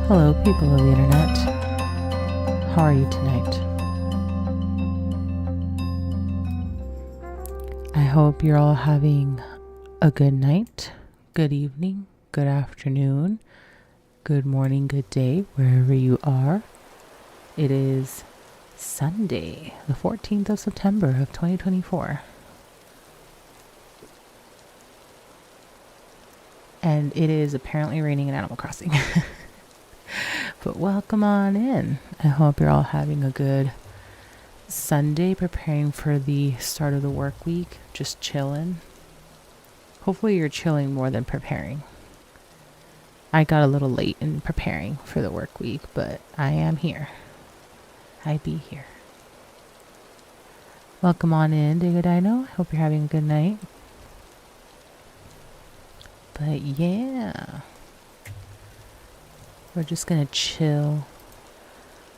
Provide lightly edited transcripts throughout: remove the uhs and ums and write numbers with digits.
Hello, people of the internet. How are you tonight? I hope you're all having a good night, good evening, good afternoon, good morning, good day, wherever you are. It is Sunday, the 14th of September of 2024. And it is apparently raining in Animal Crossing. But welcome on in. I hope you're all having a good Sunday, preparing for the start of the work week, just chilling. Hopefully you're chilling more than preparing. I got a little late in preparing for the work week, but I am here. I be here. Welcome on in, Digga Dino. I hope you're having a good night. But yeah, we're just gonna chill.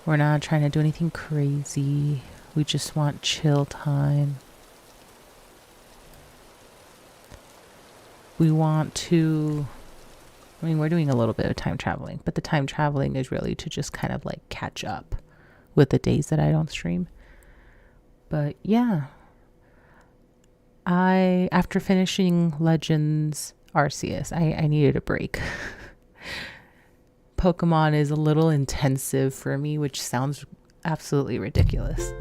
We're not trying to do anything crazy. We just want chill time. We want to, we're doing a little bit of time traveling, but the time traveling is really to just kind of like catch up with the days that I don't stream. But yeah, after finishing Legends Arceus, I needed a break. Pokemon is a little intensive for me, which sounds absolutely ridiculous.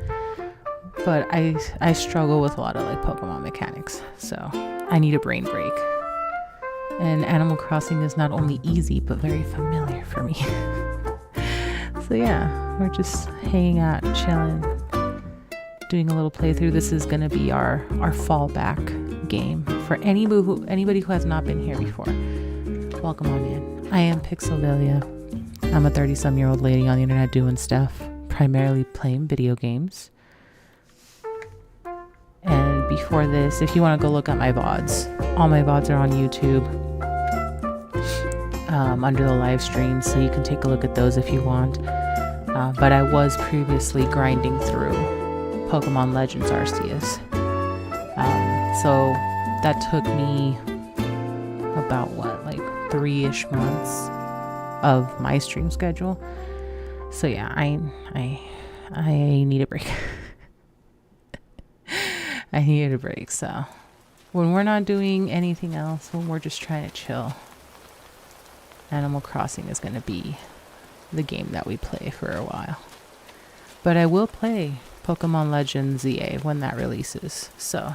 But I struggle with a lot of like Pokemon mechanics, so I need a brain break. And Animal Crossing is not only easy, but very familiar for me. So yeah, we're just hanging out, chilling, doing a little playthrough. This is going to be our fallback game for anybody who has not been here before. Welcome on in. I am pixelvelia. I'm a 30-some-year-old lady on the internet doing stuff, primarily playing video games. And before this, if you want to go look at my VODs, all my VODs are on YouTube under the live stream, so you can take a look at those if you want. But I was previously grinding through Pokemon Legends Arceus. So that took me about 3-ish months of my stream schedule. So yeah, I need a break. I needed a break. So when we're not doing anything else, when we're just trying to chill, Animal Crossing is going to be the game that we play for a while. But I will play Pokemon Legends ZA when that releases. So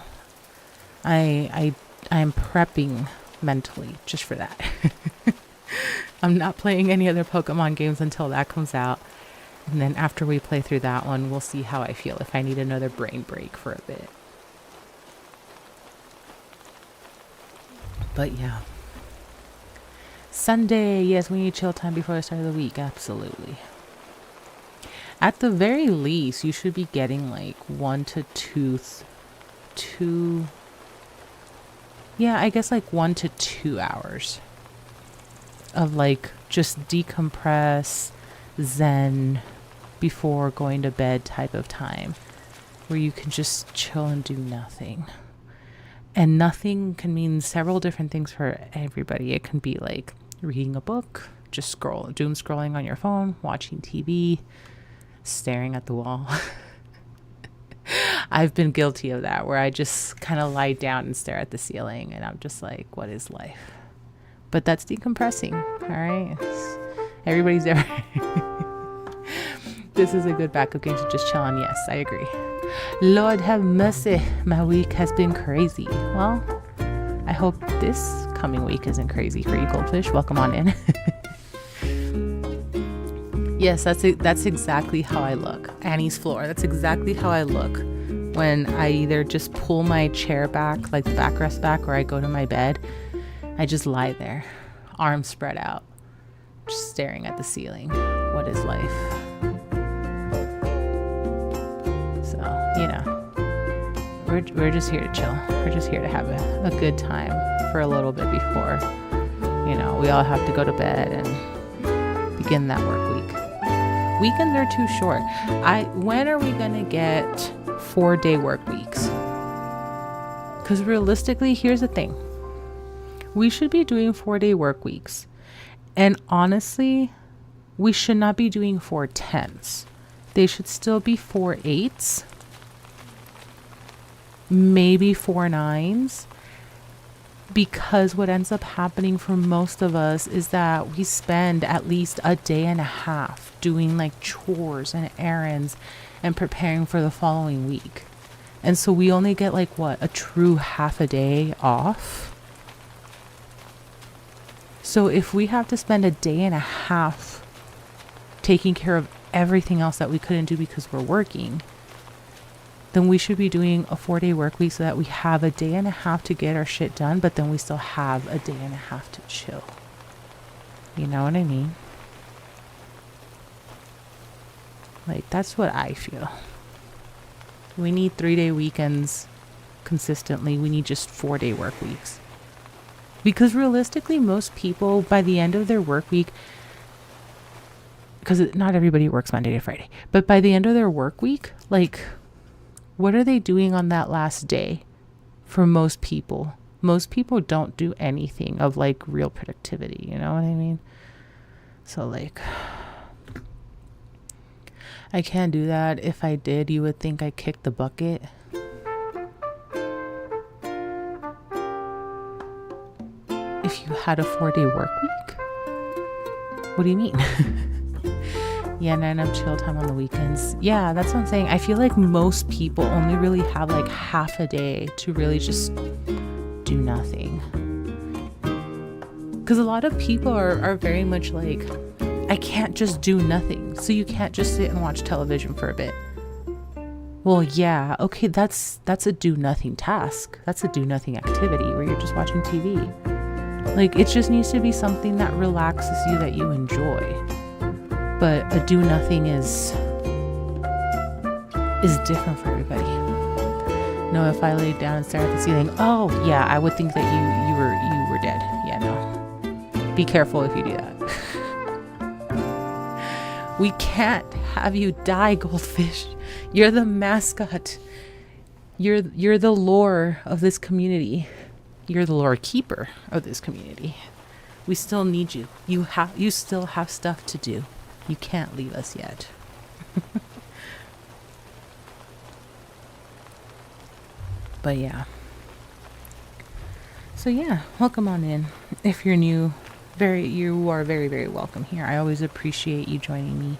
I'm prepping mentally just for that. I'm not playing any other Pokemon games until that comes out. And then after we play through that one, we'll see how I feel, if I need another brain break for a bit. But yeah. Sunday, yes, we need chill time before the start of the week. Absolutely. At the very least, you should be getting like 1 to 2, yeah, I guess like 1 to 2 hours of like just decompress, zen before going to bed type of time, where you can just chill and do nothing. And nothing can mean several different things for everybody. It can be like reading a book, just doom scrolling on your phone, watching TV, staring at the wall. I've been guilty of that, where I just kind of lie down and stare at the ceiling, and I'm just like, what is life? But that's decompressing, all right? Everybody's there. This is a good backup game to just chill on. Yes, I agree. Lord have mercy, my week has been crazy. Well, I hope this coming week isn't crazy for you, Goldfish. Welcome on in. Yes, that's exactly how I look. Annie's floor. That's exactly how I look when I either just pull my chair back, like the backrest back, or I go to my bed. I just lie there, arms spread out, just staring at the ceiling. What is life? So, you know, we're just here to chill. We're just here to have a good time for a little bit before, you know, we all have to go to bed and begin that work week. Weekends are too short. When are we gonna get 4-day work weeks? Because realistically, here's the thing. We should be doing 4-day work weeks. And honestly, we should not be doing 4/10s. They should still be 4/8s, maybe 4/9s, because what ends up happening for most of us is that we spend at least a day and a half doing like chores and errands and preparing for the following week. And so we only get like what, a true half a day off. So if we have to spend a day and a half taking care of everything else that we couldn't do because we're working, then we should be doing a 4-day work week so that we have a day and a half to get our shit done, but then we still have a day and a half to chill. You know what I mean? Like, that's what I feel. We need 3-day weekends consistently. We need just 4-day work weeks. Because realistically, most people, by the end of their work week, because not everybody works Monday to Friday, but by the end of their work week, like, what are they doing on that last day? For most people don't do anything of like real productivity. You know what I mean? So like, I can't do that. If I did, you would think I kicked the bucket. If you had a 4-day work week? What do you mean? Yeah, 9 up chill time on the weekends. Yeah, that's what I'm saying. I feel like most people only really have like half a day to really just do nothing. Because a lot of people are very much like, I can't just do nothing. So you can't just sit and watch television for a bit. Well, yeah, okay, that's a do nothing task. That's a do nothing activity where you're just watching TV. Like, it just needs to be something that relaxes you, that you enjoy. But a do nothing is different for everybody. No, if I laid down and stared at the ceiling, oh yeah, I would think that you were dead. Yeah, no. Be careful if you do that. We can't have you die, goldfish. You're the mascot. You're the lore of this community. You're the lore keeper of this community. We still need you. You still have stuff to do. You can't leave us yet. But yeah. So yeah, welcome on in. If you're new, you are very, very welcome here. I always appreciate you joining me.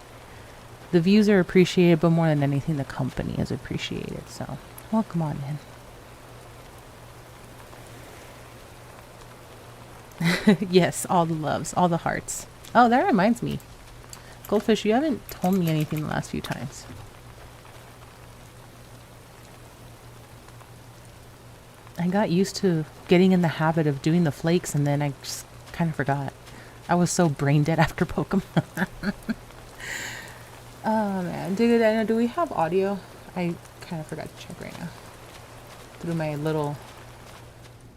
The views are appreciated, but more than anything, the company is appreciated. So welcome on in. Yes, all the loves, all the hearts. Oh, that reminds me. Goldfish, you haven't told me anything the last few times. I got used to getting in the habit of doing the flakes, and then I just kind of forgot. I was so brain dead after Pokemon. Oh man, do we have audio? I kind of forgot to check right now. Through my little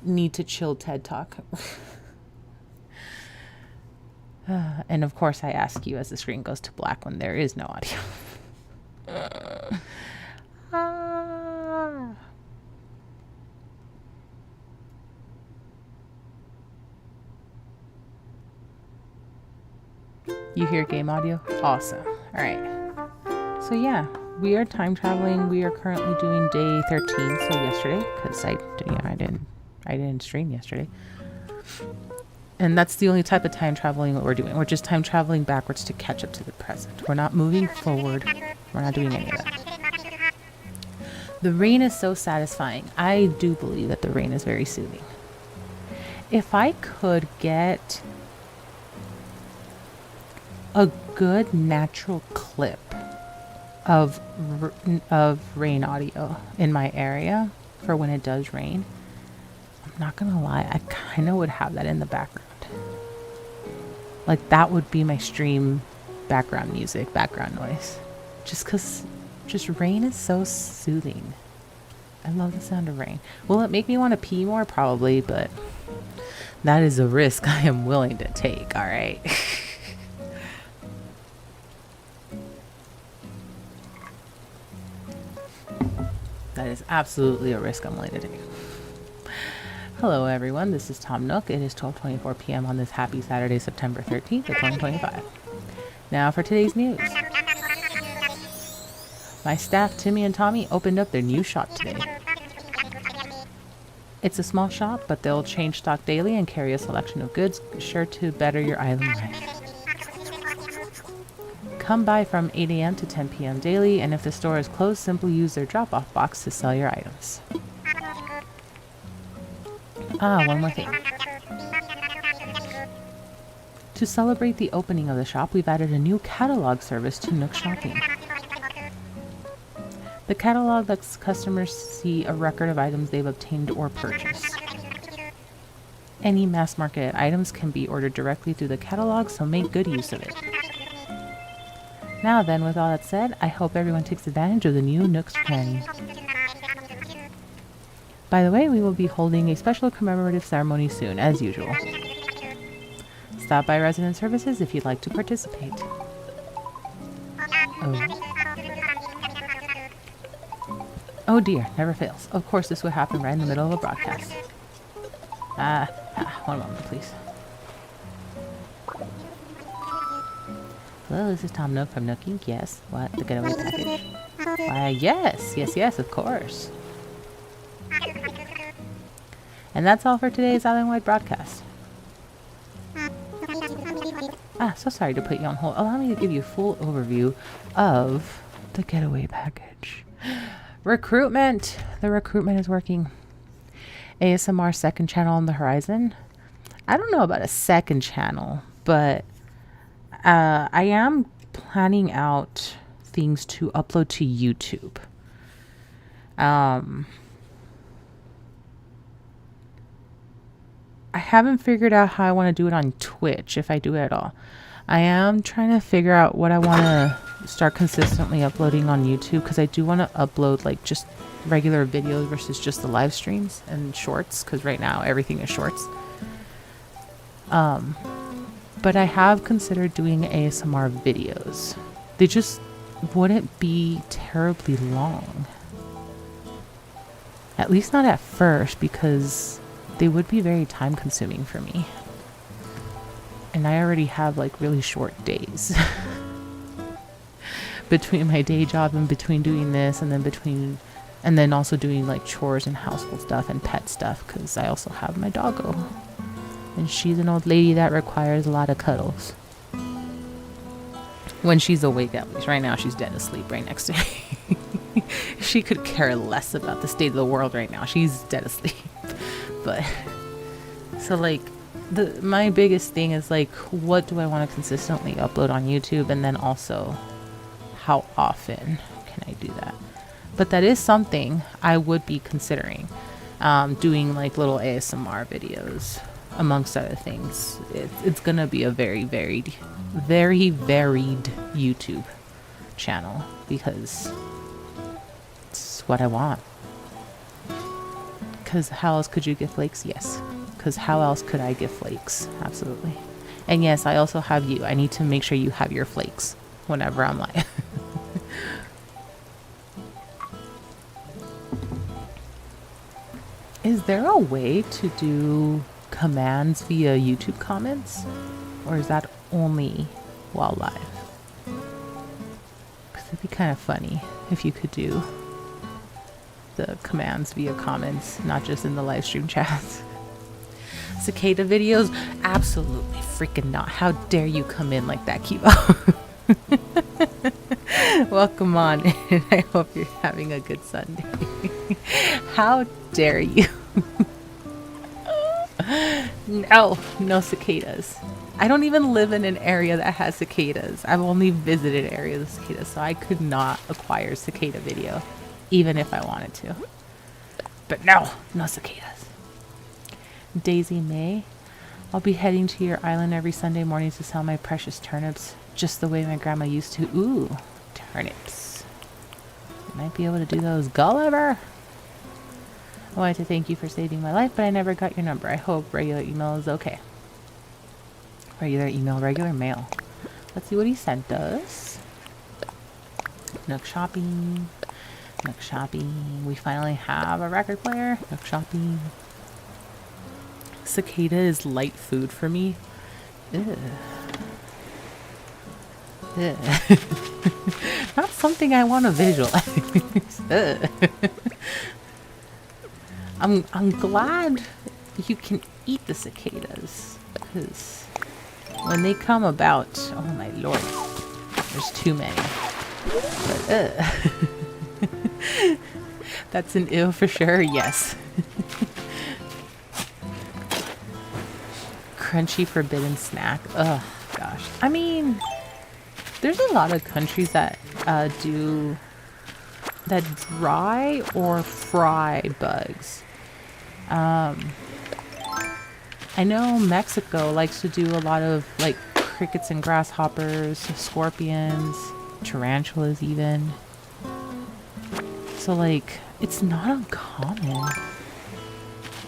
need to chill TED talk. And of course I ask you as the screen goes to black when there is no audio. You hear game audio? Awesome. All right. So yeah, we are time traveling. We are currently doing day 13. So yesterday, because I didn't stream yesterday. And that's the only type of time traveling that we're doing. We're just time traveling backwards to catch up to the present. We're not moving forward. We're not doing any of that. The rain is so satisfying. I do believe that the rain is very soothing. If I could get a good natural clip of rain audio in my area for when it does rain, I'm not gonna lie, I kind of would have that in the background. Like, that would be my stream background music, background noise. Just because rain is so soothing. I love the sound of rain. Will it make me want to pee more? Probably, but that is a risk I am willing to take, all right? That is absolutely a risk I'm willing to take. Hello everyone, this is Tom Nook. It is 12:24 p.m. on this happy Saturday, September 13th of 2025. Now for today's news. My staff, Timmy and Tommy, opened up their new shop today. It's a small shop, but they'll change stock daily and carry a selection of goods sure to better your island life. Come by from 8 a.m. to 10 p.m. daily, and if the store is closed, simply use their drop-off box to sell your items. One more thing. To celebrate the opening of the shop, we've added a new catalog service to Nook Shopping. The catalog lets customers see a record of items they've obtained or purchased. Any mass market items can be ordered directly through the catalog, so make good use of it. Now then, with all that said, I hope everyone takes advantage of the new Nook's Cranny. By the way, we will be holding a special commemorative ceremony soon, as usual. Stop by Resident Services if you'd like to participate. Oh dear, never fails. Of course this would happen right in the middle of a broadcast. One moment, please. Hello, this is Tom Nook from Nook Inc. Yes, what? The getaway package? Why, yes, of course. And that's all for today's island-wide broadcast. So sorry to put you on hold. Allow me to give you a full overview of the getaway package. Recruitment! The recruitment is working. ASMR second channel on the horizon. I don't know about a second channel, but I am planning out things to upload to YouTube. I haven't figured out how I want to do it on Twitch, if I do it at all. I am trying to figure out what I want to start consistently uploading on YouTube, because I do want to upload like just regular videos versus just the live streams and shorts, because right now everything is shorts. But I have considered doing ASMR videos. They just wouldn't be terribly long. At least not at first, because they would be very time consuming for me. And I already have like really short days. Between my day job and between doing this and then also doing like chores and household stuff and pet stuff, because I also have my doggo. And she's an old lady that requires a lot of cuddles. When she's awake, at least. Right now she's dead asleep right next to me. She could care less about the state of the world right now. She's dead asleep. But so like my biggest thing is like, what do I want to consistently upload on YouTube, and then also how often can I do that? But that is something I would be considering, doing like little ASMR videos amongst other things. It's gonna be a very varied YouTube channel, because it's what I want. Because how else could you get flakes? Yes. Because how else could I get flakes? Absolutely. And yes, I also have you. I need to make sure you have your flakes whenever I'm live. Is there a way to do commands via YouTube comments? Or is that only while live? Because it'd be kind of funny if you could do the commands via comments, not just in the live stream chats. Cicada videos? Absolutely freaking not. How dare you come in like that, Kibo? Welcome on in. I hope you're having a good Sunday. How dare you? No cicadas. I don't even live in an area that has cicadas. I've only visited areas of cicadas, so I could not acquire cicada video, even if I wanted to. But no cicadas. Daisy May, I'll be heading to your island every Sunday morning to sell my precious turnips, just the way my grandma used to. Ooh, turnips. Might be able to do those. Gulliver! I wanted to thank you for saving my life, but I never got your number. I hope regular email is okay. Regular email, regular mail. Let's see what he sent us. Nook Shopping. Nook Shopping. We finally have a record player. Nook Shopping. Cicada is light food for me. Ew. Ugh. Not something I want to visualize. I'm glad you can eat the cicadas, because when they come about, oh my lord, there's too many. But, that's an ew for sure, yes. Crunchy forbidden snack. Ugh, gosh. I mean, there's a lot of countries that dry or fry bugs. I know Mexico likes to do a lot of like crickets and grasshoppers, scorpions, tarantulas even. So like, it's not uncommon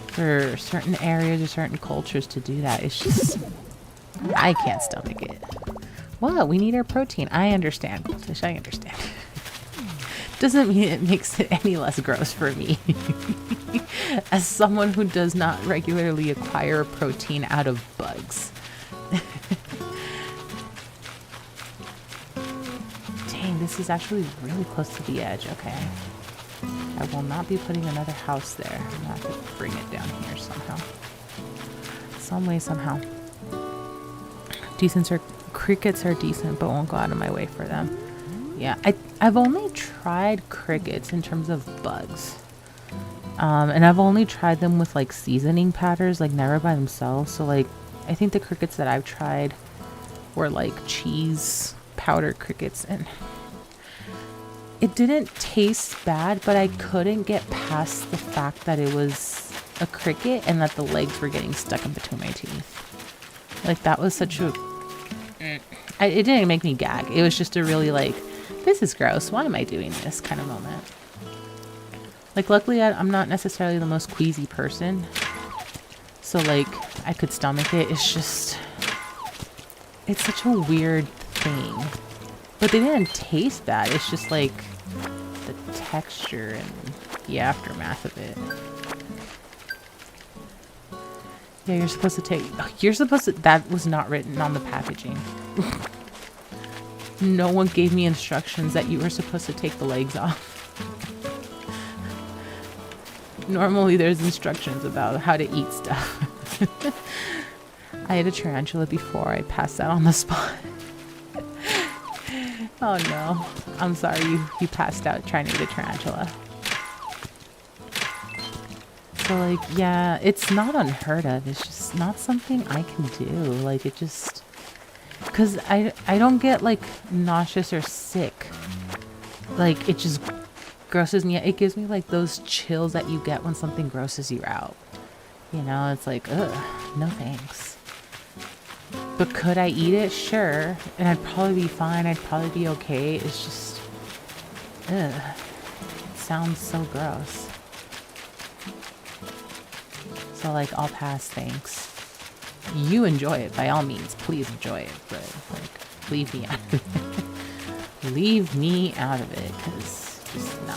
for certain areas or certain cultures to do that. It's just, I can't stomach it. Well, we need our protein. I understand, Goldfish. I understand. Doesn't mean it makes it any less gross for me. As someone who does not regularly acquire protein out of bugs. Dang, this is actually really close to the edge. Okay. I will not be putting another house there. I'm going to have to bring it down here somehow. Some way, somehow. Crickets are decent, but won't go out of my way for them. Yeah, I've only tried crickets in terms of bugs. And I've only tried them with like seasoning powders, like never by themselves. So like, I think the crickets that I've tried were like cheese powder crickets, and it didn't taste bad, but I couldn't get past the fact that it was a cricket and that the legs were getting stuck in between my teeth. Like that was such a... it didn't make me gag. It was just a really like, this is gross. Why am I doing this kind of moment? Like luckily I'm not necessarily the most queasy person. So like I could stomach it. It's just... it's such a weird thing. But they didn't taste bad. It's just like the texture and the aftermath of it. Yeah, you're supposed to take... you're supposed to... that was not written on the packaging. No one gave me instructions that you were supposed to take the legs off. Normally there's instructions about how to eat stuff. I had a tarantula before. I passed out on the spot. Oh no. I'm sorry you passed out trying to eat a tarantula. So like, yeah, it's not unheard of. It's just not something I can do. Like it just... because I don't get like nauseous or sick. Like it just grosses me out. It gives me like those chills that you get when something grosses you out. You know, it's like, ugh, no thanks. But could I eat it? Sure. And I'd probably be fine. I'd probably be okay. It's just, ugh. It sounds so gross. So like, I'll pass, thanks. You enjoy it, by all means. Please enjoy it. But like, leave me out of it. Leave me out of it, because just no.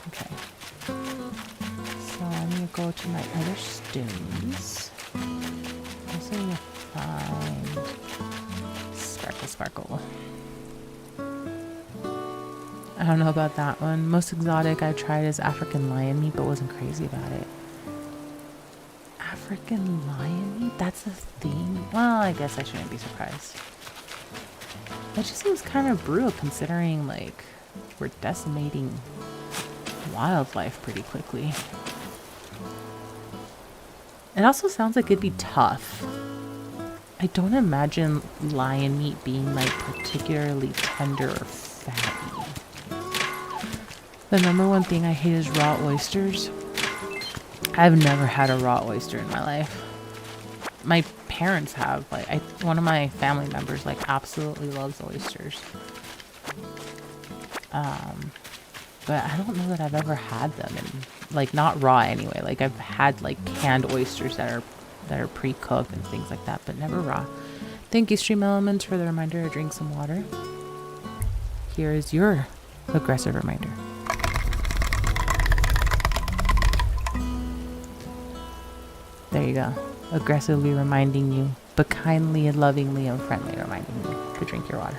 Okay. So I'm going to go to my other stones. I'm also going to find Sparkle. I don't know about that one. Most exotic I tried is African lion meat, but wasn't crazy about it. African lion meat? That's a thing? Well, I guess I shouldn't be surprised. That just seems kind of brutal considering, like, we're decimating wildlife pretty quickly. It also sounds like it'd be tough. I don't imagine lion meat being, like, particularly tender or fatty. The number one thing I hate is raw oysters. I've never had a raw oyster in my life. My parents have. Like, one of my family members like absolutely loves oysters. But I don't know that I've ever had them, and like not raw anyway. Like I've had like canned oysters that are pre-cooked and things like that, but never raw. Thank you, Stream Elements, for the reminder to drink some water. Here is your aggressive reminder. There you go. aggressively reminding you, but kindly and lovingly and friendly reminding you to drink your water.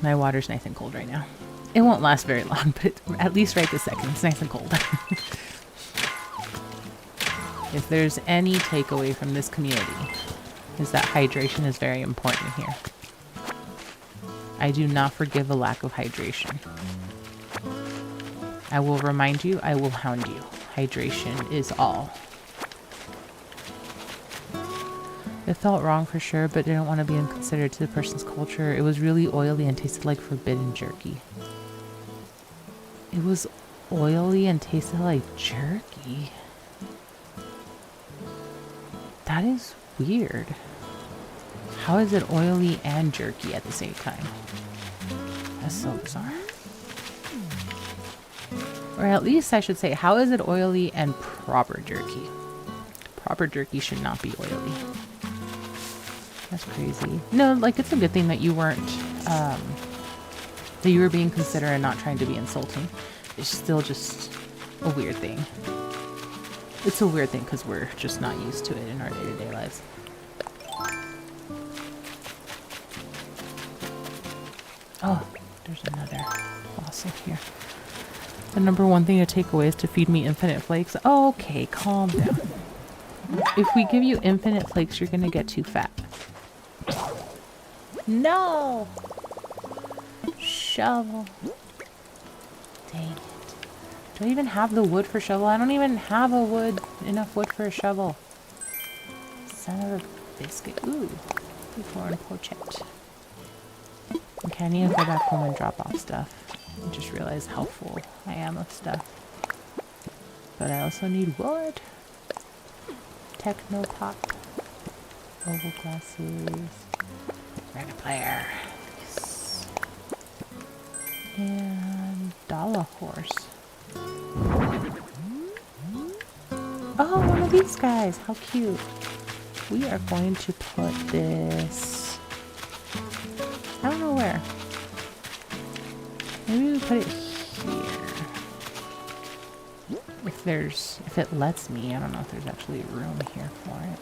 My water's nice and cold right now. It won't last very long, but at least right this second, it's nice and cold. If there's any takeaway from this community, is that hydration is very important here. I do not forgive a lack of hydration. I will remind you, I will hound you. Hydration is all. It felt wrong for sure, but didn't want to be inconsiderate to the person's culture. It was really oily and tasted like forbidden jerky. It was oily and tasted like jerky. That is weird. How is it oily and jerky at the same time? That's so bizarre. Or at least I should say, how is it oily and proper jerky? Proper jerky should not be oily. That's crazy. No, like it's a good thing that you weren't, that you were being considerate and not trying to be insulting. It's still just a weird thing. It's a weird thing because we're just not used to it in our day-to-day lives. Oh, there's another fossil here. The number one thing to take away is to feed me infinite flakes. Oh, okay, calm down. If we give you infinite flakes, you're gonna get too fat. No! Shovel. Dang it. Do I even have the wood for shovel? I don't even have enough wood for a shovel. Son of a biscuit. Ooh. Corn pochette. Okay, I need to go back home and drop off stuff. I just realized how full I am of stuff. But I also need wood. Techno pop. Oval glasses. Record player. Yes. And dollar horse. Oh, one of these guys. How cute. We are going to put this... I don't know where. Maybe we put it here. If it lets me. I don't know if there's actually room here for it.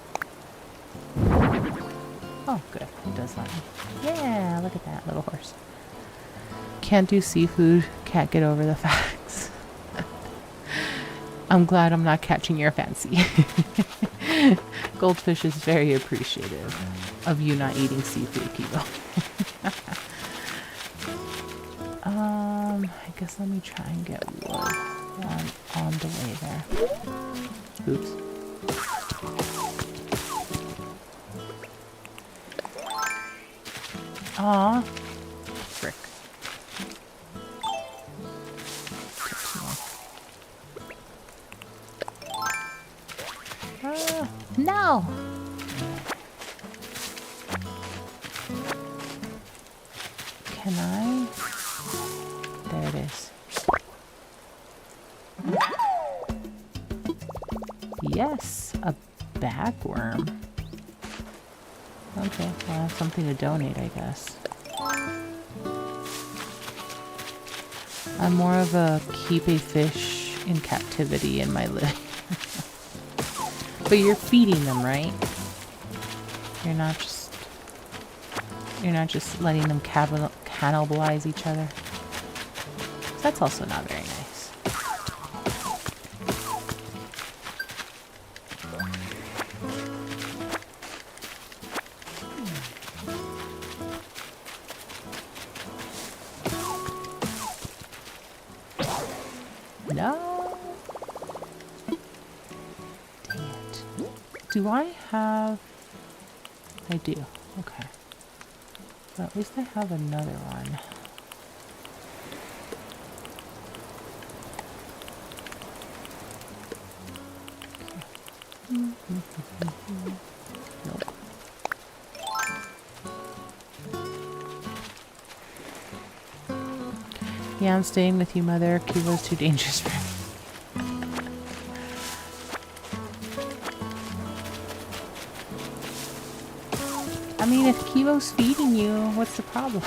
Oh, good. It does let me. Yeah, look at that little horse. Can't do seafood. Can't get over the facts. I'm glad I'm not catching your fancy. Goldfish is very appreciative of you not eating seafood, Kibo. I guess let me try and get wood while I'm on the way there. Oops. Aw. Frick. No! Can I? There it is. Yes, a bagworm. Okay, well, I have something to donate, I guess. I'm more of a keep a fish in captivity in my living. But you're feeding them, right? You're not just letting them cannibalize each other. That's also not very nice. No. Dang it. Do I have... I do. Okay. But at least I have another one. Nope. Yeah, I'm staying with you, Mother. Kilo's too dangerous for me. I mean, if Kivo's feeding you, what's the problem?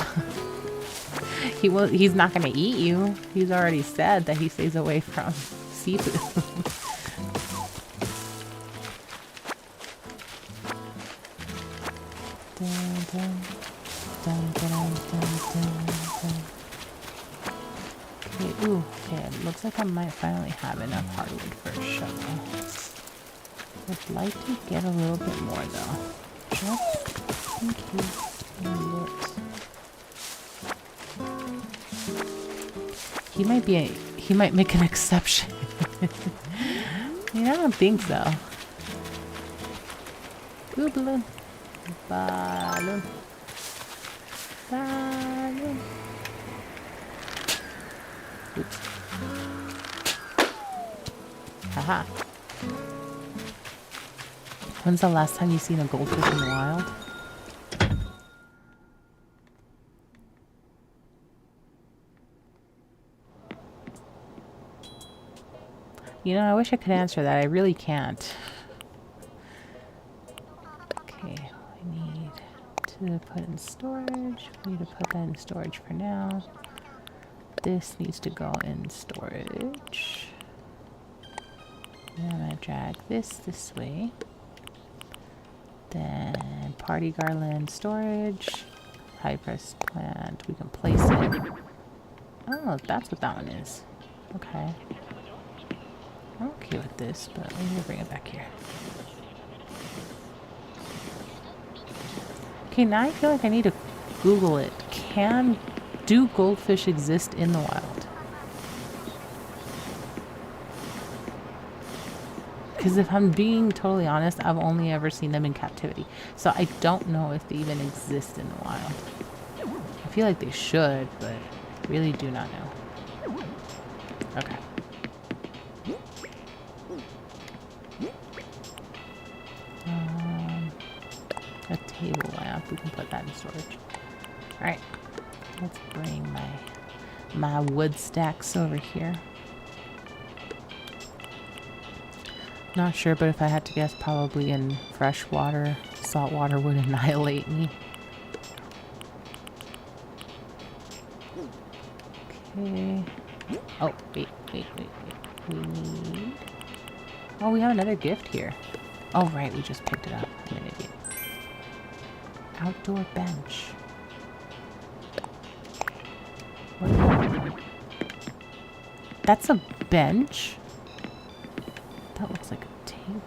He's not gonna eat you. He's already said that he stays away from seafood. Okay, ooh, okay, it looks like I might finally have enough hardwood for a shovel. Would like to get a little bit more though. Just in case I need it. He might make an exception. Yeah, I don't think so. Balloon. Balloon. Balloon. Oops. Haha. When's the last time you seen a goldfish in the wild? You know, I wish I could answer that. I really can't. Okay, we need to put in storage. We need to put that in storage for now. This needs to go in storage. And I'm gonna drag this way. Then party garland storage. High press plant. We can place it. Oh, that's what that one is. Okay. I'm okay with this, but we need to bring it back here. Okay, now I feel like I need to Google it. Do goldfish exist in the wild? Because if I'm being totally honest, I've only ever seen them in captivity. So I don't know if they even exist in the wild. I feel like they should, but I really do not know. Okay. A table lamp. We can put that in storage. Alright. Let's bring my wood stacks over here. Not sure, but if I had to guess, probably in fresh water. Salt water would annihilate me. Okay. Oh, wait. We need... Oh, we have another gift here. Oh, right. We just picked it up. I'm an idiot. Outdoor bench. What is that? That's a bench? That looks like a table.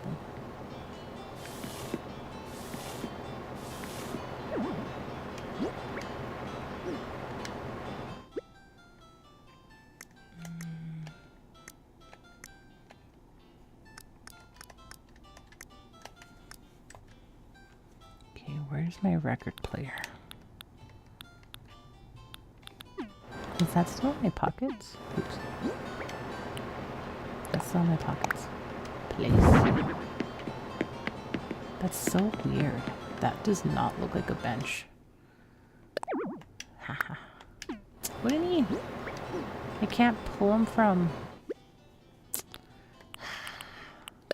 Okay, where's my record player? Is that still in my pockets? Oops. That's still in my pockets. Place. That's so weird. That does not look like a bench. Haha. What do you mean? I can't pull them from...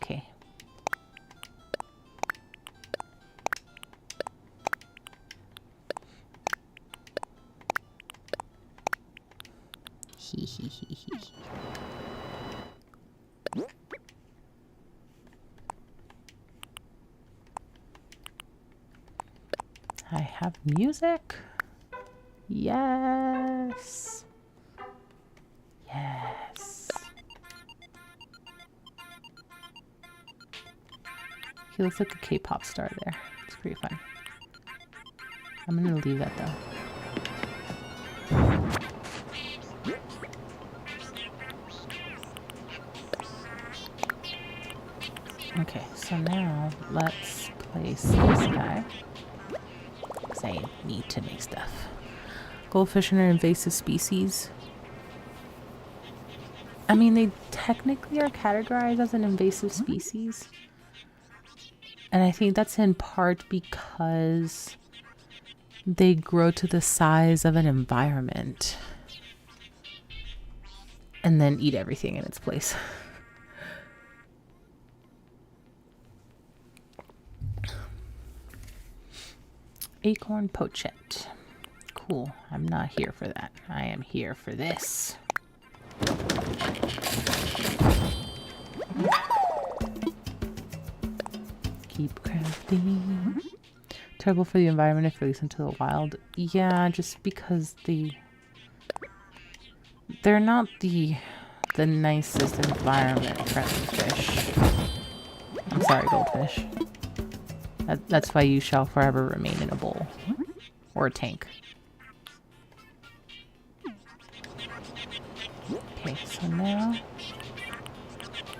Okay. I have music. Yes. Yes. He looks like a K-pop star there. It's pretty fun. I'm gonna leave that though. Okay, so now let's place this guy. Because I need to make stuff. Goldfish are an invasive species. I mean, they technically are categorized as an invasive species. And I think that's in part because they grow to the size of an environment. And then eat everything in its place. Acorn pochette. Cool. I'm not here for that. I am here for this. keep crafting. Terrible for the environment if released into the wild. Yeah, just because they're not the nicest environment friendly fish. I'm sorry, goldfish. That's why you shall forever remain in a bowl or a tank. Okay, so now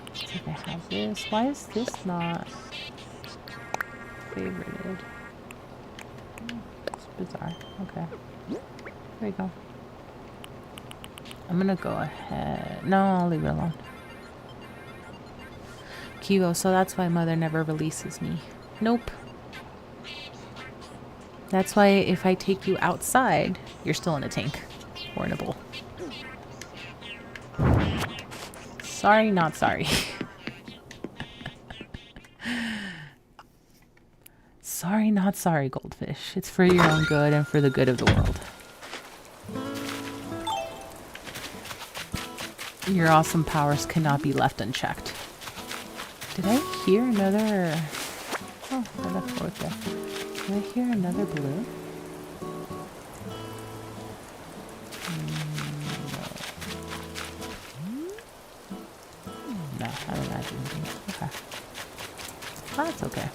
let's see if I have this. Why is this not favorited? It's bizarre. Okay. There you go. I'm gonna go ahead. No, I'll leave it alone. Kigo, so that's why mother never releases me. Nope. That's why if I take you outside, you're still in a tank or in a bowl. Sorry, not sorry. Sorry, not sorry, goldfish. It's for your own good and for the good of the world. Your awesome powers cannot be left unchecked. Did I hear another... Oh, I left forward there. Did I hear another blue? No, I don't imagine anything. Okay. Oh, that's okay.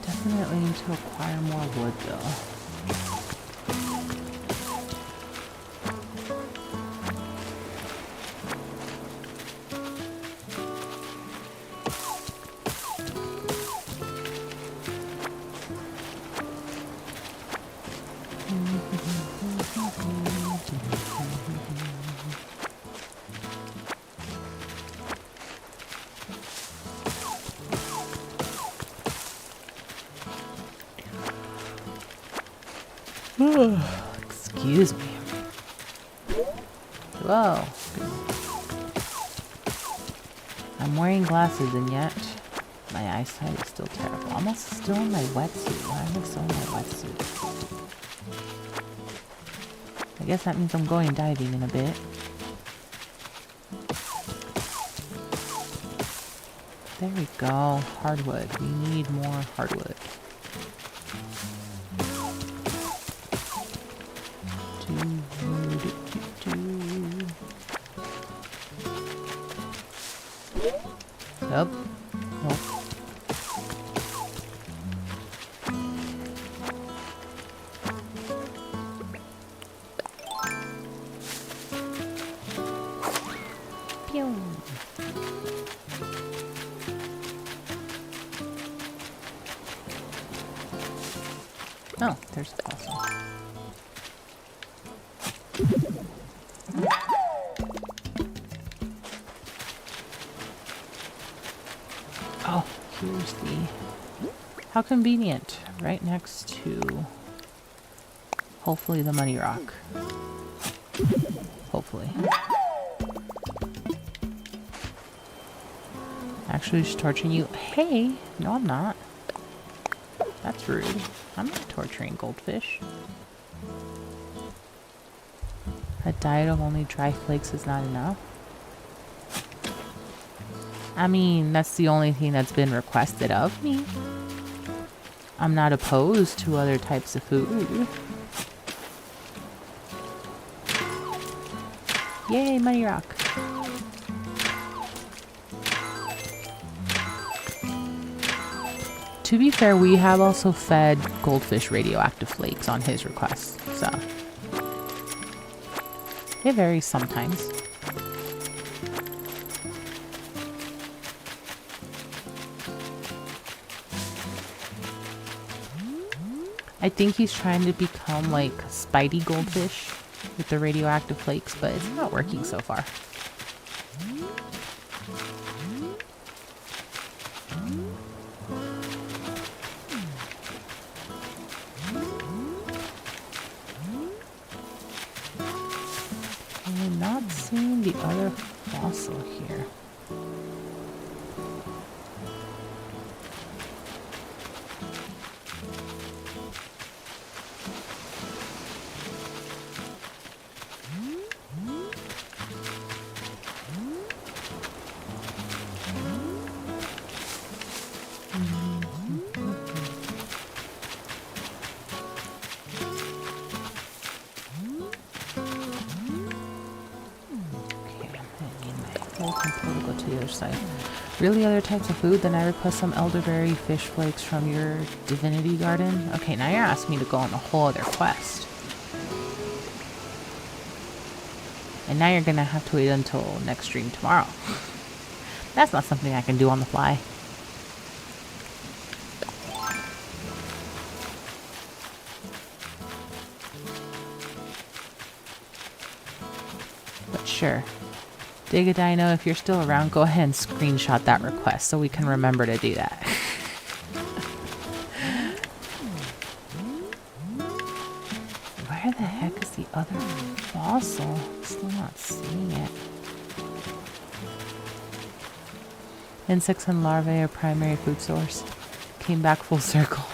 Definitely need to acquire more wood though. Excuse me. Whoa. I'm wearing glasses and yet my eyesight is still terrible. I'm also still in my wetsuit. Why am I still in my wetsuit? I guess that means I'm going diving in a bit. There we go. Hardwood. We need more hardwood. Nope. Nope. Pew. Oh, there's the possum. Oh, here's the... How convenient. Right next to... hopefully the money rock. Hopefully. Actually, just torturing you. Hey! No, I'm not. That's rude. I'm not torturing goldfish. A diet of only dry flakes is not enough. I mean, that's the only thing that's been requested of me. I'm not opposed to other types of food. Yay, money rock. To be fair, we have also fed goldfish radioactive flakes on his request, so it varies sometimes. I think he's trying to become like Spidey goldfish with the radioactive flakes, but it's not working so far. I'm not seeing the other fossil here. We'll go to the other side. Really other types of food? Then I request some elderberry fish flakes from your divinity garden. Okay, now you're asking me to go on a whole other quest. And now you're gonna have to wait until next stream tomorrow. That's not something I can do on the fly. But sure. Dig a Dino, if you're still around, go ahead and screenshot that request so we can remember to do that. Where the heck is the other fossil? Still not seeing it. Insects and larvae are primary food source. Came back full circle.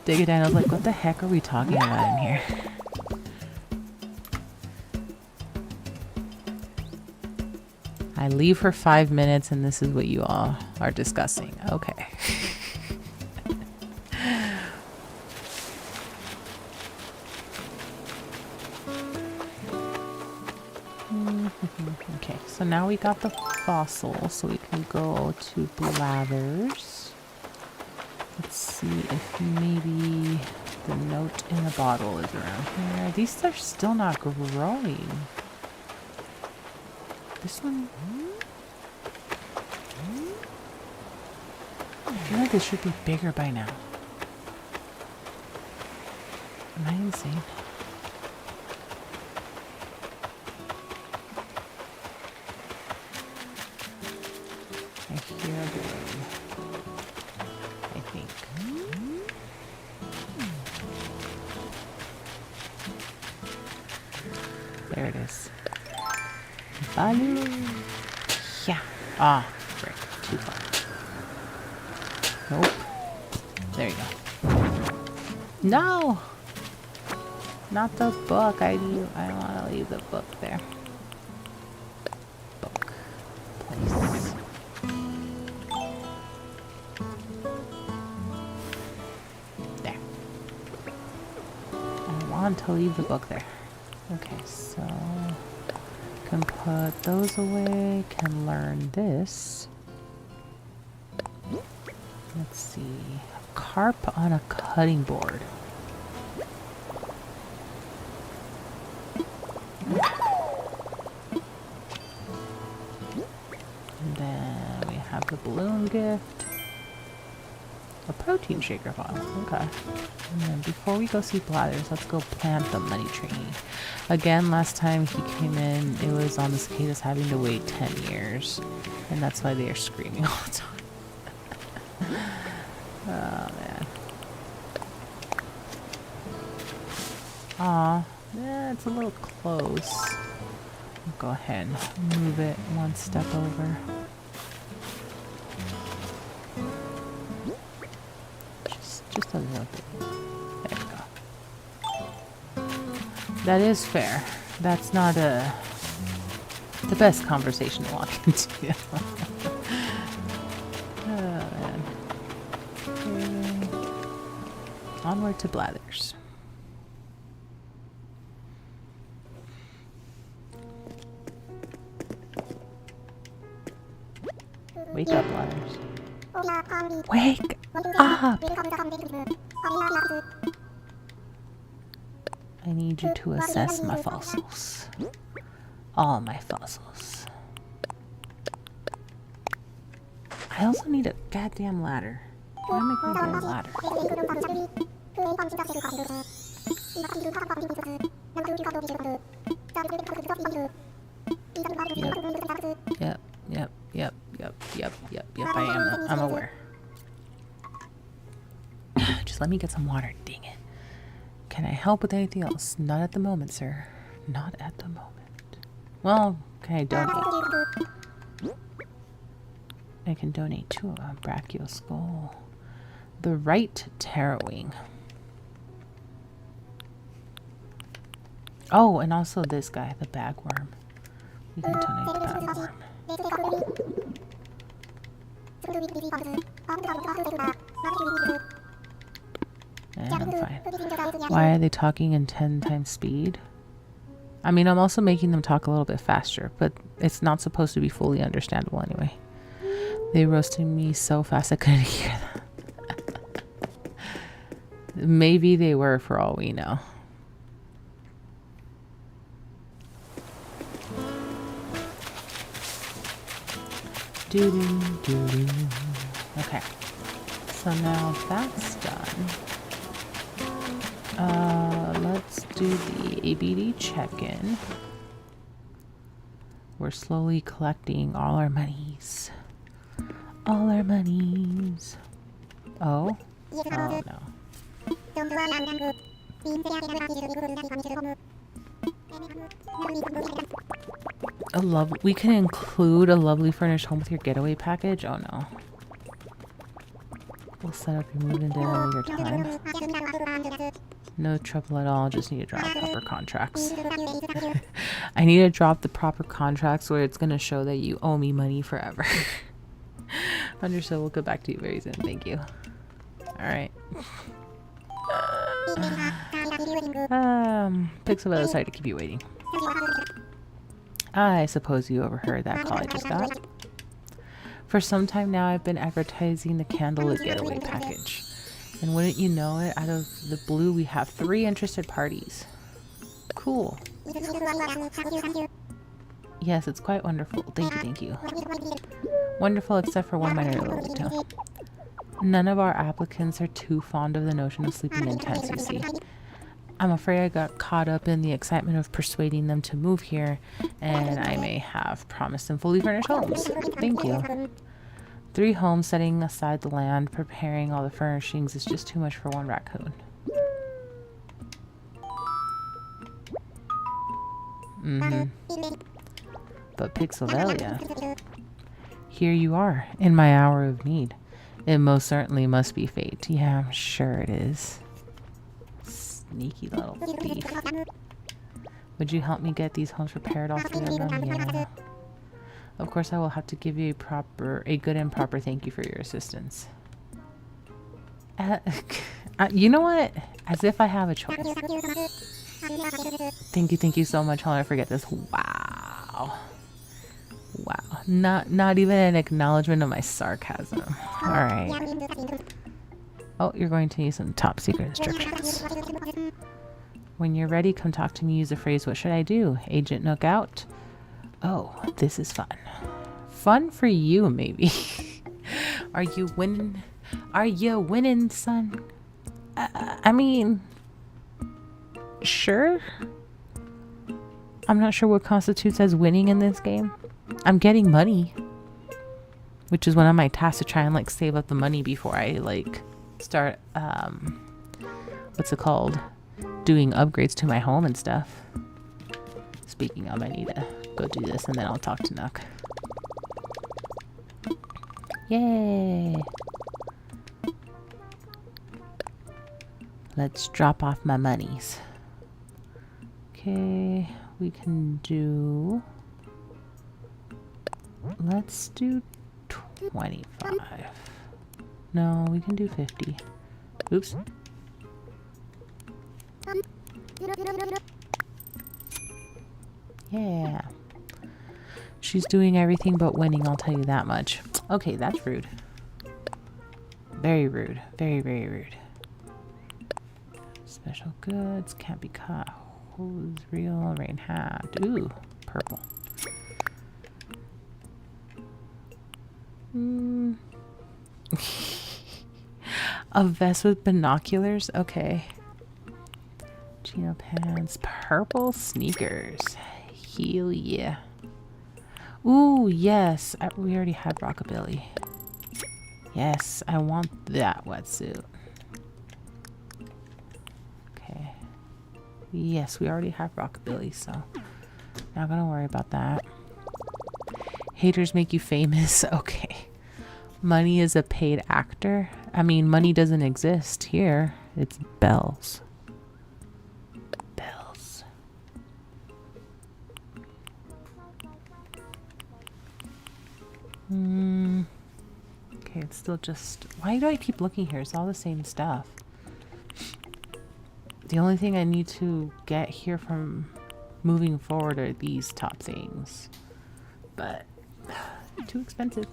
Dig it down. I was like, what the heck are we talking about in here? I leave for 5 minutes and this is what you all are discussing. Okay. Okay, so now we got the fossil, so we can go to Blathers. Let's see if maybe the note in the bottle is around here. These are still not growing. This one? I feel like this should be bigger by now. Am I insane? I hear a balloon. I think. There it is. Balloon. Yeah. Ah, frick. Too far. Nope. There you go. No! Not the book. I want to leave the book there. Book. Place. There. I want to leave the book there. Okay, so can put those away, can learn this. Let's see. Carp on a cutting board. And then we have the balloon gift. A protein shaker bottle. Okay. And then before we go see Blathers, let's go plant the money tree. Again, last time he came in, it was on the cicadas having to wait 10 years. And that's why they are screaming all the time. Oh, man. Aw. Yeah, it's a little close. I'll go ahead and move it one step over. Just a little bit. There we go. That is fair. That's not the best conversation to walk into. Oh, man. Okay. Onward to Blathers. Wake up, Blathers. Wake up! I need you to assess my fossils. All my fossils. I also need a goddamn ladder. Can I make me get a ladder? Yep. I'm aware. Just let me get some water, dang it. Can I help with anything else? Not at the moment, sir. Not at the moment. Well, can I donate? I can donate to a brachial skull. The right tarrowing. Oh, and also this guy, the bagworm. We can donate the bagworm. Yeah, I'm fine. Why are they talking in 10 times speed? I mean, I'm also making them talk a little bit faster, but it's not supposed to be fully understandable anyway. They roasted me so fast I couldn't hear them. Maybe they were, for all we know. Doo-doo-doo-doo. Okay. So now that's done. Let's do the ABD check-in. We're slowly collecting all our monies. All our monies. Oh? Oh no. We can include a lovely furnished home with your getaway package? Oh no. We'll set up your move-in date at a later time. No trouble at all, just need to drop proper contracts. I need to drop the proper contracts where it's going to show that you owe me money forever. Understood, we'll get back to you very soon. Thank you. Alright. Pixelvelia, sorry to keep you waiting. I suppose you overheard that call I just got. For some time now, I've been advertising the candlelit getaway package. And wouldn't you know it, out of the blue, we have 3 interested parties. Cool. Yes, it's quite wonderful. Thank you. Wonderful, except for one minor little detail. None of our applicants are too fond of the notion of sleeping in tents, you see. I'm afraid I got caught up in the excitement of persuading them to move here, and I may have promised them fully furnished homes. Thank you. 3 homes, setting aside the land, preparing all the furnishings is just too much for one raccoon. But Pixelvelia, here you are, in my hour of need. It most certainly must be fate. Yeah, I'm sure it is. Sneaky little thief. Would you help me get these homes prepared, all 3 of them? Yeah. Of course, I will have to give you a good and proper thank you for your assistance. You know what? As if I have a choice. Thank you so much. I'll never forget this. Wow. Wow. Not even an acknowledgement of my sarcasm. Alright. Oh, you're going to need some top secret instructions. When you're ready, come talk to me. Use the phrase, what should I do? Agent Nook out. Oh, this is fun. Fun for you, maybe. Are you winning? Are you winning, son? I mean, sure. I'm not sure what constitutes as winning in this game. I'm getting money, which is one of my tasks, to try and like save up the money before I like start what's it called, doing upgrades to my home and stuff. Speaking of, I need to go do this and then I'll talk to Nook. Yay! Let's drop off my monies. Okay, we can do, let's do 25. No, we can do 50. Oops. Yeah. She's doing everything but winning, I'll tell you that much. Okay, that's rude. Very rude. Very, very rude. Special goods. Can't be caught. Hose, reel, rain hat. Ooh, purple. A vest with binoculars? Okay. Chino pants. Purple sneakers. Hell yeah. Ooh, yes. We already had rockabilly. Yes, I want that wetsuit. Okay. Yes, we already have rockabilly, so not gonna worry about that. Haters make you famous. Okay. Money is a paid actor. I mean, money doesn't exist here. It's bells. Bells. Okay, it's still just... Why do I keep looking here? It's all the same stuff. The only thing I need to get here from moving forward are these top things. But too expensive.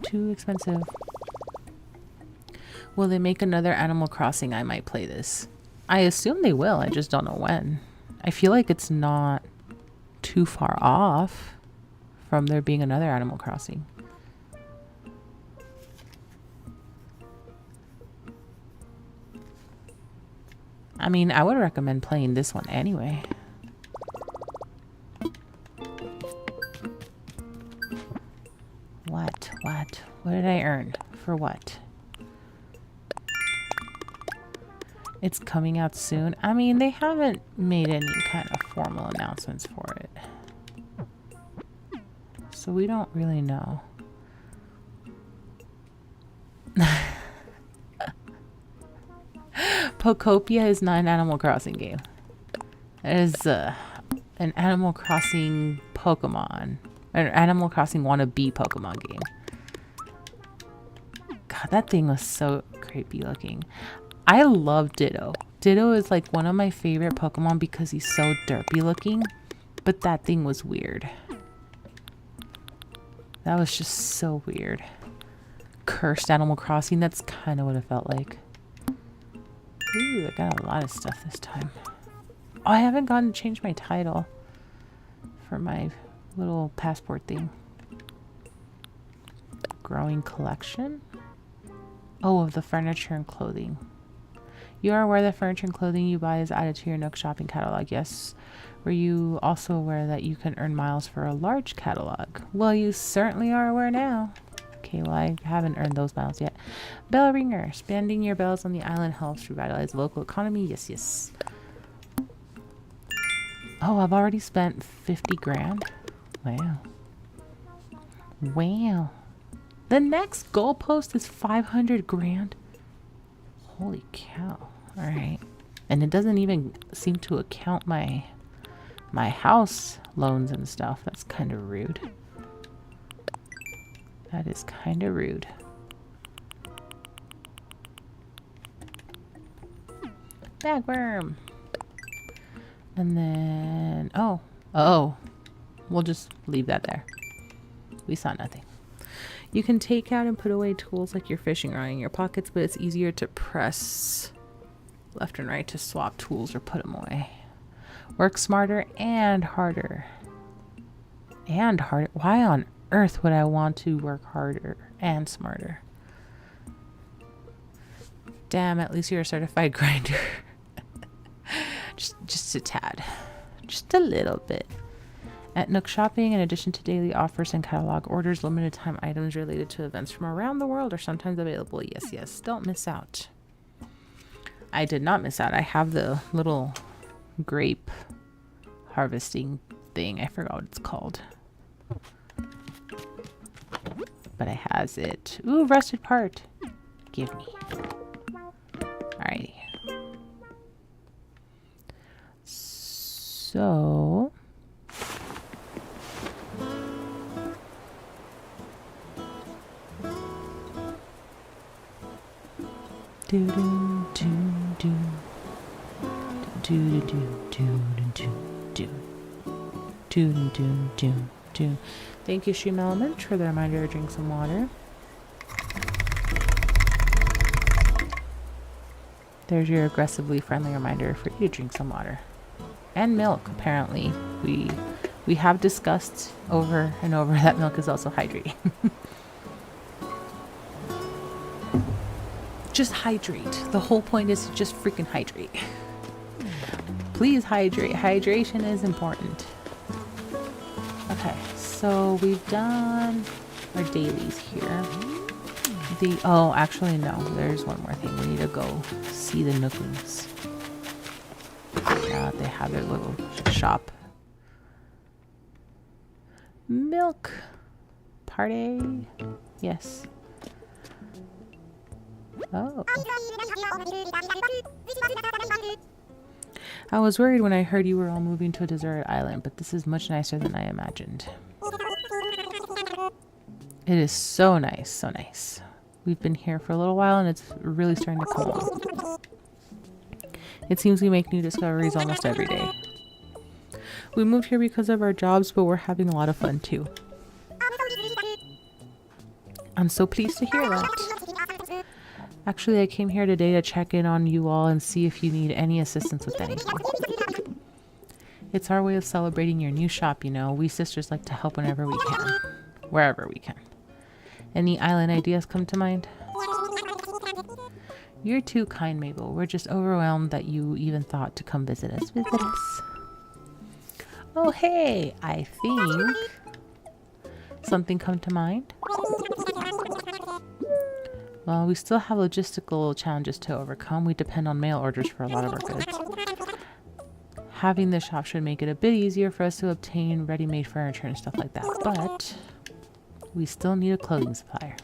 Too expensive. Will they make another Animal Crossing? I might play this. I assume they will. I just don't know when. I feel like it's not too far off from there being another Animal Crossing. I mean, I would recommend playing this one anyway. What? What did I earn? For what? It's coming out soon. I mean, they haven't made any kind of formal announcements for it. So we don't really know. Pokopia is not an Animal Crossing game. It is an Animal Crossing Pokemon. An Animal Crossing wannabe Pokemon game. God, that thing was so creepy looking. I love Ditto. Ditto is like one of my favorite Pokemon because he's so derpy looking. But that thing was weird. That was just so weird. Cursed Animal Crossing, that's kind of what it felt like. Ooh, I got a lot of stuff this time. Oh, I haven't gotten to change my title for my little passport thing. Growing collection? Oh, of the furniture and clothing. You are aware that furniture and clothing you buy is added to your Nook shopping catalog. Yes. Were you also aware that you can earn miles for a large catalog? Well, you certainly are aware now. Okay, well, I haven't earned those miles yet. Bell ringer. Spending your bells on the island helps revitalize the local economy. Yes, yes. Oh, I've already spent 50 grand. Wow. Wow. The next goalpost is 500 grand. Holy cow. All right. And it doesn't even seem to account my house loans and stuff. That's kind of rude. That is kind of rude. Bagworm. And then... Oh. We'll just leave that there. We saw nothing. You can take out and put away tools like your fishing rod in your pockets, but it's easier to press left and right to swap tools or put them away. Work smarter and harder. And harder? Why on earth would I want to work harder and smarter? Damn, at least you're a certified grinder. just a tad. Just a little bit. At Nook Shopping, in addition to daily offers and catalog orders, limited time items related to events from around the world are sometimes available. Yes, yes. Don't miss out. I did not miss out. I have the little grape harvesting thing. I forgot what it's called. But it has it. Ooh, rusted part. Give me. Alrighty. So... do do do do do do do do do do do do do. Thank you, Stream Element, for the reminder to drink some water. There's your aggressively friendly reminder for you to drink some water. And milk, apparently. We have discussed over and over that milk is also hydrating. Just hydrate. The whole point is to just freaking hydrate. Please hydrate. Hydration is important. Okay, so we've done our dailies here. Oh, actually no, there's one more thing. We need to go see the Nooklings. They have their little shop. Milk party. Yes. Oh. I was worried when I heard you were all moving to a deserted island, but this is much nicer than I imagined. It is so nice, so nice. We've been here for a little while and it's really starting to come along. It seems we make new discoveries almost every day. We moved here because of our jobs, but we're having a lot of fun too. I'm so pleased to hear that. Actually, I came here today to check in on you all and see if you need any assistance with anything. It's our way of celebrating your new shop, you know. We sisters like to help whenever we can. Wherever we can. Any island ideas come to mind? You're too kind, Mabel. We're just overwhelmed that you even thought to come visit us. Oh, hey! I think something come to mind? Well, we still have logistical challenges to overcome. We depend on mail orders for a lot of our goods. Having this shop should make it a bit easier for us to obtain ready-made furniture and stuff like that, but we still need a clothing supplier.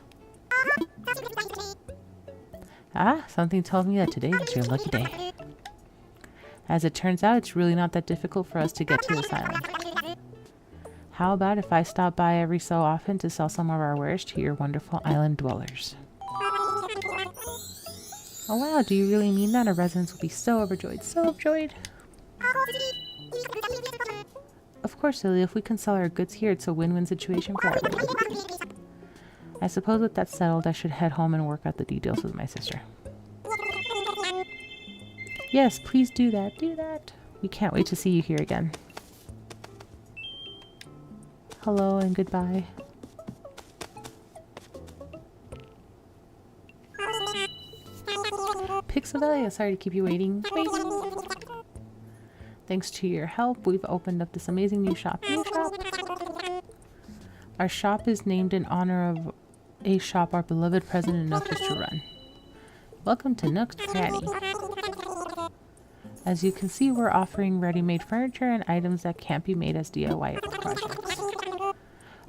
Ah, something tells me that today is your lucky day. As it turns out, it's really not that difficult for us to get to this island. How about if I stop by every so often to sell some of our wares to your wonderful island dwellers? Oh wow, do you really mean that? Our residents will be so overjoyed, so overjoyed. Of course, Lily, if we can sell our goods here, it's a win-win situation for everyone. I suppose with that settled, I should head home and work out the details with my sister. Yes, please do that, do that. We can't wait to see you here again. Hello and goodbye. Pixelvelia, sorry to keep you waiting. Thanks to your help, we've opened up this amazing new shop. Our shop is named in honor of a shop our beloved president Nook used to run. Welcome to Nook's Cranny. As you can see, we're offering ready-made furniture and items that can't be made as DIY projects.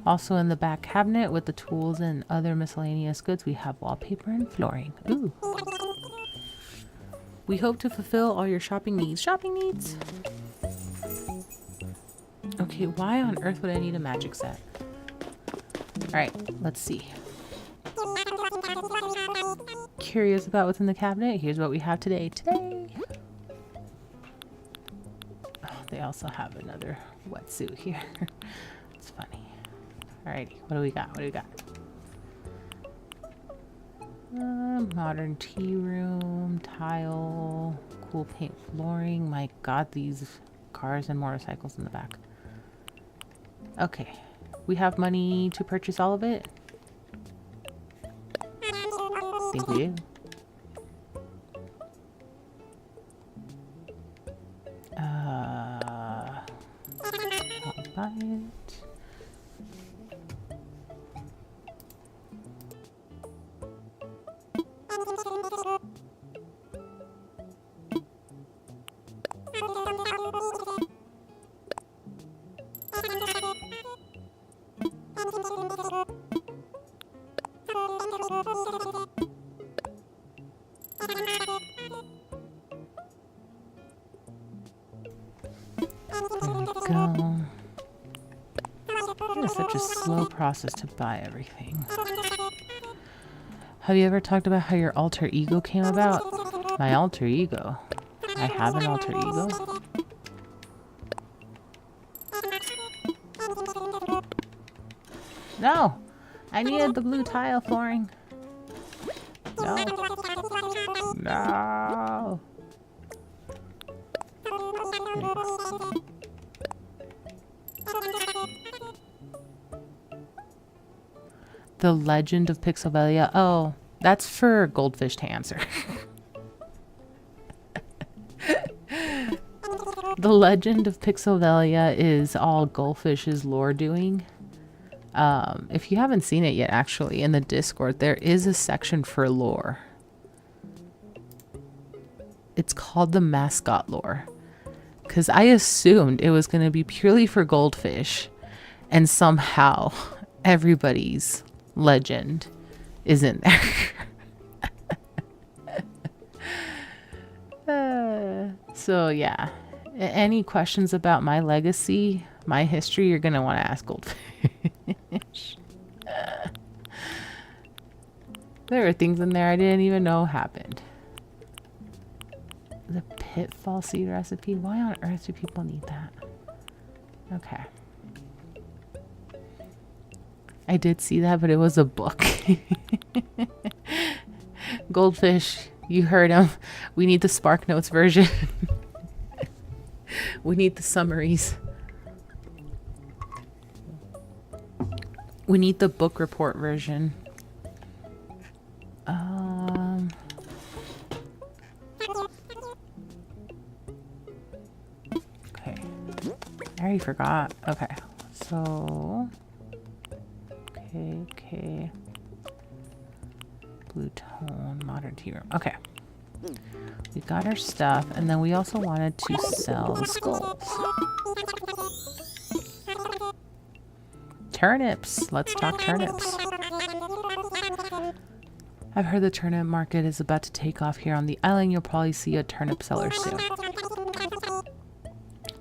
Also in the back cabinet with the tools and other miscellaneous goods, we have wallpaper and flooring. Ooh. We hope to fulfill all your shopping needs. Shopping needs? Okay, why on earth would I need a magic set? Alright, let's see. Curious about what's in the cabinet? Here's what we have today. Oh, they also have another wetsuit here. It's funny. Alrighty, what do we got? Modern tea room, tile, cool paint flooring. My god, these cars and motorcycles in the back. Okay, we have money to purchase all of it? I think we do. I'll buy it. Go. It is such a slow process to buy everything. Have you ever talked about how your alter ego came about? My alter ego? I have an alter ego? No! I needed the blue tile flooring. No. No! The Legend of Pixelvelia. Oh, that's for Goldfish to answer. The Legend of Pixelvelia is all Goldfish's lore doing. If you haven't seen it yet, actually, in the Discord, there is a section for lore. It's called the mascot lore. Because I assumed it was going to be purely for Goldfish. And somehow, everybody's legend is in there. So yeah, any questions about my legacy, my history, you're gonna want to ask Goldfish. There were things in there I didn't even know happened. The pitfall seed recipe. Why on earth do people need that? Okay. I did see that, but it was a book. Goldfish, you heard him. We need the Spark Notes version. We need the summaries. We need the book report version. Okay. I already forgot. Okay. So. Okay. Blue tone, modern tea room. Okay. We got our stuff, and then we also wanted to sell the skulls. Turnips. Let's talk turnips. I've heard the turnip market is about to take off here on the island. You'll probably see a turnip seller soon.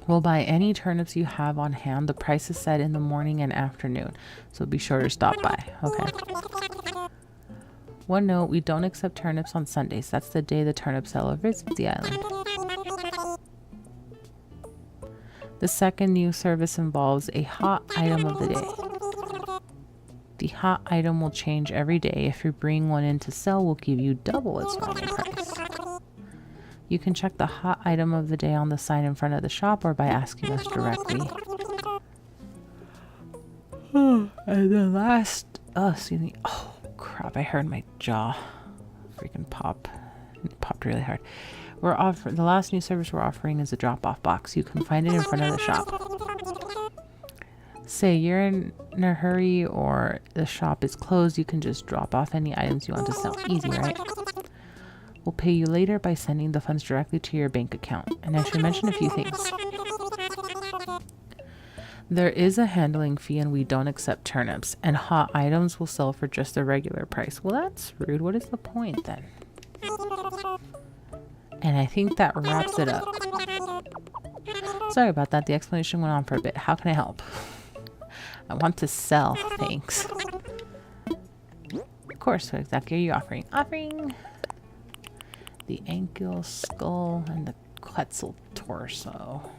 We'll buy any turnips you have on hand. The price is set in the morning and afternoon, so be sure to stop by. Okay. One note, we don't accept turnips on Sundays. That's the day the turnip seller visits the island. The second new service involves a hot item of the day. The hot item will change every day. If you bring one in to sell, we'll give you double its normal price. You can check the hot item of the day on the sign in front of the shop or by asking us directly. And the last... Oh, excuse me. Oh, crap. I heard my jaw freaking pop. It popped really hard. The last new service we're offering is a drop-off box. You can find it in front of the shop. Say you're in a hurry or the shop is closed, you can just drop off any items you want to sell. Easy, right? We'll pay you later by sending the funds directly to your bank account. And I should mention a few things. There is a handling fee and we don't accept turnips. And hot items will sell for just the regular price. Well, that's rude. What is the point then? And I think that wraps it up. Sorry about that. The explanation went on for a bit. How can I help? I want to sell. Thanks. Of course. What exactly are you offering? Offering the ankle, skull, and the Quetzal torso.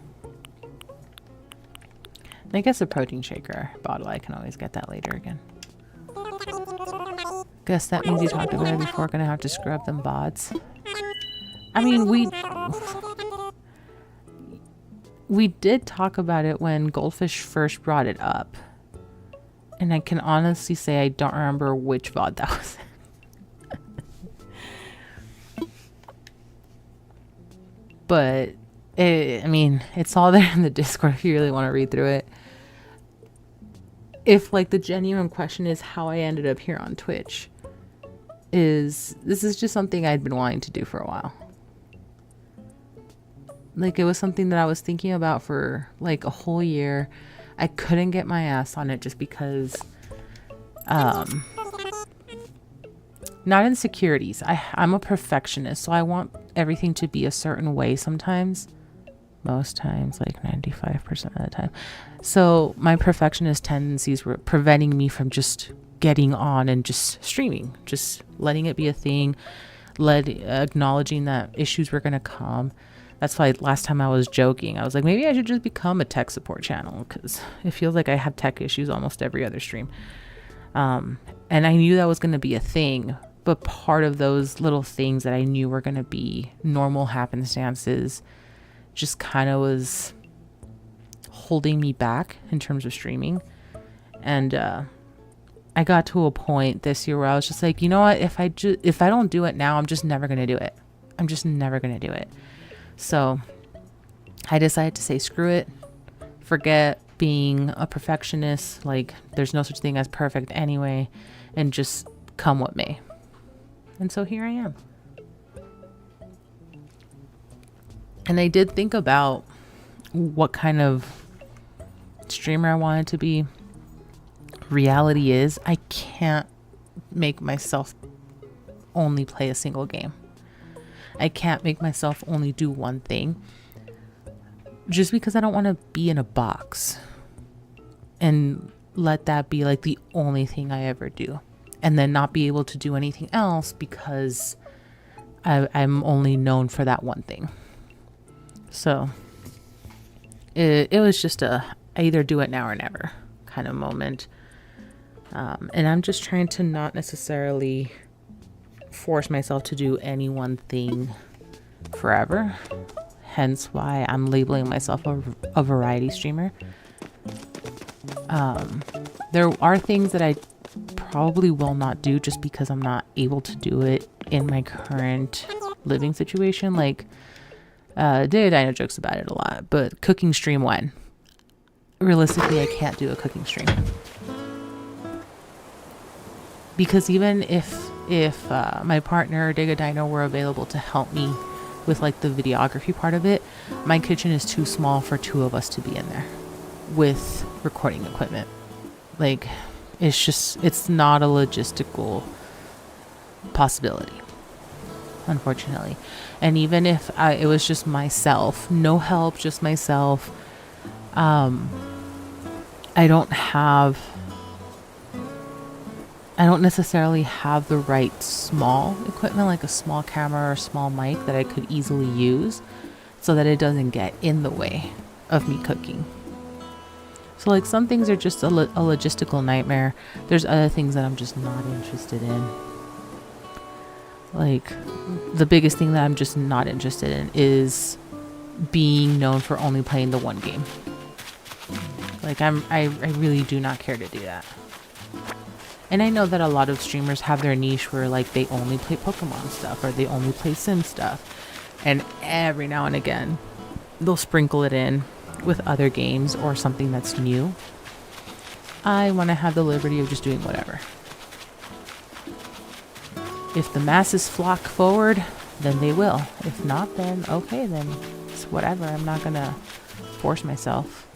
I guess a protein shaker bottle. I can always get that later again. Guess that means you talked about it before. Gonna have to scrub them bods. I mean, we did talk about it when Goldfish first brought it up. And I can honestly say I don't remember which VOD that was. But, I mean, it's all there in the Discord if you really want to read through it. If, like, the genuine question is how I ended up here on Twitch, this is just something I'd been wanting to do for a while. Like, it was something that I was thinking about for, like, a whole year. I couldn't get my ass on it just because, not insecurities. I'm a perfectionist, so I want everything to be a certain way sometimes. Most times, like 95% of the time. So my perfectionist tendencies were preventing me from just getting on and just streaming. Just letting it be a thing. Acknowledging that issues were going to come. That's why last time I was joking. I was like, maybe I should just become a tech support channel because it feels like I have tech issues almost every other stream. And I knew that was going to be a thing. But part of those little things that I knew were going to be normal happenstances just kind of was holding me back in terms of streaming. And I got to a point this year where I was just like, you know what? If I don't do it now, I'm just never going to do it. I'm just never going to do it. So I decided to say, screw it. Forget being a perfectionist. Like, there's no such thing as perfect anyway. And just come what may. And so here I am. And I did think about what kind of streamer I wanted to be. Reality is, I can't make myself only play a single game. I can't make myself only do one thing. Just because I don't want to be in a box. And let that be like the only thing I ever do. and then not be able to do anything else because I'm only known for that one thing. So it was just I either do it now or never kind of moment. And I'm just trying to not necessarily force myself to do any one thing forever. Hence why I'm labeling myself a variety streamer. There are things that I probably will not do just because I'm not able to do it in my current living situation. Like, I know jokes about it a lot, but cooking stream when? Realistically, I can't do a cooking stream. Because even if my partner or Digga Dino were available to help me with like the videography part of it, my kitchen is too small for two of us to be in there with recording equipment. Like, it's not a logistical possibility, unfortunately. And even if it was just myself, no help, just myself, I don't necessarily have the right small equipment, like a small camera or a small mic that I could easily use so that it doesn't get in the way of me cooking. So like some things are just a logistical nightmare. There's other things that I'm just not interested in. Like the biggest thing that I'm just not interested in is being known for only playing the one game. Like I really do not care to do that. And I know that a lot of streamers have their niche where like they only play Pokemon stuff or they only play Sim stuff. And every now and again, they'll sprinkle it in with other games or something that's new. I want to have the liberty of just doing whatever. If the masses flock forward, then they will. If not, then okay, then it's whatever. I'm not gonna force myself.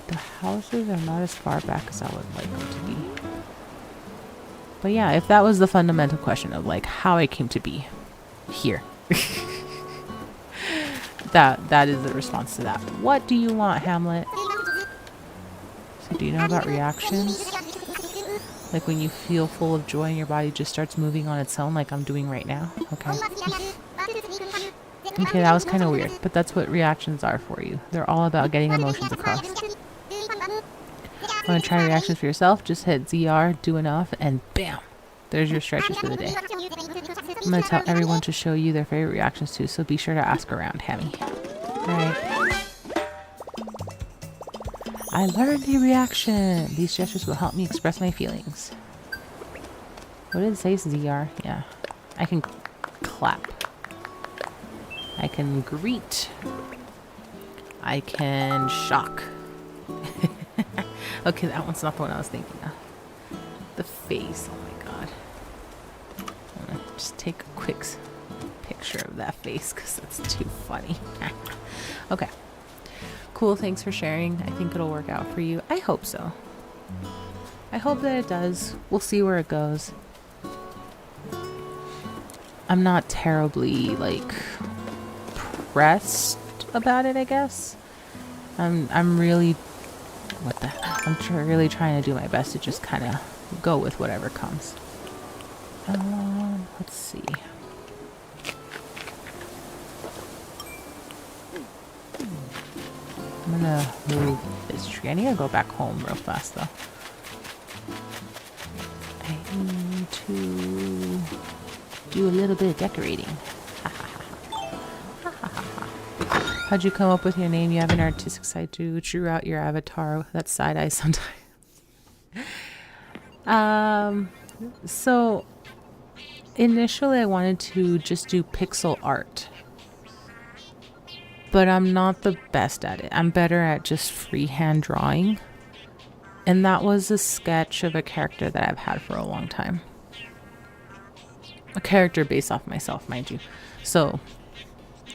The houses are not as far back as I would like them to be. But yeah, if that was the fundamental question of like how I came to be here, that is the response to that. What do you want, Hamlet? So do you know about reactions? Like when you feel full of joy and your body just starts moving on its own like I'm doing right now? Okay. Okay, that was kind of weird, but that's what reactions are for you. They're all about getting emotions across. Want to try reactions for yourself? Just hit ZR, do enough, and bam! There's your stretches for the day. I'm going to tell everyone to show you their favorite reactions too, so be sure to ask around, Hammy. Alright. I learned the reaction! These gestures will help me express my feelings. What did it say, ZR? Yeah. I can clap. I can greet. I can shock. Okay, that one's not the one I was thinking of. The face, oh my god. I'm gonna just take a quick picture of that face because that's too funny. Okay. Cool, thanks for sharing. I think it'll work out for you. I hope so. I hope that it does. We'll see where it goes. I'm not terribly, like, pressed about it, I guess. I'm really... What the... I'm really trying to do my best to just kind of go with whatever comes. Let's see. I'm gonna move this tree. I need to go back home real fast, though. I need to do a little bit of decorating. How'd you come up with your name? You have an artistic side too. Drew out your avatar. That's side eye sometimes. So initially I wanted to just do pixel art, but I'm not the best at it. I'm better at just freehand drawing. And that was a sketch of a character that I've had for a long time. A character based off myself, mind you. So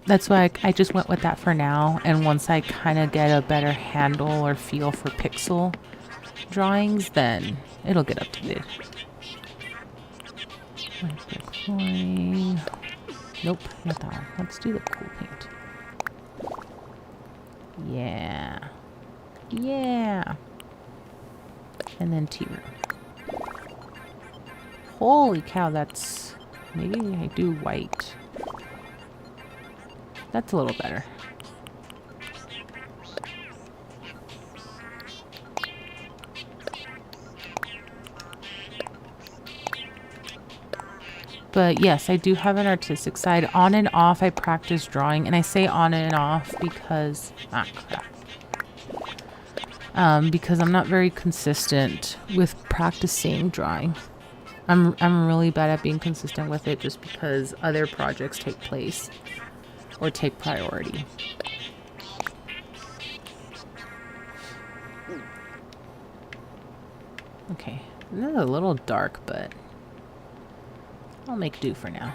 that's why I just went with that for now. And once I kind of get a better handle or feel for pixel drawings, then it'll get updated. Coin. Nope, not that one. Let's do the cool paint. Yeah. Yeah. And then tea room. Holy cow, that's... Maybe I do white. That's a little better. But yes, I do have an artistic side. On and off, I practice drawing. And I say on and off because... Ah, crap. Because I'm not very consistent with practicing drawing. I'm really bad at being consistent with it just because other projects take place or take priority. Okay, this is a little dark, but I'll make do for now.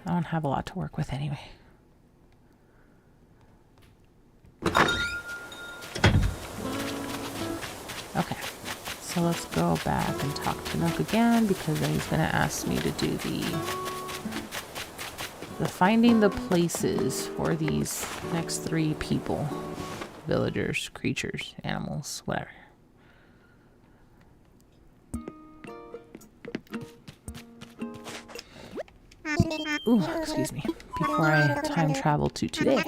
I don't have a lot to work with anyway. Okay, so let's go back and talk to Nook again because then he's going to ask me to do the finding the places for these next 3 people. Villagers, creatures, animals, whatever. Ooh, excuse me. Before I time travel to today.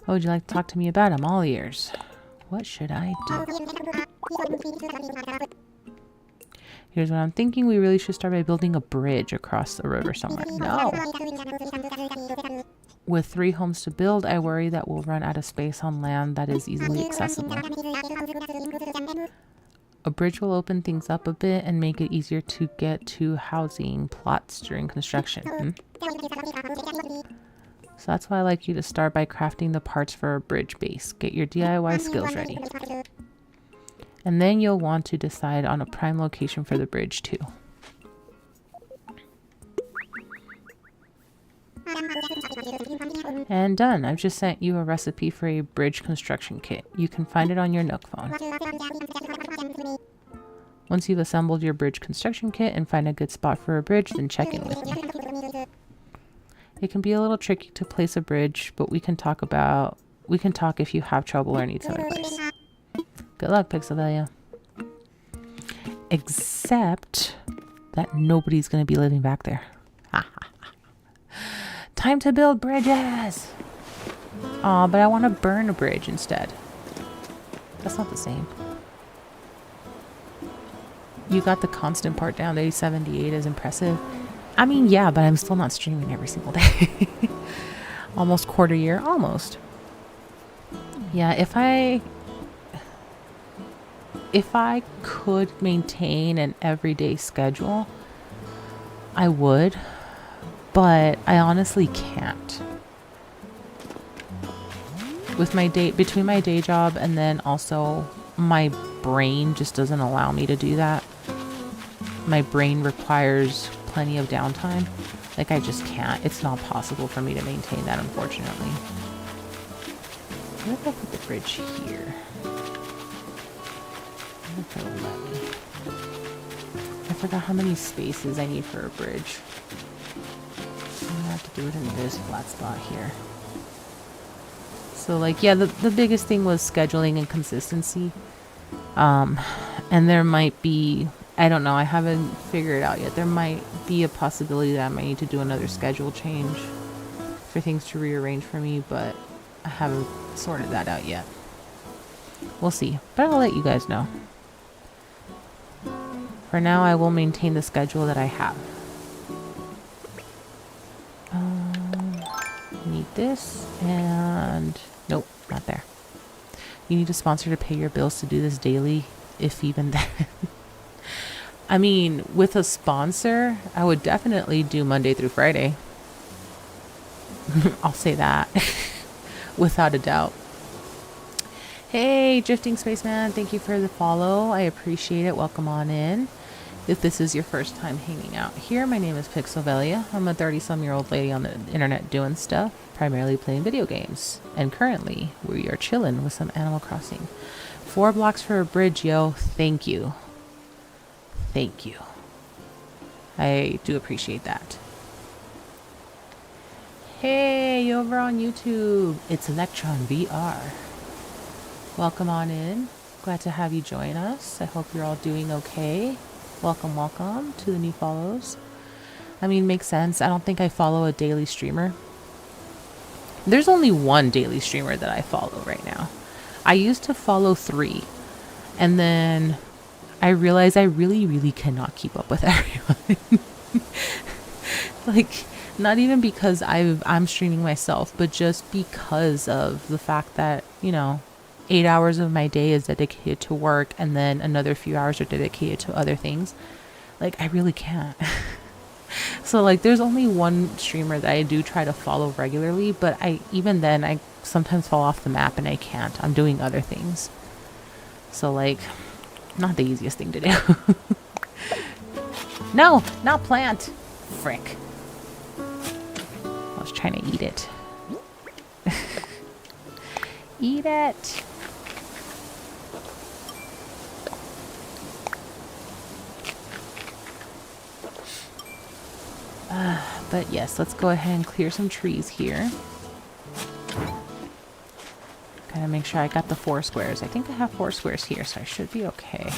What would you like to talk to me about? I'm all ears. What should I do? Here's what I'm thinking. We really should start by building a bridge across the river somewhere. No. With 3 homes to build, I worry that we'll run out of space on land that is easily accessible. A bridge will open things up a bit and make it easier to get to housing plots during construction. So that's why I like you to start by crafting the parts for a bridge base. Get your DIY skills ready. And then you'll want to decide on a prime location for the bridge too. And done. I've just sent you a recipe for a bridge construction kit. You can find it on your Nook phone. Once you've assembled your bridge construction kit and find a good spot for a bridge, then check in with me. It can be a little tricky to place a bridge, but we can talk if you have trouble or need some advice. Good luck, Pixelvelia. Except that nobody's going to be living back there. Time to build bridges! Aw, but I want to burn a bridge instead. That's not the same. You got the constant part down to 78 is impressive. I mean, yeah, but I'm still not streaming every single day. Almost quarter year, almost. Yeah, if I could maintain an everyday schedule, I would, but I honestly can't. With my between my day job and then also my brain just doesn't allow me to do that. My brain requires plenty of downtime. Like, I just can't. It's not possible for me to maintain that, unfortunately. What if I put the bridge here? I wonder if it'll let me. I forgot how many spaces I need for a bridge. I'm gonna have to do it in this flat spot here. So, like, yeah, the biggest thing was scheduling and consistency. And there might be, I don't know, I haven't figured it out yet. There might be a possibility that I might need to do another schedule change for things to rearrange for me, but I haven't sorted that out yet. We'll see, but I'll let you guys know. For now, I will maintain the schedule that I have. Need this, and nope, not there. You need a sponsor to pay your bills to do this daily, if even then. I mean, with a sponsor, I would definitely do Monday through Friday. I'll say that. Without a doubt. Hey, Drifting Spaceman, thank you for the follow. I appreciate it. Welcome on in. If this is your first time hanging out here, my name is Pixelvelia. I'm a 30-some-year-old lady on the internet doing stuff, primarily playing video games. And currently, we are chilling with some Animal Crossing. 4 blocks for a bridge, yo. Thank you. Thank you. I do appreciate that. Hey, over on YouTube, it's Electron VR. Welcome on in. Glad to have you join us. I hope you're all doing okay. Welcome, welcome to the new follows. I mean, makes sense. I don't think I follow a daily streamer. There's only one daily streamer that I follow right now. I used to follow 3, and then I realized I really cannot keep up with everyone. Like, not even because I'm streaming myself, but just because of the fact that, you know, 8 hours of my day is dedicated to work, and then another few hours are dedicated to other things. Like, I really can't. So, like, there's only one streamer that I do try to follow regularly, but even then, I sometimes fall off the map and I can't. I'm doing other things. So, like, not the easiest thing to do. No, not plant. Frick. I was trying to eat it. Eat it. But yes, let's go ahead and clear some trees here. Gotta make sure I got the 4 squares. I think I have 4 squares here, so I should be okay.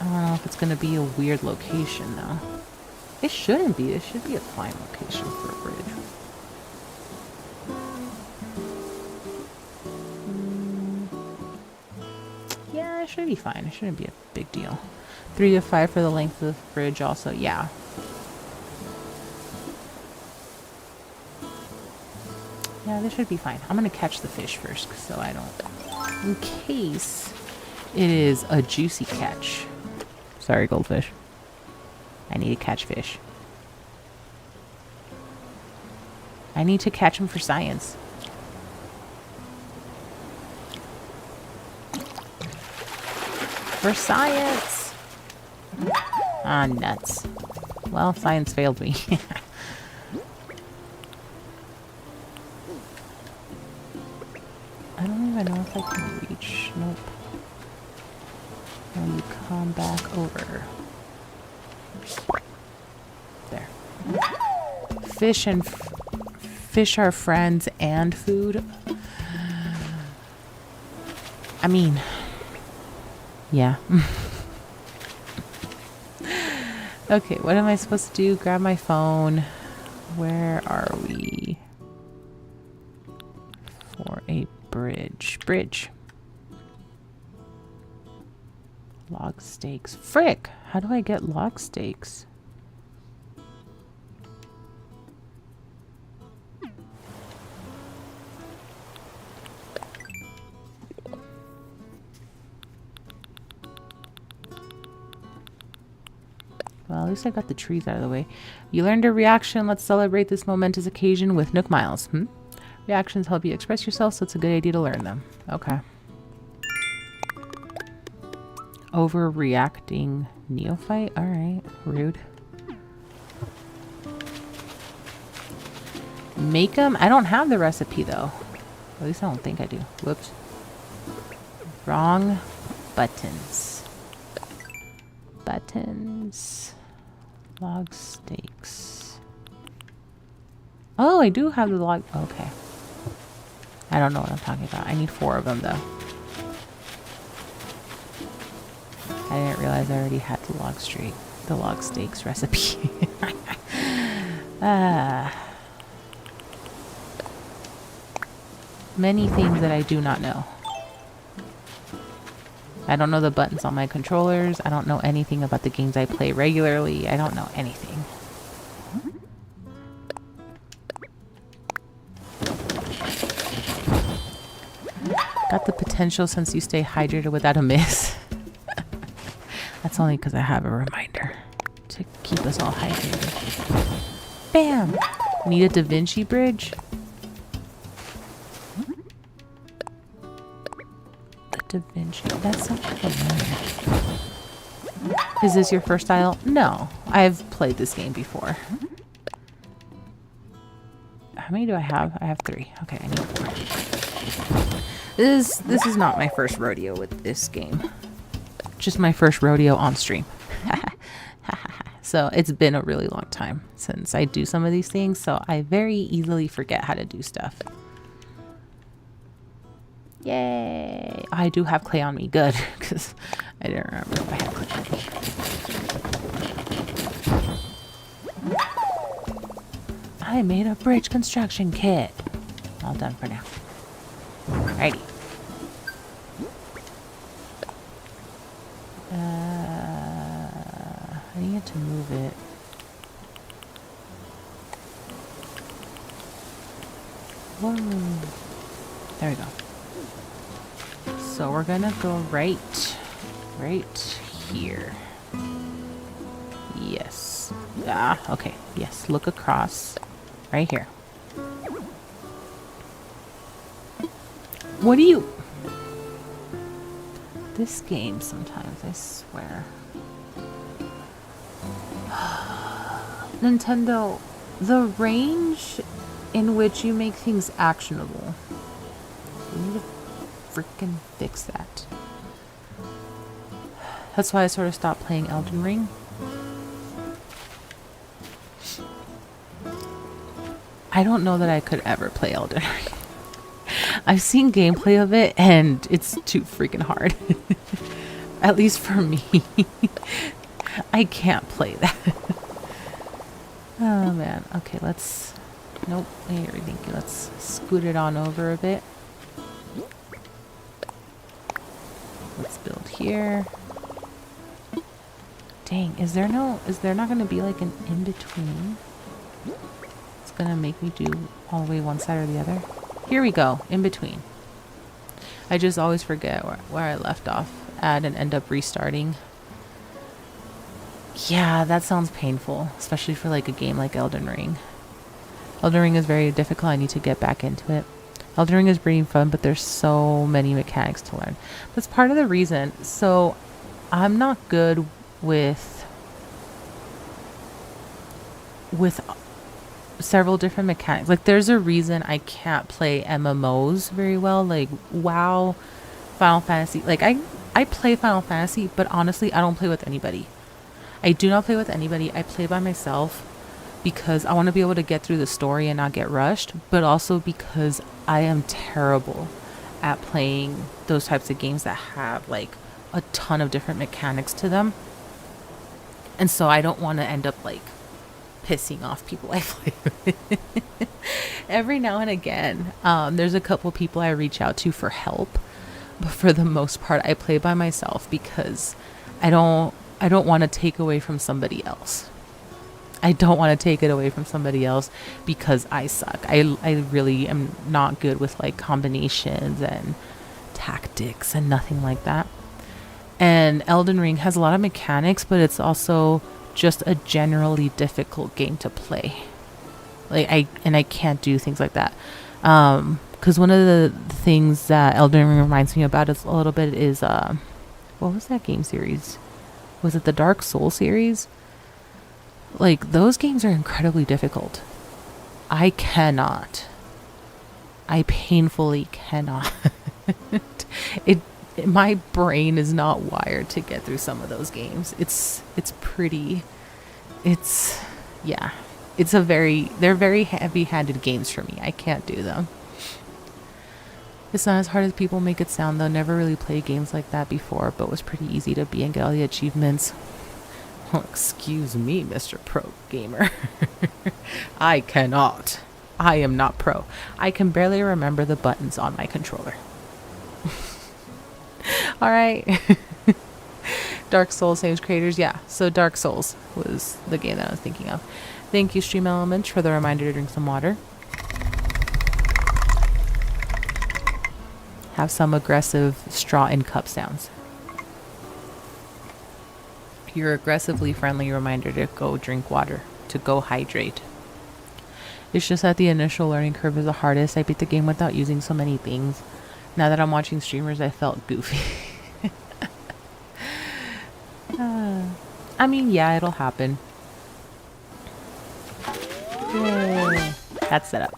I don't know if it's gonna be a weird location though. It shouldn't be. It should be a fine location for a bridge. Yeah, it should be fine. It shouldn't be a big deal. 3 to 5 for the length of the bridge also. Yeah. Yeah, this should be fine. I'm gonna catch the fish first so I don't... In case it is a juicy catch. Sorry, goldfish. I need to catch fish. I need to catch them for science. For science! Ah, nuts. Well, science failed me. I don't even know if I can reach. Nope. Now you come back over. There. Fish and fish are friends and food. I mean, yeah. Okay, what am I supposed to do? Grab my phone. Where are we? For a bridge. Bridge. Log stakes. Frick! How do I get log stakes? Well, at least I got the trees out of the way. You learned a reaction. Let's celebrate this momentous occasion with Nook Miles. Reactions help you express yourself, so it's a good idea to learn them. Okay. Overreacting neophyte? Alright. Rude. Make them? I don't have the recipe, though. At least I don't think I do. Whoops. Wrong buttons. Buttons. Log stakes. Oh, I do have the log. Okay. I don't know what I'm talking about. I need 4 of them, though. I didn't realize I already had the log stakes recipe. Many things that I do not know. I don't know the buttons on my controllers. I don't know anything about the games I play regularly. I don't know anything. Got the potential since you stay hydrated without a miss. That's only because I have a reminder to keep us all hydrated. Bam! Need a Da Vinci bridge? Da Vinci. That sounds familiar. Is this your first style? No. I've played this game before. How many do I have? I have 3. Okay, I need 4. This is not my first rodeo with this game. Just my first rodeo on stream. So it's been a really long time since I do some of these things, so I very easily forget how to do stuff. Yay! I do have clay on me. Good, because I didn't remember if I had clay on me. I made a bridge construction kit. All done for now. Alrighty. I need to move it. Whoa. There we go. So we're gonna go right here. Yes. Ah, okay. Yes, look across. Right here. What do you... This game sometimes, I swear. Nintendo, the range in which you make things actionable. We need to freaking fix that. That's why I sort of stopped playing Elden Ring. I don't know that I could ever play Elden Ring. I've seen gameplay of it and it's too freaking hard. At least for me. I can't play that. Oh man. Okay, let's... Nope. Thank you. Let's scoot it on over a bit. Let's build here. Dang, is there not going to be like an in-between? It's going to make me do all the way one side or the other. Here we go, in between. I just always forget where I left off at and end up restarting. Yeah, that sounds painful, especially for like a game like Elden Ring. Elden Ring is very difficult. I need to get back into it. Elden Ring is pretty fun, but there's so many mechanics to learn. That's part of the reason. So I'm not good with several different mechanics. Like there's a reason I can't play MMOs very well, like WoW, Final Fantasy. Like I play Final Fantasy, but honestly I don't play with anybody. I do not play with anybody. I play by myself because I want to be able to get through the story and not get rushed, but also because I am terrible at playing those types of games that have like a ton of different mechanics to them. And so I don't want to end up like pissing off people I play with. Every now and again, there's a couple people I reach out to for help, but for the most part, I play by myself because I don't want to take away from somebody else. I don't want to take it away from somebody else because I suck. I really am not good with like combinations and tactics and nothing like that. And Elden Ring has a lot of mechanics, but it's also just a generally difficult game to play. Like I can't do things like that. Because one of the things that Elden Ring reminds me about is a little bit is what was that game series? Was it the Dark Souls series? Like those games are incredibly difficult. I cannot. I painfully cannot. My brain is not wired to get through some of those games. They're very heavy-handed games for me. I can't do them. It's not as hard as people make it sound though. Never really played games like that before, but was pretty easy to be and get all the achievements. Oh, excuse me, Mr. Pro Gamer. I cannot. I am not pro. I can barely remember the buttons on my controller. Alright. Dark Souls saves creators. Yeah, so Dark Souls was the game that I was thinking of. Thank you, Stream Elements, for the reminder to drink some water. Have some aggressive straw in cup sounds. Your aggressively friendly reminder to go drink water, to go hydrate. It's just that the initial learning curve is the hardest. I beat the game without using so many things. Now that I'm watching streamers, I felt goofy. I mean, yeah, it'll happen. Yay. That's set up.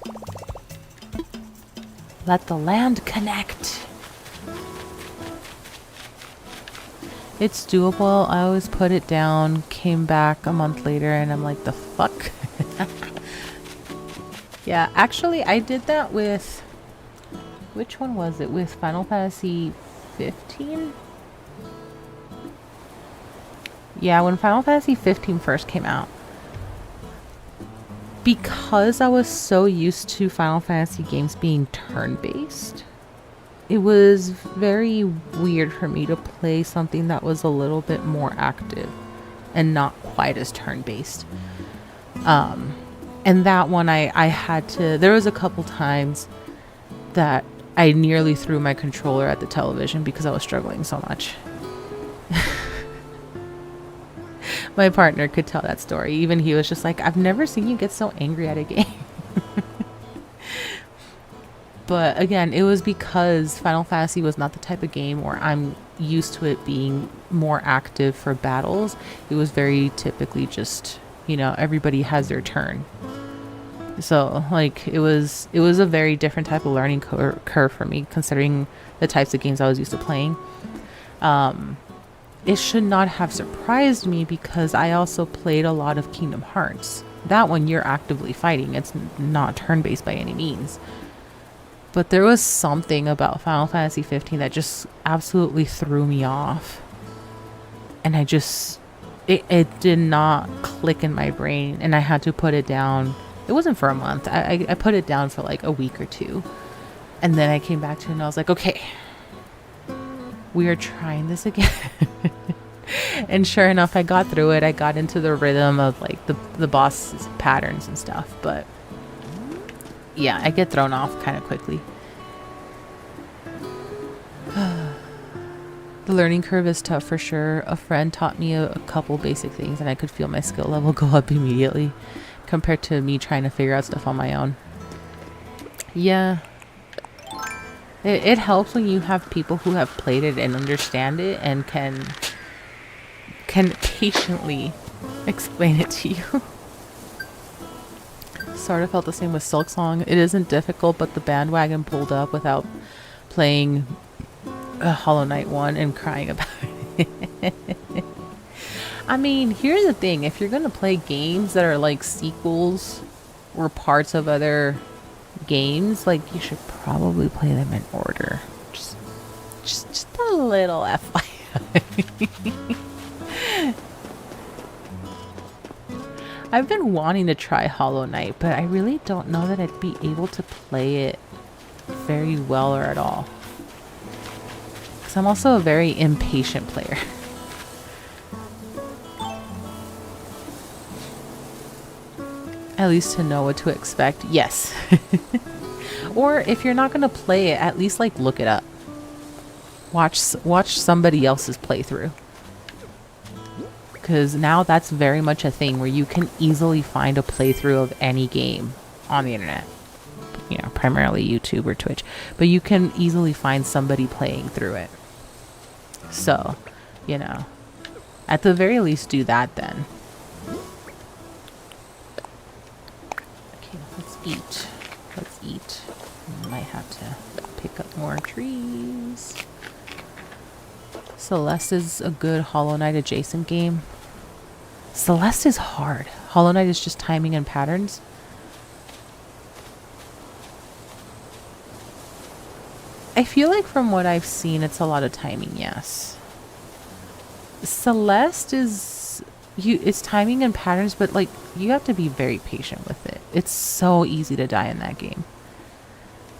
Let the land connect. It's doable. I always put it down, came back a month later, and I'm like, the fuck? Yeah, actually, I did that with... Which one was it? With Final Fantasy 15? Yeah, when Final Fantasy 15 first came out. Because I was so used to Final Fantasy games being turn-based, it was very weird for me to play something that was a little bit more active and not quite as turn-based. And that one I had to... There was a couple times that I nearly threw my controller at the television because I was struggling so much. My partner could tell that story. Even he was just like, I've never seen you get so angry at a game. But again, it was because Final Fantasy was not the type of game where I'm used to it being more active for battles. It was very typically just, you know, everybody has their turn. So like it was a very different type of learning curve for me, considering the types of games I was used to playing. It should not have surprised me because I also played a lot of Kingdom Hearts. That one you're actively fighting. It's not turn-based by any means. But there was something about Final Fantasy 15 that just absolutely threw me off. And I just... It did not click in my brain, and I had to put it down. It wasn't for a month. I put it down for like a week or two. And then I came back to it and I was like, okay, we are trying this again. And sure enough, I got through it. I got into the rhythm of like the boss patterns and stuff. But yeah, I get thrown off kind of quickly. The learning curve is tough for sure. A friend taught me a couple basic things and I could feel my skill level go up immediately compared to me trying to figure out stuff on my own. Yeah. It helps when you have people who have played it and understand it and can patiently explain it to you. Sort of felt the same with Silksong. It isn't difficult, but the bandwagon pulled up without playing Hollow Knight 1 and crying about it. I mean, here's the thing. If you're going to play games that are like sequels or parts of other games, like you should probably play them in order. Just a little FYI. I've been wanting to try Hollow Knight, but I really don't know that I'd be able to play it very well or at all. Because I'm also a very impatient player. At least to know what to expect. Yes. Or if you're not going to play it, at least like look it up. Watch somebody else's playthrough. Because now that's very much a thing where you can easily find a playthrough of any game on the internet. You know, primarily YouTube or Twitch. But you can easily find somebody playing through it. So, you know, at the very least do that then. Okay, let's eat. Let's eat. We might have to pick up more trees. Celeste is a good Hollow Knight adjacent game. Celeste is hard. Hollow Knight is just timing and patterns. I feel like from what I've seen, it's a lot of timing, yes. Celeste is... it's timing and patterns, but like you have to be very patient with it. It's so easy to die in that game.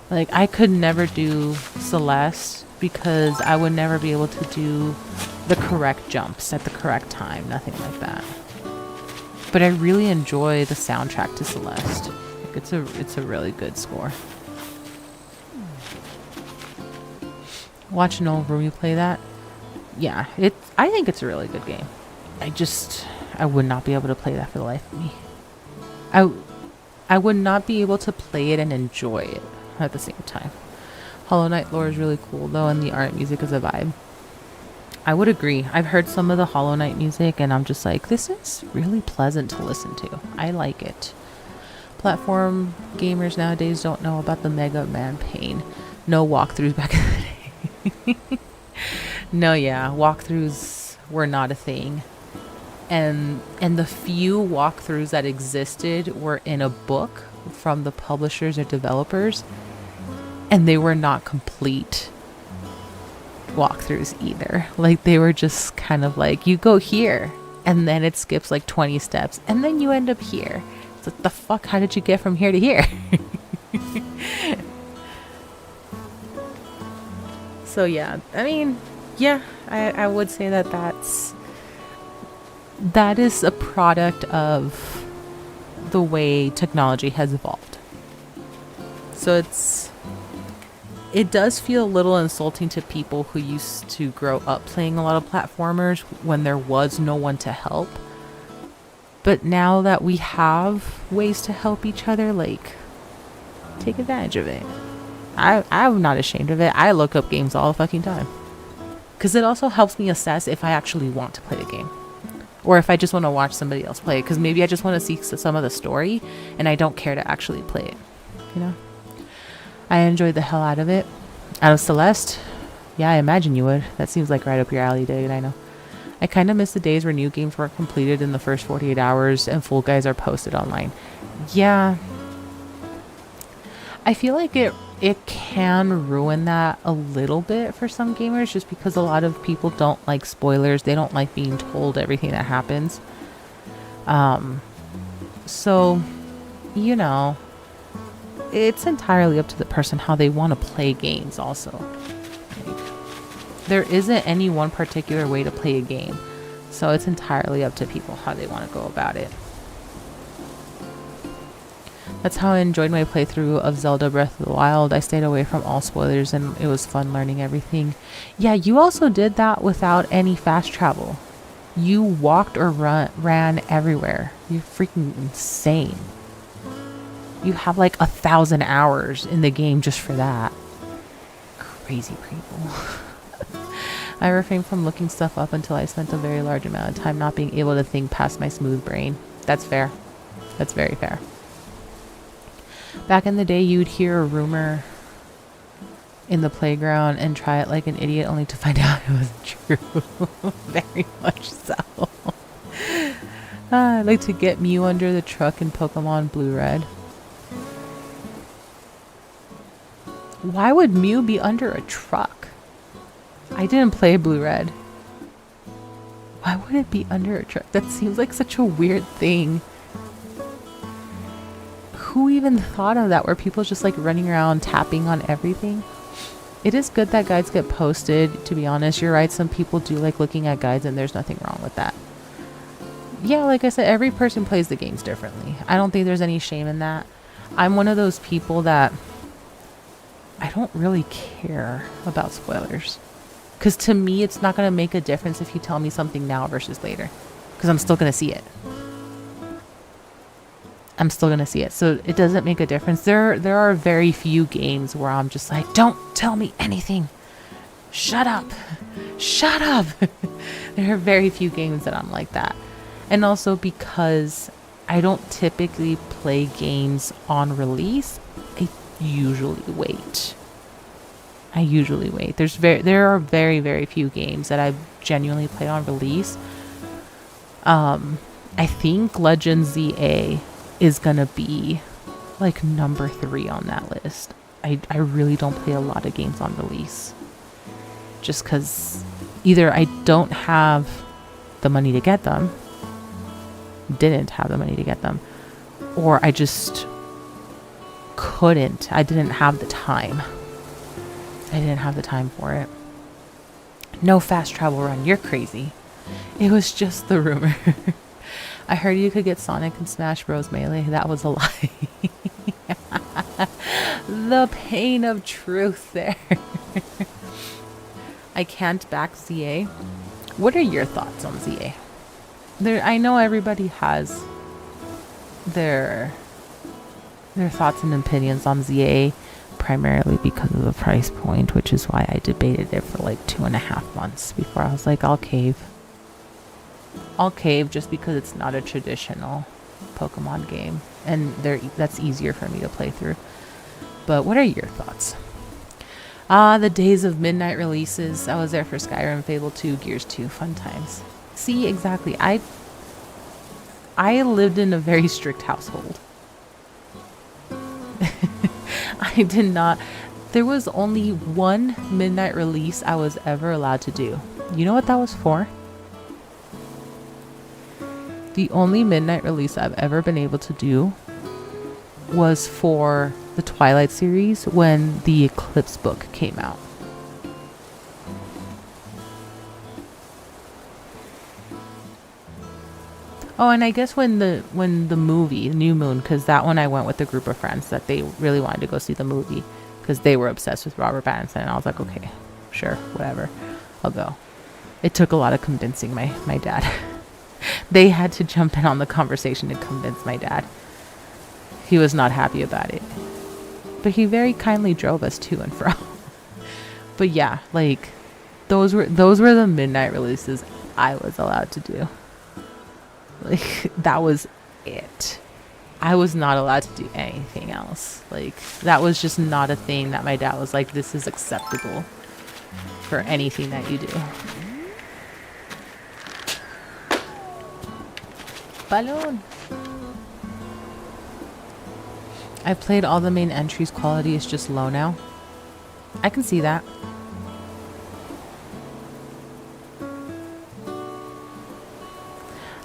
Like I could never do Celeste because I would never be able to do the correct jumps at the correct time. Nothing like that. But I really enjoy the soundtrack to Celeste. Like it's a really good score. Watch Noel Rumi play that. Yeah, I think it's a really good game. I would not be able to play that for the life of me. I would not be able to play it and enjoy it at the same time. Hollow Knight lore is really cool though, and the art music is a vibe. I would agree. I've heard some of the Hollow Knight music and I'm just like, this is really pleasant to listen to. I like it. Platform gamers nowadays don't know about the Mega Man pain. No walkthroughs back in the day. No, yeah, walkthroughs were not a thing. And the few walkthroughs that existed were in a book from the publishers or developers, and they were not complete walkthroughs either. Like, they were just kind of like, you go here and then it skips like 20 steps and then you end up here. It's like, the fuck, how did you get from here to here? So yeah, I mean, yeah, I would say that is a product of the way technology has evolved. So it does feel a little insulting to people who used to grow up playing a lot of platformers when there was no one to help. But now that we have ways to help each other, like, take advantage of it. I'm not ashamed of it. I look up games all the fucking time. Because it also helps me assess if I actually want to play the game. Or if I just want to watch somebody else play it. Because maybe I just want to see some of the story and I don't care to actually play it. You know? I enjoyed the hell out of it. Out of Celeste? Yeah, I imagine you would. That seems like right up your alley, David. I know. I kind of miss the days where new games weren't completed in the first 48 hours and full guides are posted online. Yeah. I feel like it can ruin that a little bit for some gamers, just because a lot of people don't like spoilers. They don't like being told everything that happens. So, you know, it's entirely up to the person how they want to play games also. Like, there isn't any one particular way to play a game. So it's entirely up to people how they want to go about it. That's how I enjoyed my playthrough of Zelda Breath of the Wild. I stayed away from all spoilers and it was fun learning everything. Yeah, you also did that without any fast travel. You walked or ran everywhere. You're freaking insane. You have like 1,000 hours in the game just for that. Crazy people. I refrained from looking stuff up until I spent a very large amount of time not being able to think past my smooth brain. That's fair. That's very fair. Back in the day, you'd hear a rumor in the playground and try it like an idiot only to find out it was true. Very much so. I'd like to get Mew under the truck in Pokemon Blue Red. Why would Mew be under a truck? I didn't play Blue Red. Why would it be under a truck? That seems like such a weird thing. Who even thought of that, where people just like running around tapping on everything? It is good that guides get posted, to be honest. You're right, some people do like looking at guides and there's nothing wrong with that. Yeah, like I said, every person plays the games differently. I don't think there's any shame in that. I'm one of those people that I don't really care about spoilers. Because to me, it's not going to make a difference if you tell me something now versus later. Because I'm still going to see it. I'm still going to see it. So it doesn't make a difference. There are very few games where I'm just like, don't tell me anything. Shut up. Shut up. There are very few games that I'm like that. And also because I don't typically play games on release, I usually wait. There are very, very few games that I've genuinely played on release. I think Legend ZA is gonna be like number 3 on that list. I really don't play a lot of games on release. Just because either I don't have the money to get them, didn't have the money to get them, or I just couldn't. I didn't have the time. I didn't have the time for it. No fast travel run. You're crazy. It was just the rumor. I heard you could get Sonic and Smash Bros. Melee. That was a lie. The pain of truth there. I can't back ZA. What are your thoughts on ZA? I know everybody has their thoughts and opinions on ZA, primarily because of the price point, which is why I debated it for like 2.5 months before I was like, I'll cave. I'll cave just because it's not a traditional Pokemon game, and that's easier for me to play through. But what are your thoughts? Ah, the days of midnight releases. I was there for Skyrim, Fable 2, Gears 2. Fun times. See, exactly. I lived in a very strict household. I did not. There was only one midnight release I was ever allowed to do. You know what that was for? The only midnight release I've ever been able to do was for the Twilight series when the Eclipse book came out. Oh, and I guess when the movie New Moon, because that one I went with a group of friends that they really wanted to go see the movie because they were obsessed with Robert Pattinson, and I was like, okay, sure, whatever, I'll go. It took a lot of convincing my dad. They had to jump in on the conversation to convince my dad. He was not happy about it, but he very kindly drove us to and fro. But yeah, like those were the midnight releases I was allowed to do. Like that was it. I was not allowed to do anything else. Like that was just not a thing that my dad was like, this is acceptable for anything that you do. Balloon. I've played all the main entries. Quality is just low now. I can see that.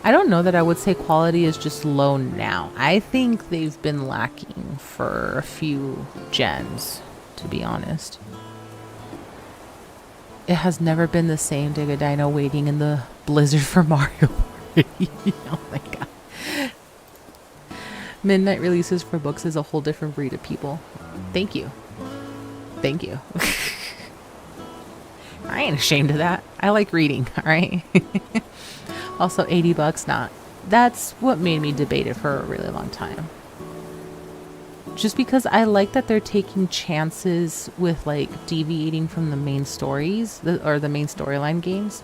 I don't know that I would say quality is just low now. I think they've been lacking for a few gens, to be honest. It has never been the same Digga Dino waiting in the blizzard for Mario Party. Oh my god. Midnight releases for books is a whole different breed of people. Thank you. Thank you. I ain't ashamed of that. I like reading, alright? Also, $80, not. That's what made me debate it for a really long time. Just because I like that they're taking chances with like deviating from the main stories or the main storyline games.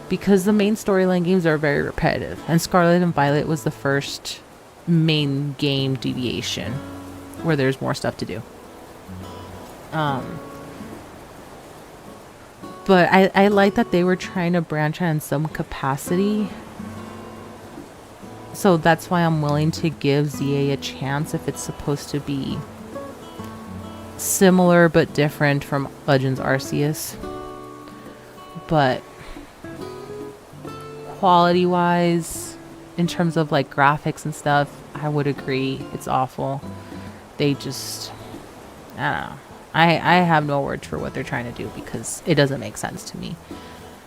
Because the main storyline games are very repetitive. And Scarlet and Violet was the first main game deviation where there's more stuff to do. But I like that they were trying to branch out in some capacity. So that's why I'm willing to give ZA a chance if it's supposed to be similar but different from Legends Arceus. But quality-wise, in terms of like graphics and stuff, I would agree. It's awful. They just, I don't know. I have no words for what they're trying to do because it doesn't make sense to me.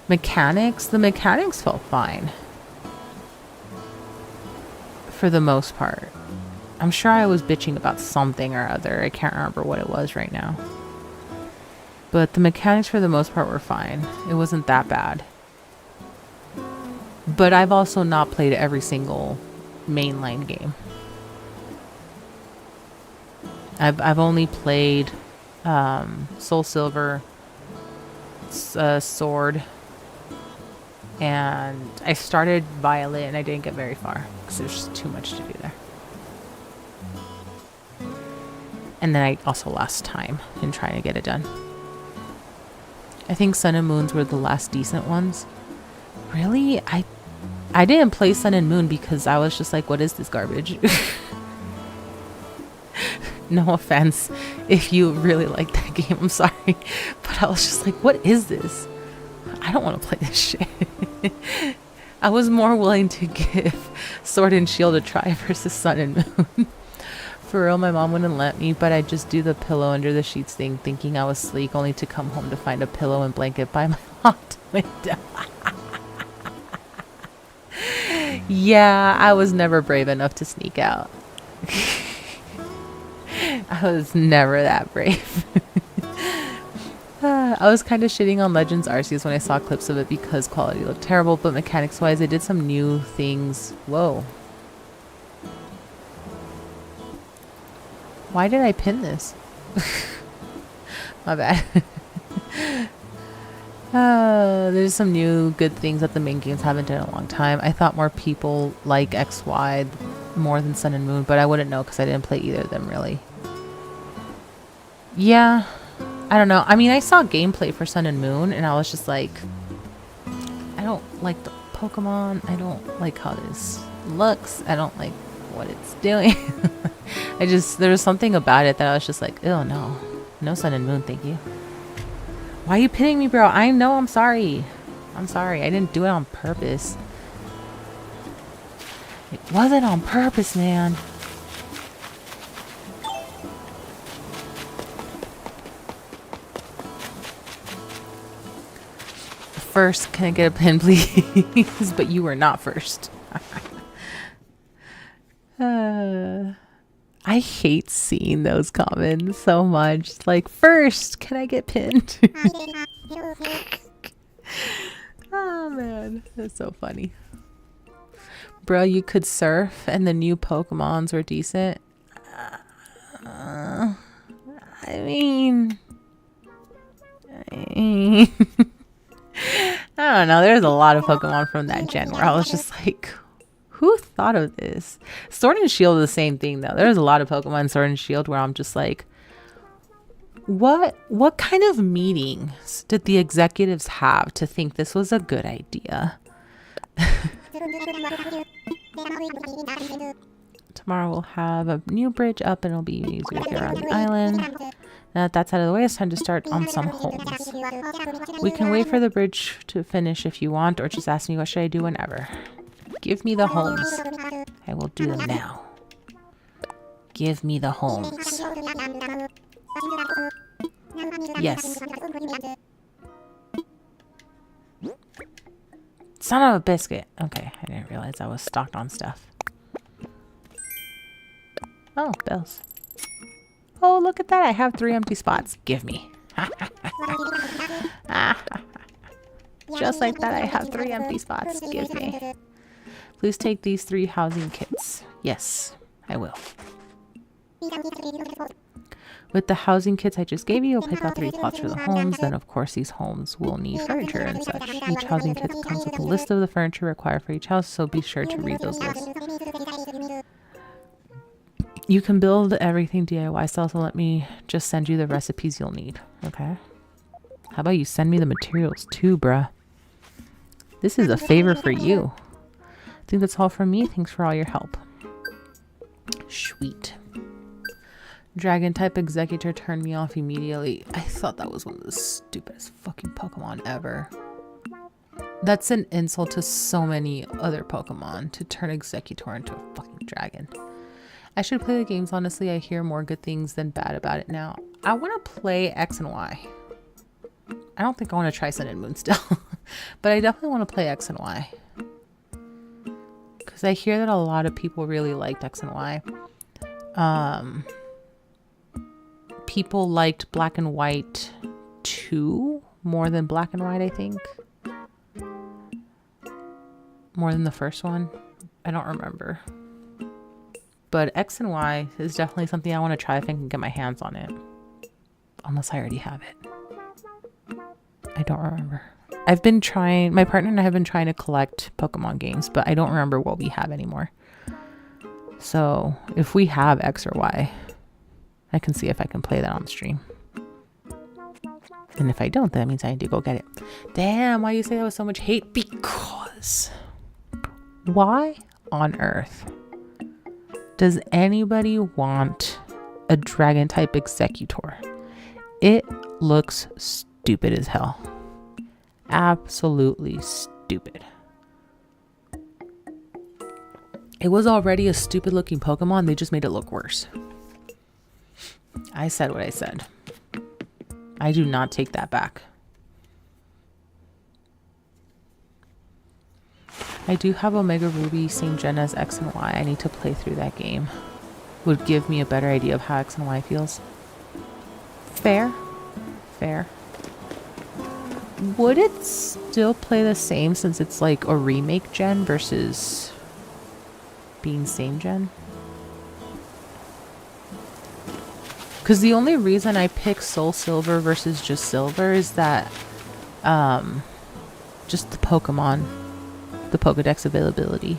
The mechanics felt fine. For the most part. I'm sure I was bitching about something or other. I can't remember what it was right now. But the mechanics for the most part were fine. It wasn't that bad. But I've also not played every single mainline game. I've only played Soul Silver, Sword, and I started Violet and I didn't get very far because there's just too much to do there. And then I also lost time in trying to get it done. I think Sun and Moons were the last decent ones. Really? I didn't play Sun and Moon because I was just like, what is this garbage? No offense if you really like that game, I'm sorry. But I was just like, what is this? I don't want to play this shit. I was more willing to give Sword and Shield a try versus Sun and Moon. For real, my mom wouldn't let me, but I'd just do the pillow under the sheets thing, thinking I was sleek, only to come home to find a pillow and blanket by my locked window. Yeah, I was never brave enough to sneak out. I was never that brave. I was kind of shitting on Legends Arceus when I saw clips of it because quality looked terrible, but mechanics wise they did some new things. Whoa. Why did I pin this? My bad. There's some new good things that the main games haven't done in a long time. I thought more people like XY more than Sun and Moon, but I wouldn't know because I didn't play either of them really. Yeah, I don't know. I mean, I saw gameplay for Sun and Moon, and I was just like, I don't like the Pokemon. I don't like how this looks. I don't like what it's doing. There was something about it that I was just like, oh no. No Sun and Moon, thank you. Why are you pitting me, bro? I know, I'm sorry. I'm sorry. I didn't do it on purpose. It wasn't on purpose, man. First, can I get a pin, please? But you were not first. I hate seeing those comments so much. Like, first, can I get pinned? Oh, man. That's so funny. Bro, you could surf and the new Pokemons were decent. I mean... I don't know. There's a lot of Pokemon from that gen where I was just like... Who thought of this? Sword and Shield is the same thing, though. There's a lot of Pokemon in Sword and Shield where I'm just like, what kind of meetings did the executives have to think this was a good idea? Tomorrow we'll have a new bridge up and it'll be easier here on the island. Now that that's out of the way, it's time to start on some homes. We can wait for the bridge to finish if you want, or just ask me what should I do whenever. Give me the homes. I will do them now. Give me the homes. Yes. Son of a biscuit. Okay, I didn't realize I was stocked on stuff. Oh, bells. Oh, look at that. I have 3 empty spots. Give me. Just like that, I have 3 empty spots. Give me. Please take these 3 housing kits. Yes, I will. With the housing kits I just gave you, you'll pick out 3 plots for the homes. Then, of course, these homes will need furniture and such. Each housing kit comes with a list of the furniture required for each house, so be sure to read those lists. You can build everything DIY style, so let me just send you the recipes you'll need, okay? How about you send me the materials too, bruh? This is a favor for you. I think that's all from me. Thanks for all your help. Sweet. Dragon type executor turned me off immediately. I thought that was one of the stupidest fucking Pokemon ever. That's an insult to so many other Pokemon to turn executor into a fucking dragon. I should play the games, honestly. I hear more good things than bad about it now. I want to play X and Y. I don't think I want to try Sun and Moon still. But I definitely want to play X and Y. Because I hear that a lot of people really liked X and Y. People liked Black and White 2 more than Black and White, I think. More than the first one. I don't remember. But X and Y is definitely something I want to try if I can get my hands on it. Unless I already have it. I don't remember. I've been trying, my partner and I have been trying to collect Pokemon games, but I don't remember what we have anymore. So if we have X or Y, I can see if I can play that on stream. And if I don't, that means I need to go get it. Damn, why you say that with so much hate? Because why on earth does anybody want a dragon type executor? It looks stupid as hell. Absolutely stupid. It was already a stupid looking Pokemon. They just made it look worse. I said what I said. I do not take that back. I do have Omega Ruby, same gen as X and Y. I need to play through that game. Would give me a better idea of how X and Y feels. Fair. Fair. Would it still play the same since it's like a remake gen versus being same gen? Because the only reason I pick Soul Silver versus just Silver is that just the Pokemon, the Pokedex availability.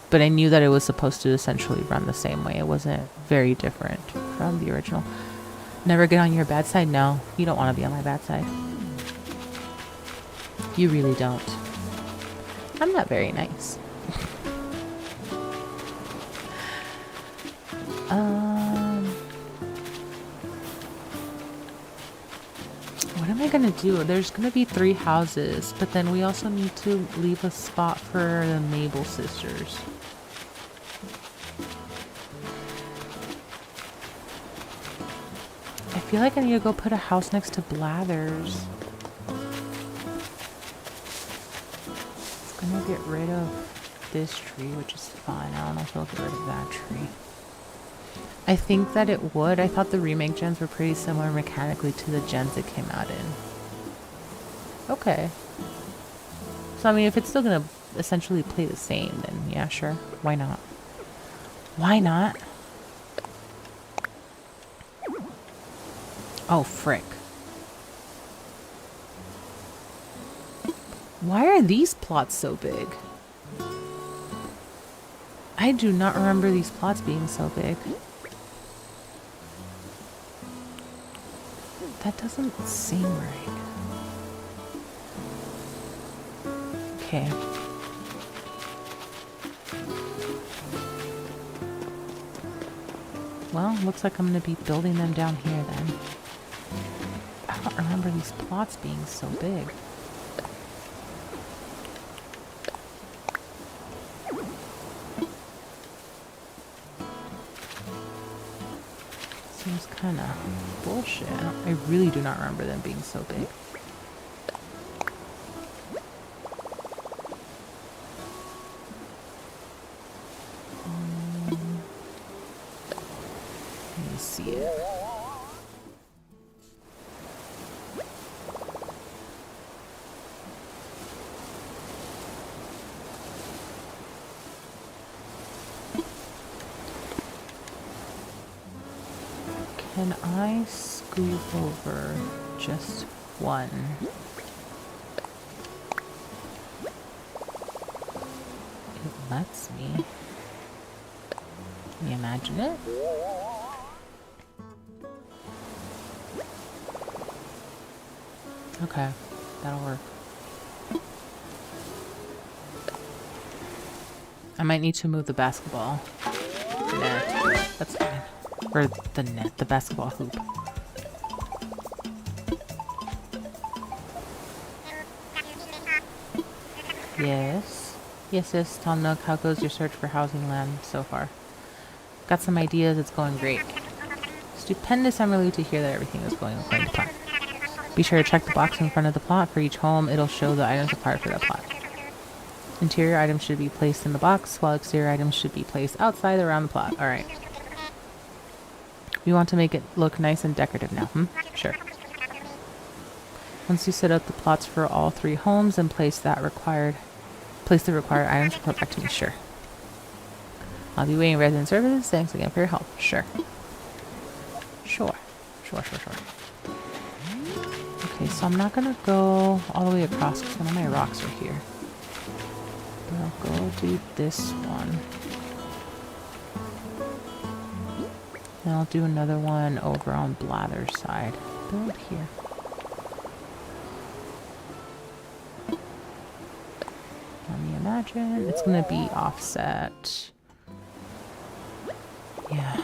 But I knew that it was supposed to essentially run the same way. It wasn't very different. from the original. Never get on your bad side? No, you don't want to be on my bad side. You really don't. I'm not very nice. What am I gonna do? There's gonna be 3 houses, but then we also need to leave a spot for the Mabel sisters. I feel like I need to go put a house next to Blathers. It's gonna get rid of this tree, which is fine. I don't know if it'll get rid of that tree. I think that it would. I thought the remake gens were pretty similar mechanically to the gens it came out in. Okay. So, I mean, if it's still going to essentially play the same, then yeah, sure. Why not? Why not? Oh, frick. Why are these plots so big? I do not remember these plots being so big. That doesn't seem right. Okay. Well, looks like I'm going to be building them down here then. I don't remember these plots being so big. Seems kind of bullshit. I really do not remember them being so big. Let me see it. Can I scoot over just one? It lets me. Can you imagine it? Okay, that'll work. I might need to move the basketball net. That's fine. Or the net, the basketball hoop. Yes. Yes, Tom Nook, how goes your search for housing land so far? Got some ideas, it's going great. Stupendous, I'm relieved to hear that everything is going according to plan. Be sure to check the box in front of the plot. For each home, it'll show the items required for that plot. Interior items should be placed in the box, while exterior items should be placed outside around the plot. Alright. We want to make it look nice and decorative now, Sure. Once you set up the plots for all 3 homes and place the required items, report back to me. Sure. I'll be waiting resident services. Thanks again for your help. Sure. Sure. Okay, so I'm not gonna go all the way across because none of my rocks are here. But I'll go do this one. And I'll do another one over on Blather's side. Build here. Let me imagine. It's going to be offset. Yeah.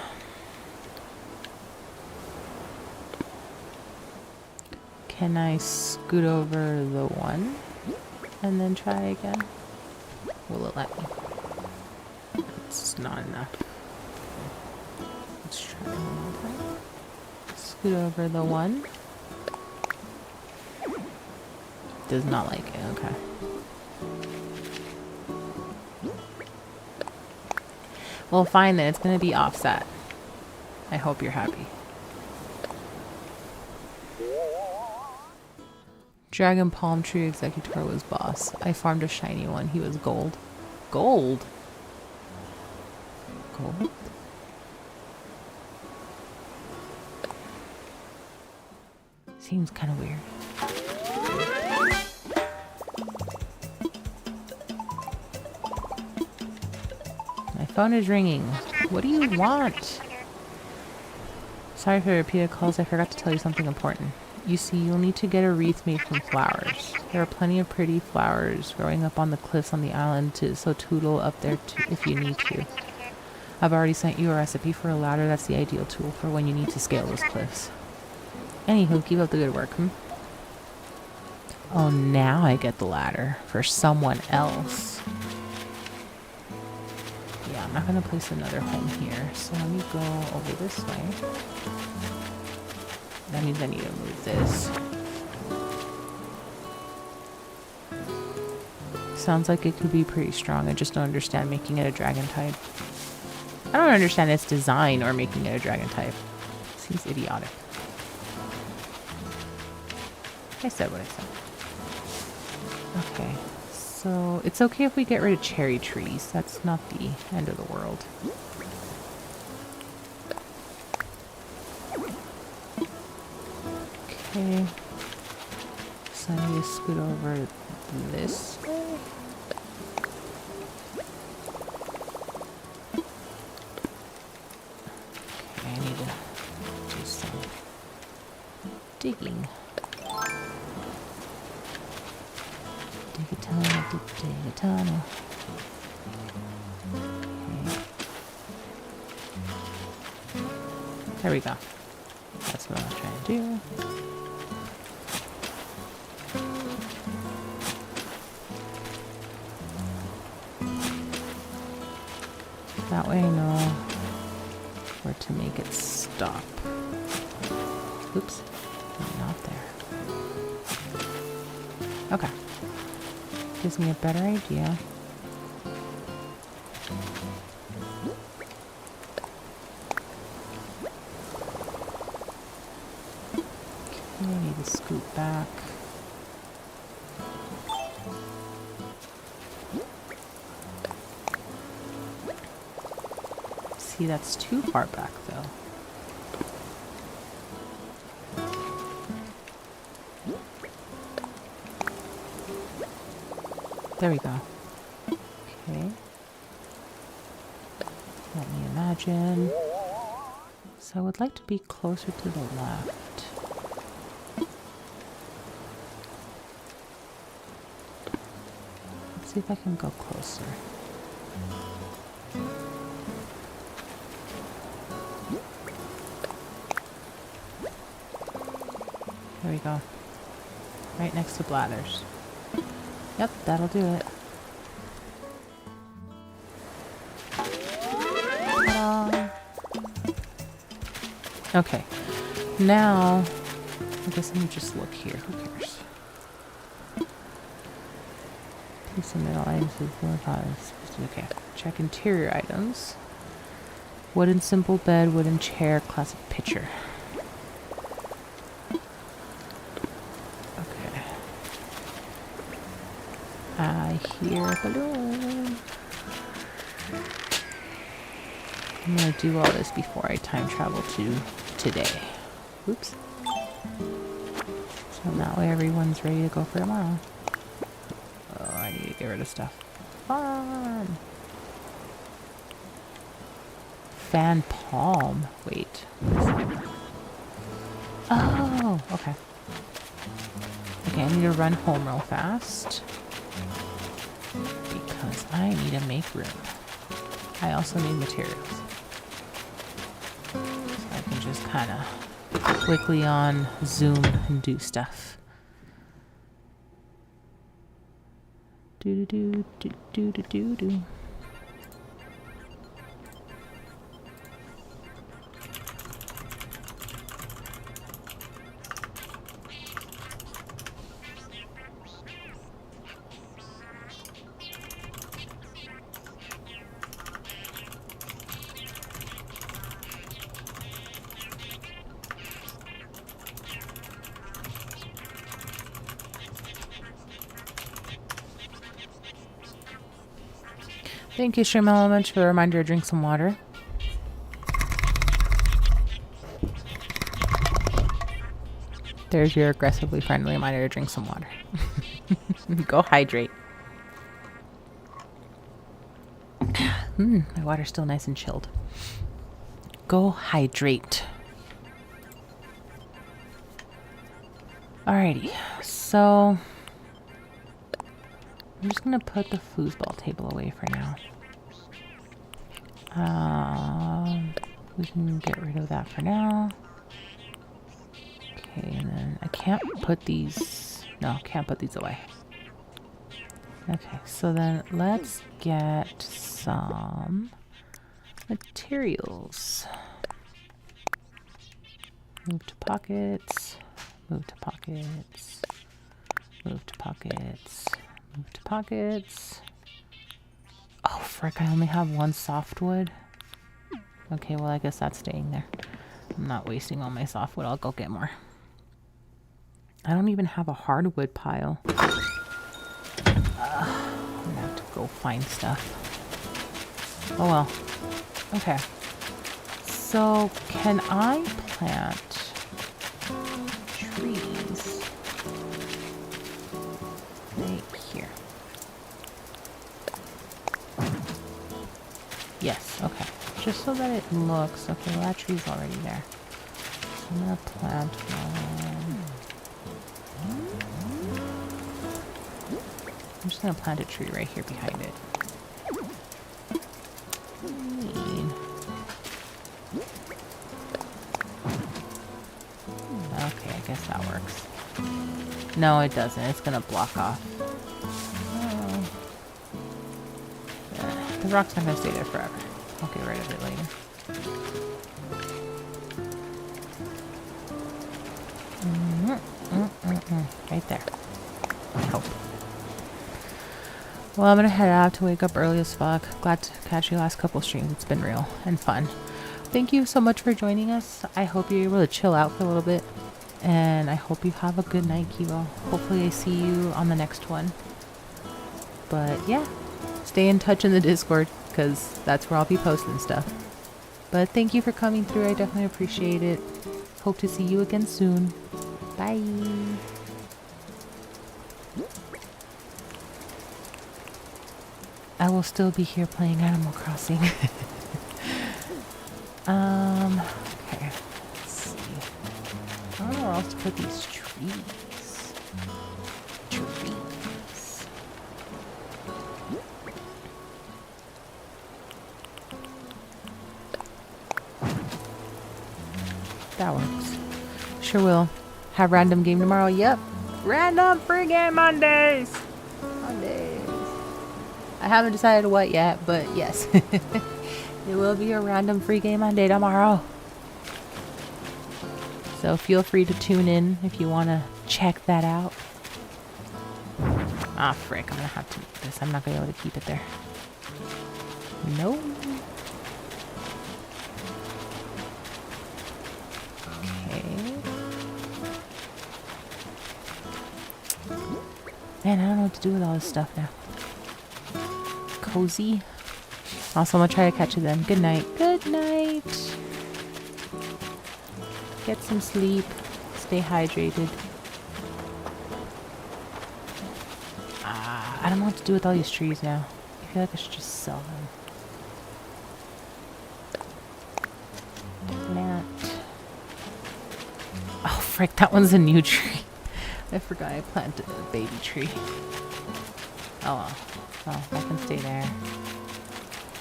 Can I scoot over the one and then try again? Will it let me? It's not enough. Let's try one more time. Scoot over the one. Does not like it, okay. Well, fine then, it's gonna be offset. I hope you're happy. Dragon Palm Tree Executor was boss. I farmed a shiny one. He was gold. Gold? Gold? Seems kind of weird. My phone is ringing. What do you want? Sorry for repeated calls. I forgot to tell you something important. You see, you'll need to get a wreath made from flowers. There are plenty of pretty flowers growing up on the cliffs on the island, so tootle up there if you need to. I've already sent you a recipe for a ladder that's the ideal tool for when you need to scale those cliffs. Anywho, keep up the good work, Oh, now I get the ladder for someone else. Yeah, I'm not going to place another home here, so let me go over this way. That means I need to move this. Sounds like it could be pretty strong. I just don't understand making it a dragon type. I don't understand its design or making it a dragon type. Seems idiotic. I said what I said. Okay, so it's okay if we get rid of cherry trees. That's not the end of the world. Okay, so I need to scoot over this way. Okay, I need to do some digging. Dig a tunnel, dig a tunnel. Okay. There we go. That's what I was trying to do. That way I know where to make it stop. Oops, not there. Okay. Gives me a better idea. Okay, I need to scoot back. See, that's too far back though. There we go. Okay. Let me imagine. So I would like to be closer to the left. Let's see if I can go closer. There we go. Right next to bladders. Yep, that'll do it. Ta-da. Okay. Now, I guess let me just look here. Who cares? Place some middle items with more products. Okay. Check interior items. Wooden simple bed, wooden chair, classic pitcher. I hear a balloon. I'm gonna do all this before I time travel to today. Oops. So that way everyone's ready to go for tomorrow. Oh, I need to get rid of stuff. Fun! Fan palm. Wait. Oh, okay. Okay, I need to run home real fast. Because I need to make room. I also need materials. So I can just kind of quickly on zoom and do stuff. Do do do do do do do. Thank you, Stream Element, for the reminder to drink some water. There's your aggressively friendly reminder to drink some water. Go hydrate. My water's still nice and chilled. Go hydrate. Alrighty, so I'm just gonna put the foosball table away for now. We can get rid of that for now. Okay, and then I can't put these. No, can't put these away. Okay, so then let's get some materials. Move to pockets. Move to pockets. Move to pockets. Move to pockets. Oh, frick, I only have one softwood. Okay, well, I guess that's staying there. I'm not wasting all my softwood. I'll go get more. I don't even have a hardwood pile. I'm gonna have to go find stuff. Oh, well. Okay. So, can I plant trees right here? Yes, okay. Just so that it looks... Okay, well, that tree's already there. So I'm gonna plant one. I'm just gonna plant a tree right here behind it. Okay, I guess that works. No, it doesn't. It's gonna block off. Oh. Yeah, the rock's not gonna stay there forever. I'll get rid of it later. Right there. I hope. Well, I'm gonna head out to wake up early as fuck. Glad to catch you last couple streams. It's been real and fun. Thank you so much for joining us. I hope you're able to chill out for a little bit. And I hope you have a good night, Kibo. Hopefully I see you on the next one. But yeah, stay in touch in the Discord because that's where I'll be posting stuff. But thank you for coming through. I definitely appreciate it. Hope to see you again soon. Bye. I will still be here playing Animal Crossing. Okay. Let's see. I don't know where else to put these trees. Trees. That works. Sure will. Have random game tomorrow? Yep. Random free game Mondays. Mondays. I haven't decided what yet, but yes. It will be a random free game Monday tomorrow. So feel free to tune in if you want to check that out. Ah, frick. I'm going to have to move this. I'm not going to be able to keep it there. No. Okay. Man, I don't know what to do with all this stuff now. Cozy. Also, I'm going to try to catch you then. Good night. Good night. Get some sleep. Stay hydrated. I don't know what to do with all these trees now. I feel like I should just sell them. Plant. Oh, frick. That one's a new tree. I forgot I planted a baby tree. Oh, well. Well, that can stay there.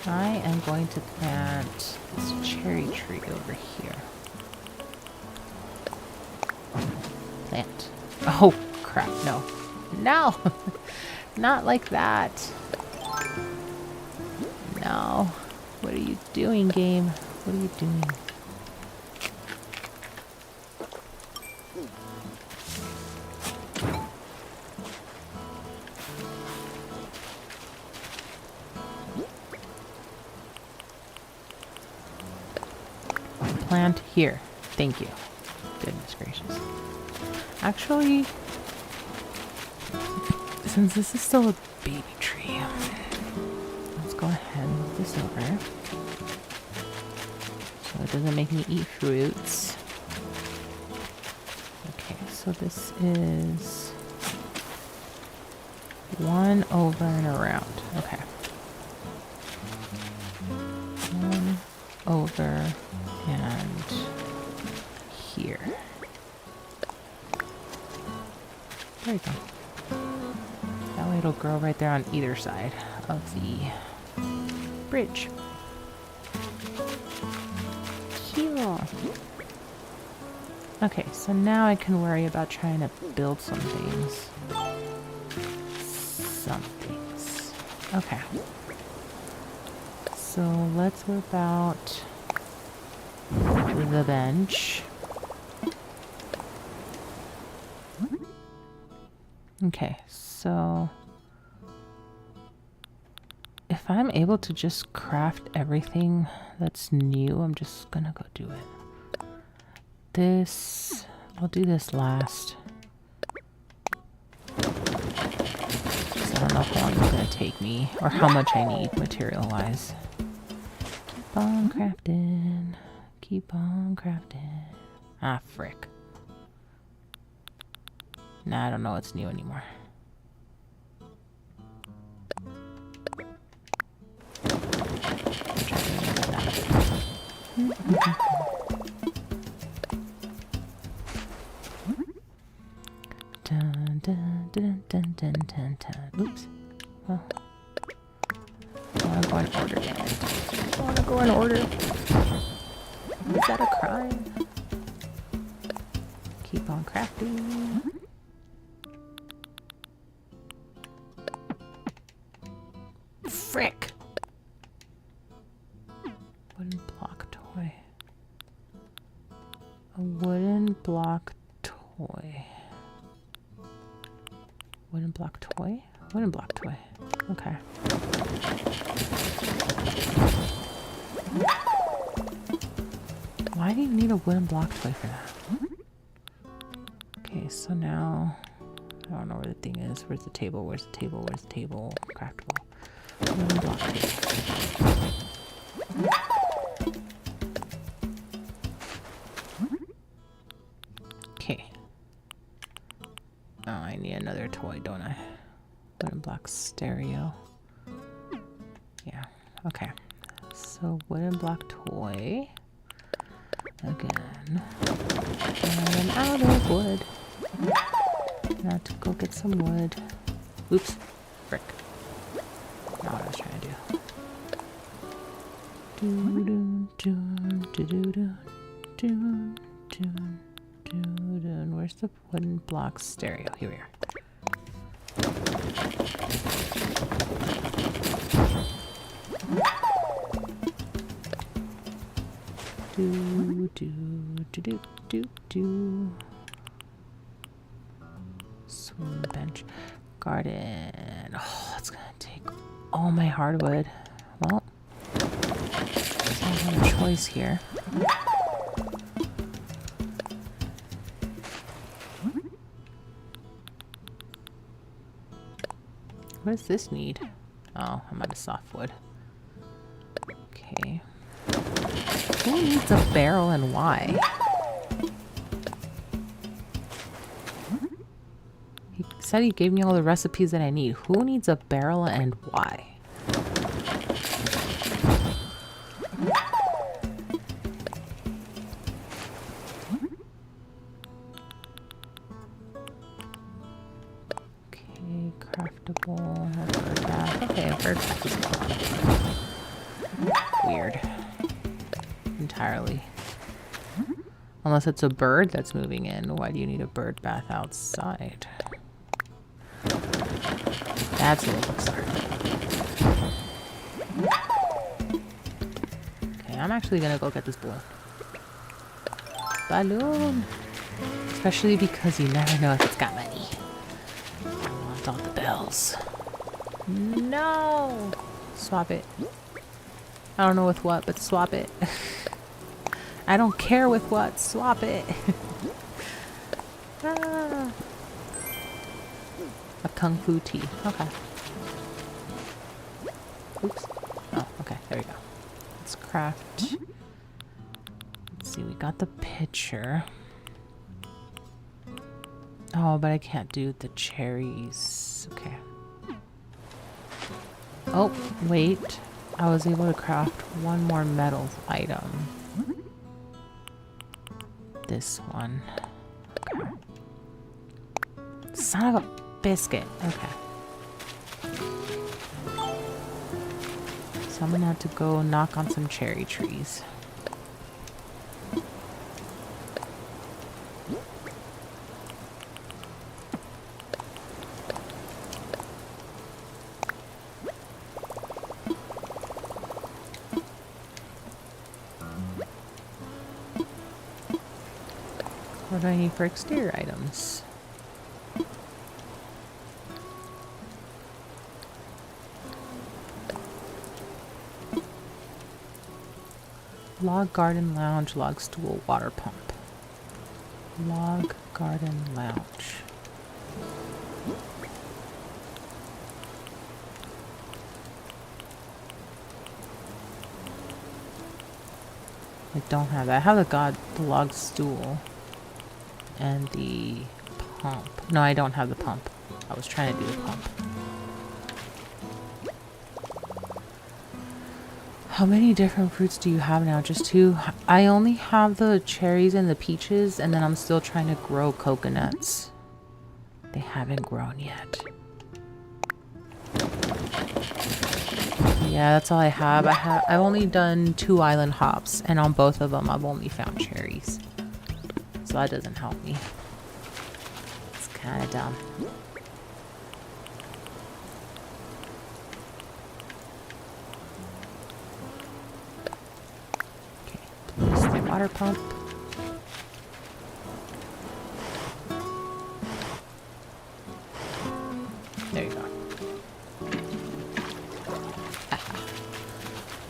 I am going to plant this cherry tree over here. Plant. Oh, crap. No. No! Not like that. No. What are you doing, game? What are you doing? Plant here. Thank you. Goodness gracious. Actually, since this is still a baby tree, let's go ahead and move this over so it doesn't make me eat fruits. Okay, so this is 1 over and around. Okay. 1 over and here. There you go. That way it'll grow right there on either side of the bridge. Cool. Okay, so now I can worry about trying to build some things. Okay. So let's whip out the bench. Okay, so if I'm able to just craft everything that's new, I'm just gonna go do it. This, I'll do this last. I don't know how long it's gonna take me or how much I need material-wise. Keep on crafting. Keep on crafting. Ah, frick. Nah, I don't know what's new anymore. Dun, dun, dun, dun, dun, dun, dun. Oops. Oh. I want to go in order, damn it. I want to go in order. Is that a crime? Keep on crafting. Frick! Wooden block toy. A wooden block toy. Wooden block toy? Wooden block toy. Okay. Why do you need a wooden block toy for that? Okay, so now I don't know where the thing is. Where's the table? Where's the table? Where's the table? Craftable. Wooden block toy. Okay. Oh, I need another toy, don't I? Wooden block stereo. Yeah, okay. So wooden block toy. Again. And I'm out of wood. Now to go get some wood. Oops. Frick. Not what I was trying to do. Where's the wooden block stereo? Here we are. Swing bench. Garden. Oh, it's gonna take all my hardwood. Well, I don't have a choice here. What does this need? Oh, I'm out of softwood. Okay. Who needs a barrel and why? He said he gave me all the recipes that I need. Who needs a barrel and why? Okay, craftable. Bird bath. Okay, a bird bath is gone. Weird. Entirely. Unless it's a bird that's moving in. Why do you need a bird bath outside? That's a little bizarre. Okay, I'm actually gonna go get this balloon. Balloon! Especially because you never know if it's got money. I want all the bells. No! Swap it. I don't know with what, but swap it. I don't care with what. Swap it. Ah. A kung fu tea. Okay. Oops. Oh, okay. There we go. Let's craft. Let's see. We got the pitcher. Oh, but I can't do the cherries. Okay. Oh, wait. I was able to craft one more metal item. This one. Okay. son of a biscuit. Okay. So I'm gonna have to go knock on some cherry trees. What do I need for exterior items? Log garden lounge, log stool, water pump. Log garden lounge. I don't have that. I have the log stool and the pump. No, I don't have the pump. I was trying to do the pump. How many different fruits do you have now? Just 2? I only have the cherries and the peaches, and then I'm still trying to grow coconuts. They haven't grown yet. Yeah, that's all I have. I've only done 2 island hops, and on both of them I've only found cherries. So that doesn't help me. It's kind of dumb. Water pump. There you go.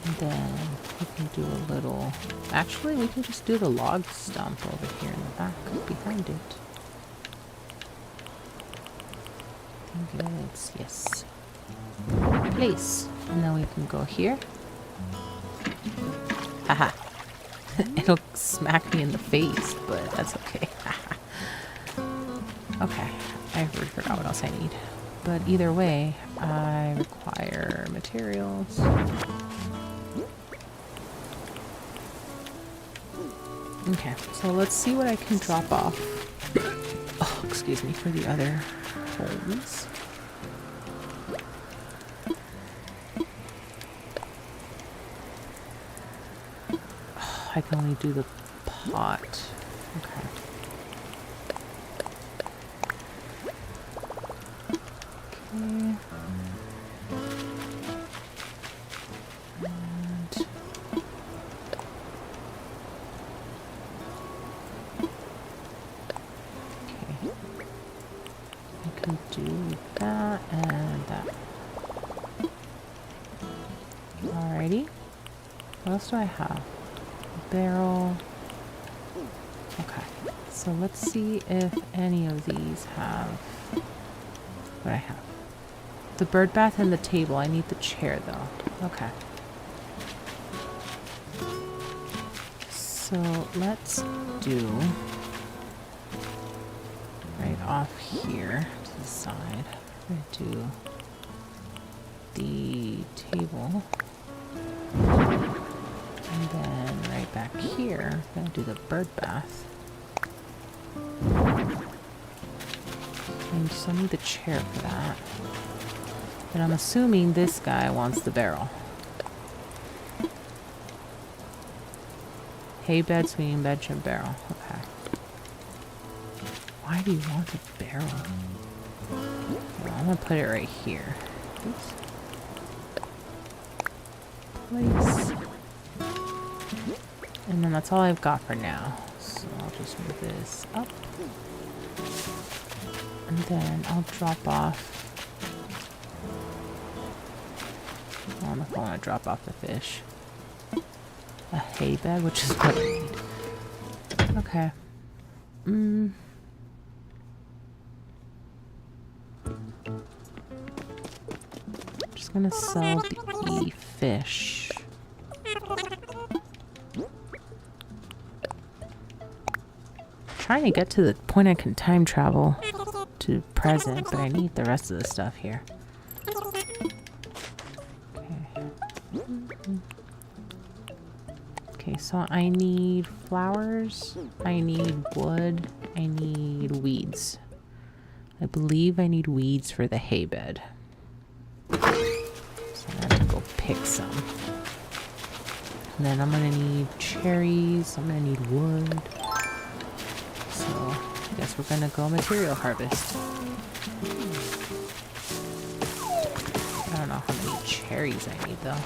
And then we can do a little... Actually, we can just do the log stump over here in the back behind it. I think it's... yes. Place. And then we can go here. Haha. It'll smack me in the face, but that's okay. Okay, I already forgot what else I need. But either way, I require materials. Okay, so let's see what I can drop off. Oh, excuse me, for the other homes. I can only do the pot. Okay. Okay. And okay. I can do that and that. Alrighty. What else do I have? Barrel. Okay, so let's see if any of these have what I have. The bird bath and the table. I need the chair though. Okay. So let's do right off here to the side. I'm gonna do the table. And then right back here, I'm gonna do the bird bath. And still need the chair for that. But I'm assuming this guy wants the barrel. Hay bed, swinging bench, and barrel. Okay. Why do you want a barrel? Well, I'm gonna put it right here. Oops. Place. And then that's all I've got for now. So I'll just move this up. And then I'll drop off. I don't know if I want to drop off the fish. A hay bed, which is what I need. Okay. Just gonna sell the fish. Trying to get to the point I can time travel to present, but I need the rest of the stuff here. Okay, so I need flowers, I need wood, I need weeds. I believe I need weeds for the hay bed. So I have to go pick some. And then I'm gonna need cherries. I'm gonna need wood. So I guess we're gonna go material harvest. I don't know how many cherries I need though.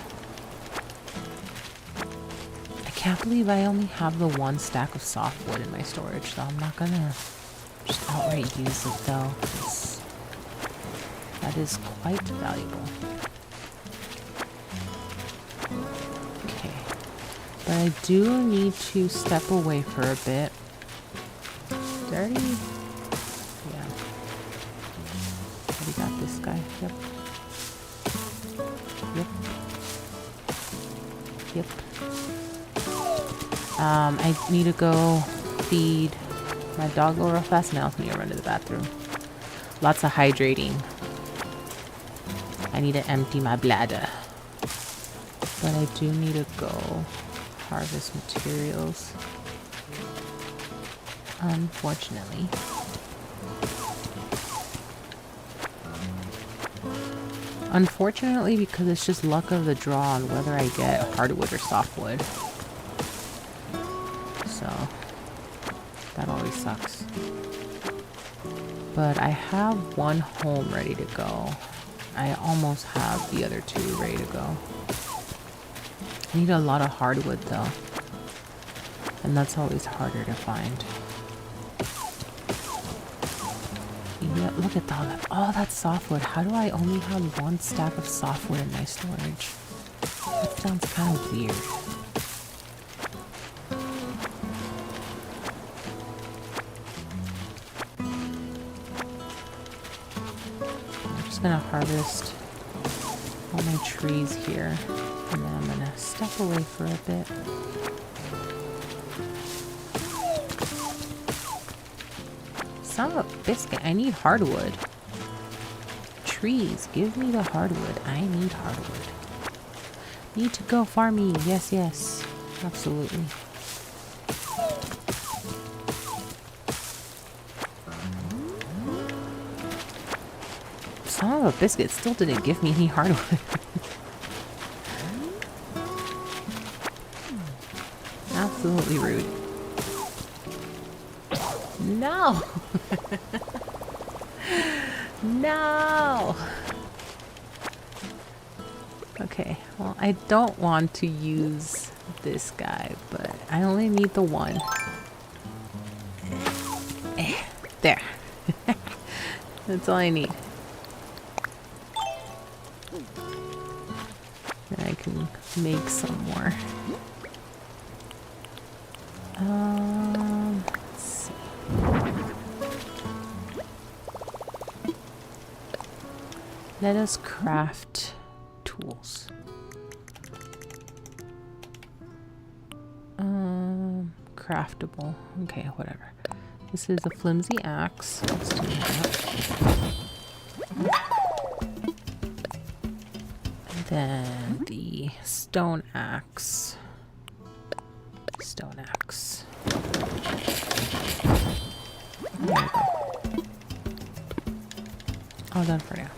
I can't believe I only have the one stack of softwood in my storage, though. I'm not gonna just outright use it though, 'cause that is quite valuable. Okay. But I do need to step away for a bit. Dirty? Yeah. We got this guy. Yep. Yep. Yep. I need to go feed my dog real fast, and I also need to run to the bathroom. Lots of hydrating. I need to empty my bladder. But I do need to go harvest materials. Unfortunately. Unfortunately, because it's just luck of the draw on whether I get hardwood or softwood. So, that always sucks. But I have one home ready to go. I almost have the other two ready to go. I need a lot of hardwood though. And that's always harder to find. Yeah, look at all that softwood. How do I only have one stack of softwood in my storage? That sounds kind of weird. I'm just gonna harvest all my trees here, and then I'm gonna step away for a bit. Son of a biscuit, I need hardwood. Trees, give me the hardwood. I need hardwood. Need to go farming. Yes, yes. Absolutely. Son of a biscuit still didn't give me any hardwood. Absolutely rude. No! No! Okay, well, I don't want to use this guy, but I only need the one. There. That's all I need. And I can make some more. Let's see. Let us craft tools. Craftable. Okay, whatever. This is a flimsy axe. Let's do that. And then the stone axe. Stone axe. There we go. All done for now.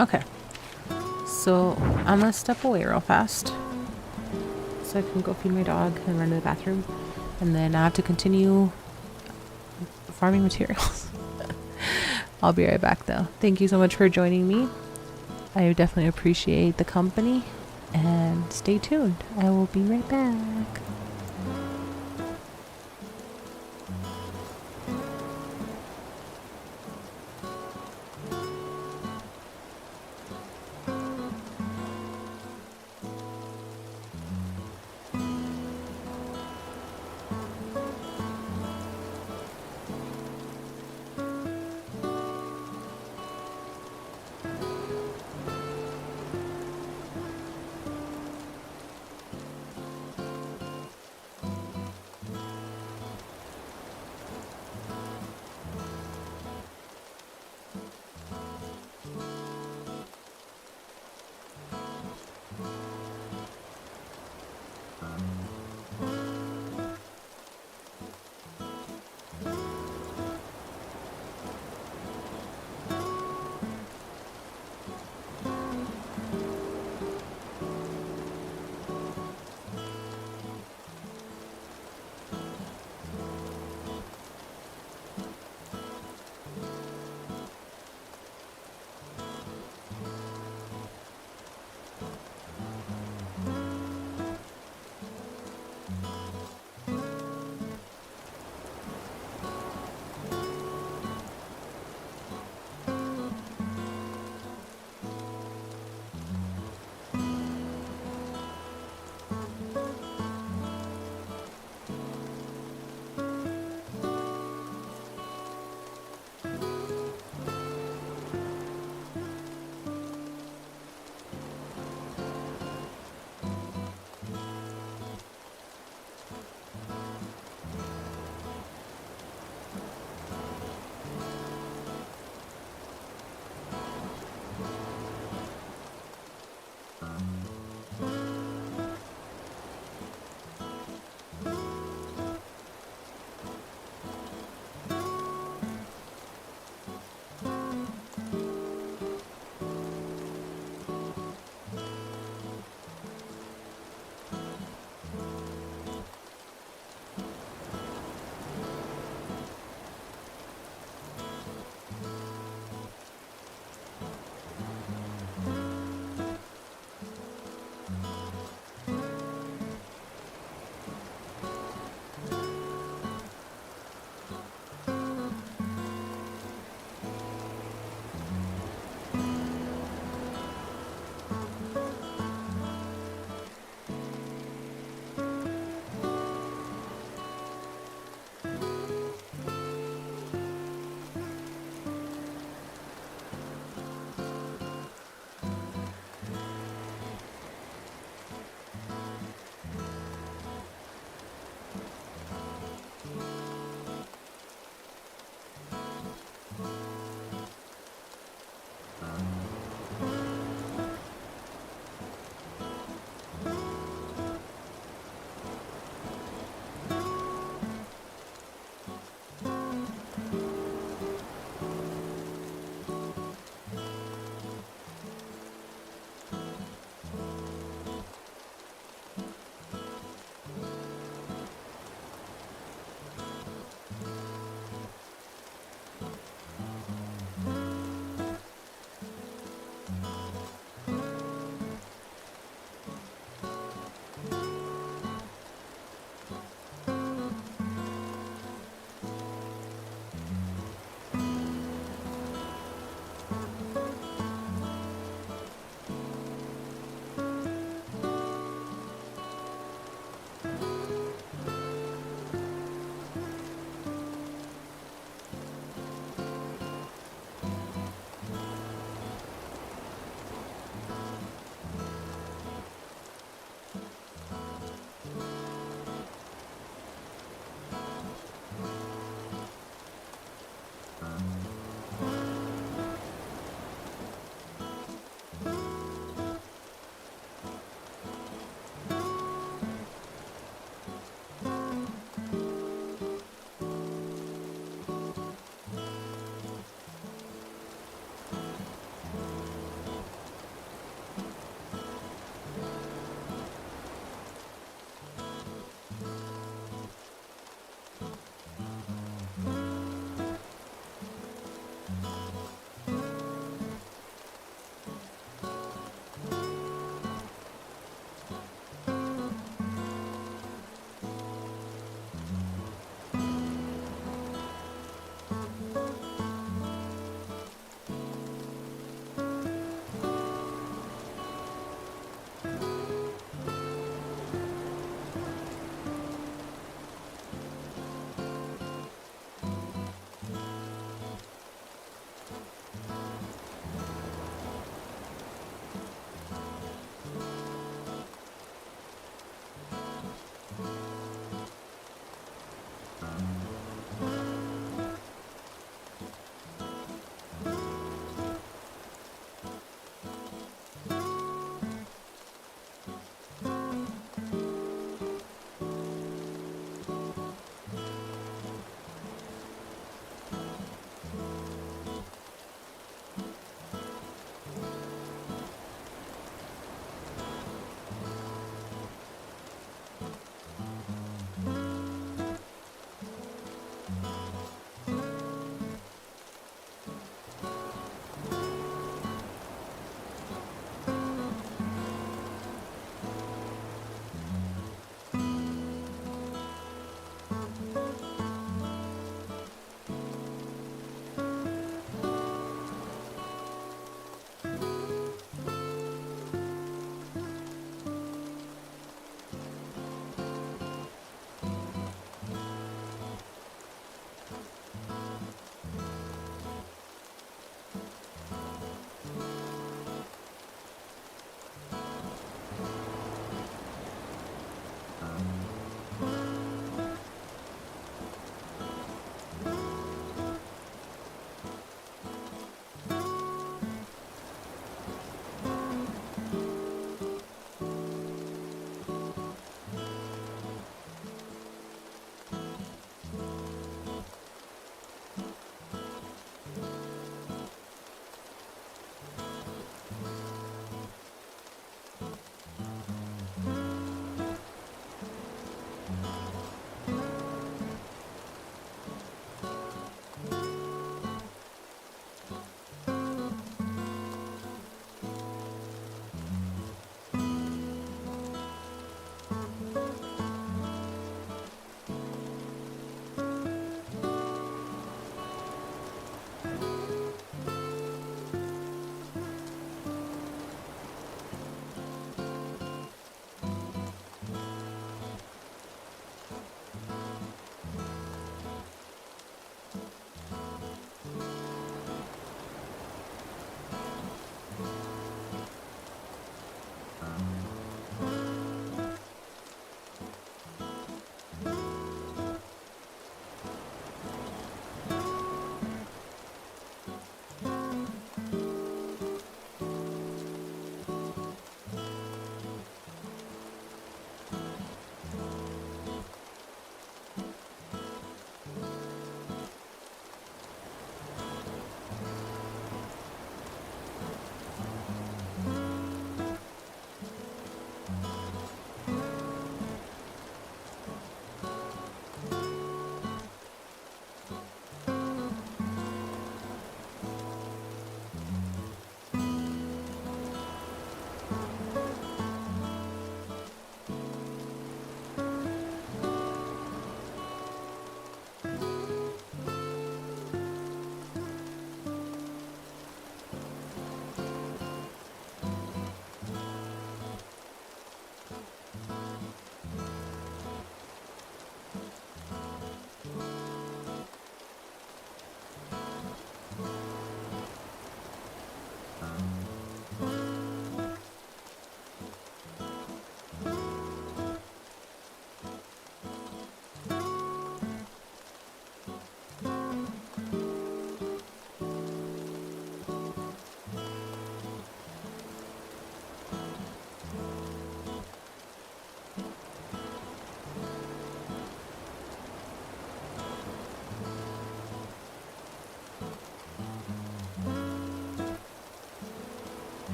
Okay. So I'm gonna step away real fast so I can go feed my dog and run to the bathroom. And then I have to continue farming materials. I'll be right back though. Thank you so much for joining me. I definitely appreciate the company. And stay tuned. I will be right back.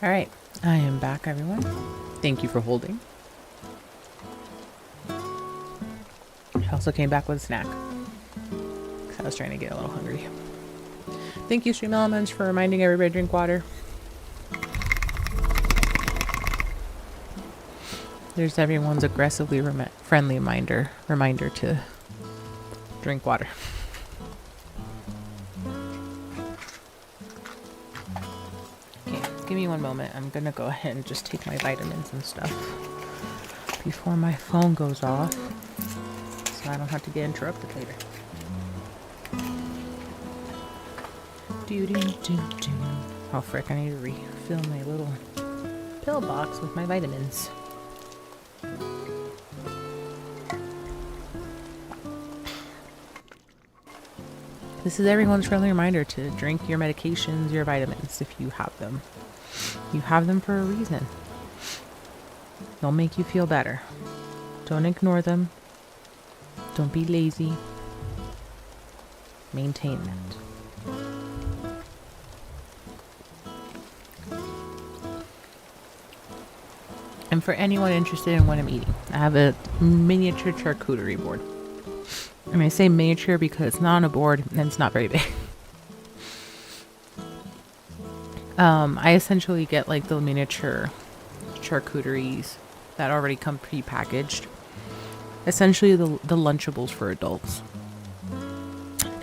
All right, I am back, everyone. Thank you for holding. I also came back with a snack because I was trying to get a little hungry. Thank you, Stream Elements, for reminding everybody to drink water. There's everyone's aggressively friendly reminder to drink water. Give me one moment. I'm gonna go ahead and just take my vitamins and stuff before my phone goes off so I don't have to get interrupted later. Oh frick, I need to refill my little pill box with my vitamins. This is everyone's friendly reminder to drink your medications, your vitamins, if you have them. You have them for a reason. They'll make you feel better. Don't ignore them. Don't be lazy. Maintain that. And for anyone interested in what I'm eating, I have a miniature charcuterie board. And I say miniature because it's not on a board and it's not very big. I essentially get like the miniature charcuteries that already come pre-packaged. Essentially the Lunchables for adults.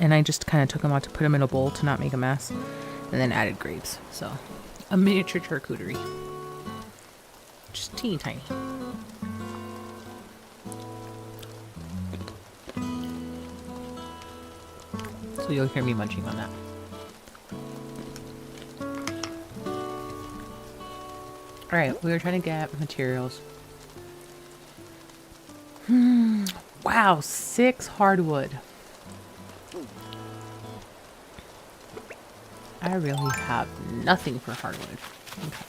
And I just kind of took them out to put them in a bowl to not make a mess. And then added grapes. So, a miniature charcuterie. Just teeny tiny. So you'll hear me munching on that. Alright, we were trying to get materials. Wow, 6 hardwood. I really have nothing for hardwood. Okay.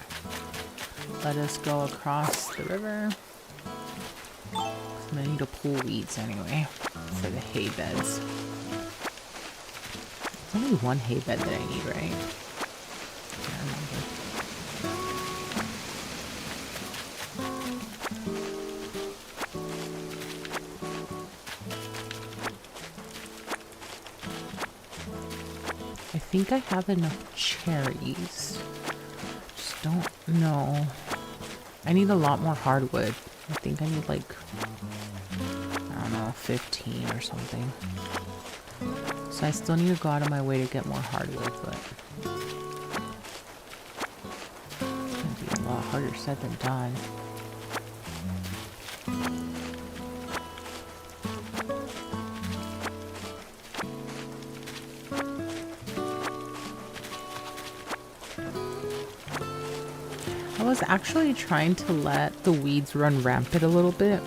Let us go across the river. I'm gonna need to pull weeds anyway for the hay beds. There's only one hay bed that I need, right? Can't remember. I think I have enough cherries. Just don't know. I need a lot more hardwood. I think I need like, I don't know, 15 or something. So I still need to go out of my way to get more hardwood, but it's gonna be a lot harder said than done. I was actually trying to let the weeds run rampant a little bit.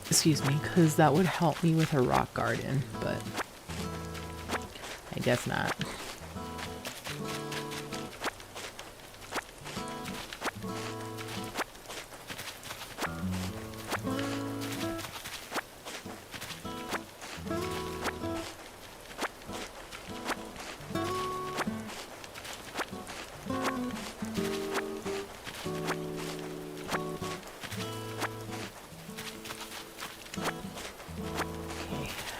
Excuse me, because that would help me with a rock garden, but I guess not.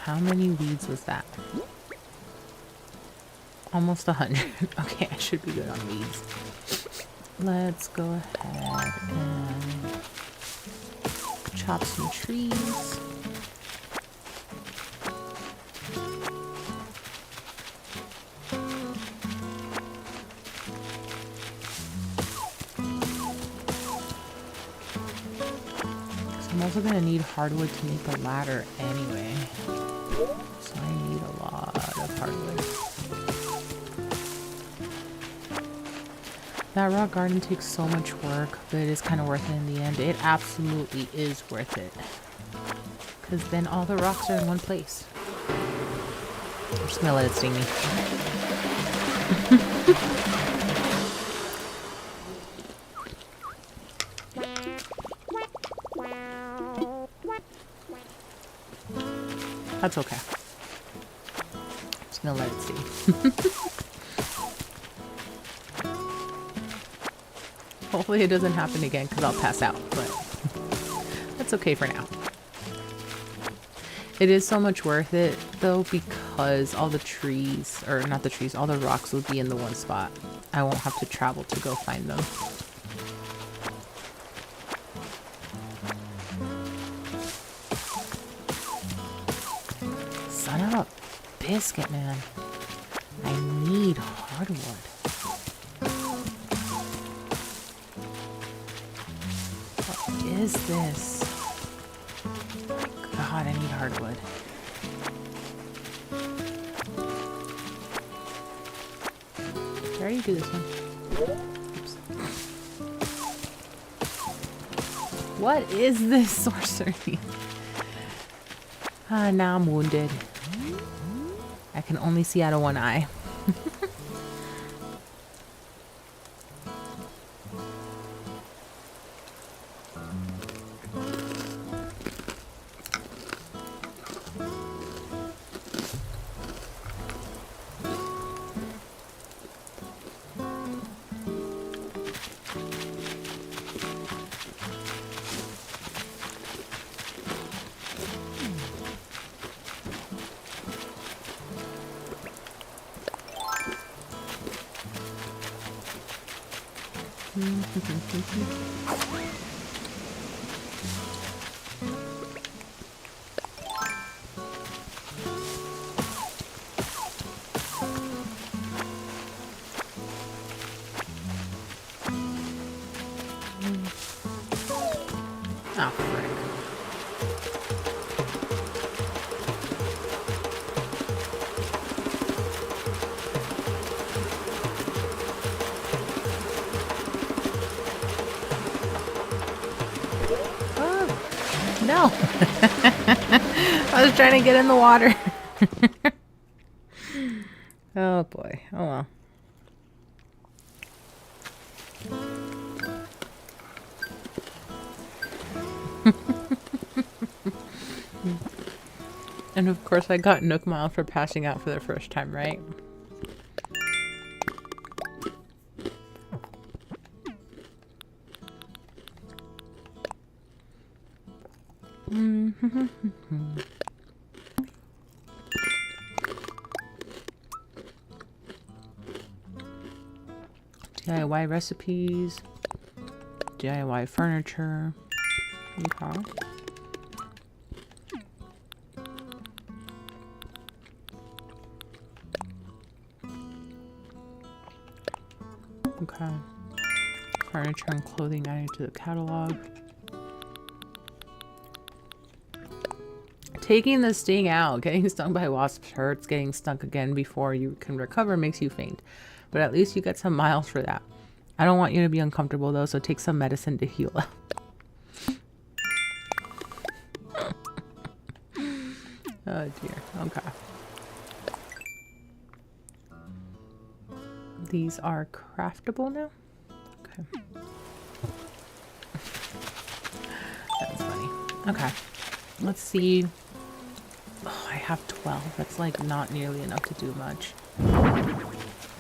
How many weeds was that? Almost 100. Okay, I should be good on weeds. Let's go ahead and chop some trees. I'm also gonna need hardwood to make a ladder anyway. So I need a lot of hardwood. That rock garden takes so much work, but it is kind of worth it in the end. It absolutely is worth it. Because then all the rocks are in one place. I'm just gonna let it sting me. That's okay. Just gonna let it sting. Hopefully it doesn't happen again because I'll pass out, but that's okay for now. It is so much worth it though because all the trees, or not the trees, all the rocks will be in the one spot. I won't have to travel to go find them. Son of a biscuit, man. I need hardwood. What is this? God, I need hardwood. Did I already do this one? Oops. What is this sorcery? Now I'm wounded. I can only see out of one eye. Oh, frick. Oh, no. I was trying to get in the water. Oh boy. Oh well. And of course I got Nook Mile for passing out for the first time, right? DIY recipes, DIY furniture. Okay. Okay. Furniture and clothing added to the catalog. Taking the sting out. Getting stung by wasps hurts. Getting stung again before you can recover makes you faint. But at least you get some miles for that. I don't want you to be uncomfortable though, so take some medicine to heal up. Oh dear. Okay. These are craftable now? Okay. That's funny. Okay. Let's see. Oh, I have 12. That's like not nearly enough to do much.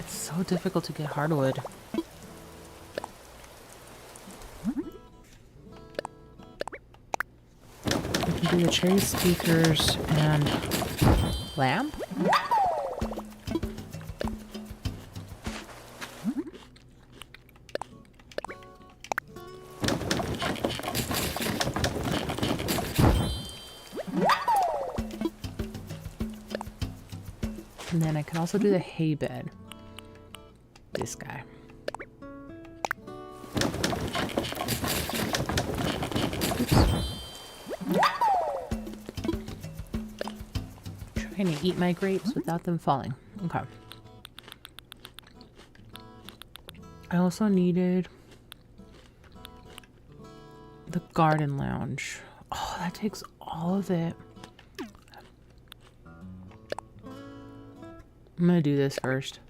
It's so difficult to get hardwood. We can do the cherry speakers and lamp. And then I can also do the hay bed. This guy. Oops. Can you eat my grapes without them falling? Okay. I also needed the garden lounge. Oh, that takes all of it. I'm gonna do this first.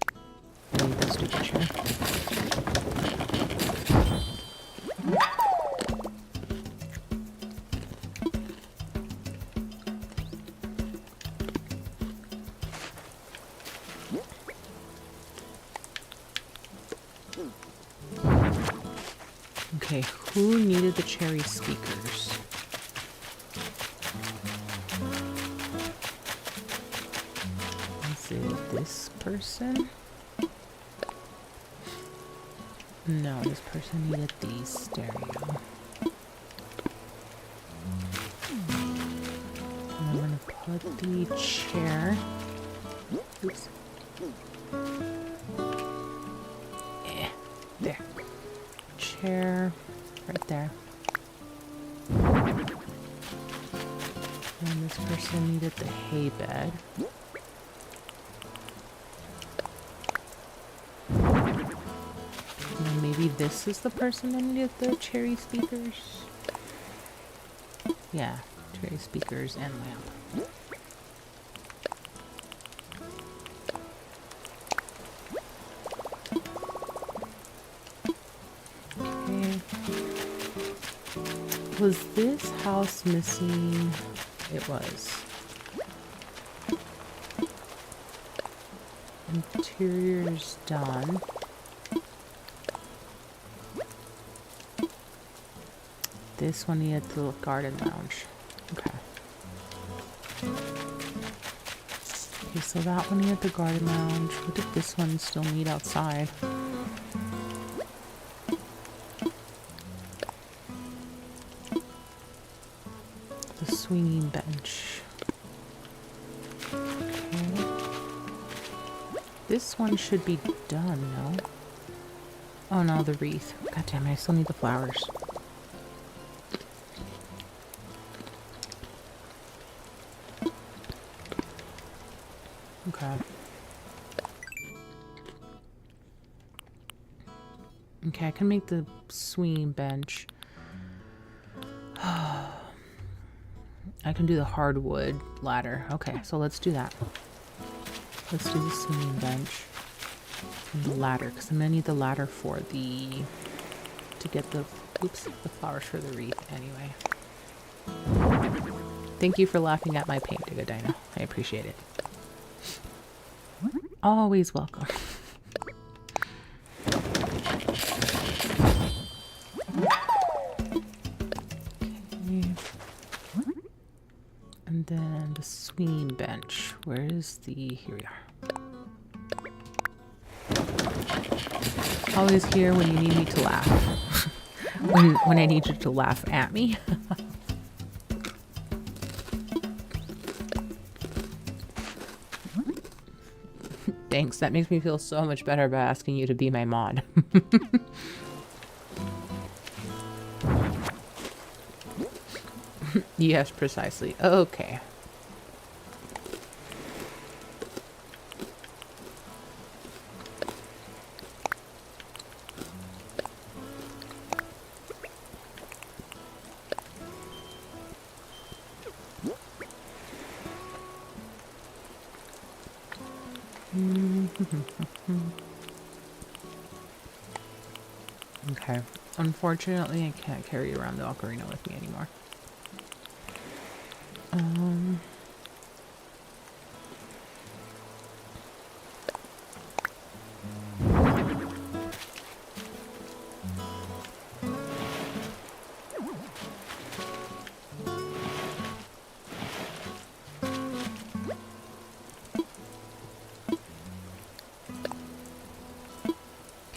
I need that stupid chair. Okay, who needed the cherry speakers? Is it this person? No, this person needed the stereo. And I'm gonna put the chair. Oops. There. Chair right there. And this person needed the hay bed. And then maybe this is the person that needed the cherry speakers. Yeah, cherry speakers and lamp. Was this house missing? It was. Interior's done. This one needed the garden lounge. Okay. Okay, so that one needed the garden lounge. What did this one still need outside? Swinging bench. Okay. This one should be done, no? Oh no, the wreath. God damn it, I still need the flowers. Okay. Okay, I can make the swinging bench. I can do the hardwood ladder. Okay, so let's do that. Let's do the swinging bench and the ladder, because I'm gonna need the ladder for the to get the the flowers for the wreath anyway. Thank you for laughing at my paint, Dino. I appreciate it. Always welcome. And then the swinging bench. Where is the... Here we are. Always here when you need me to laugh. when I need you to laugh at me. Thanks, that makes me feel so much better about asking you to be my mod. Yes, precisely. Okay. Okay. Unfortunately, I can't carry around the ocarina with me anymore.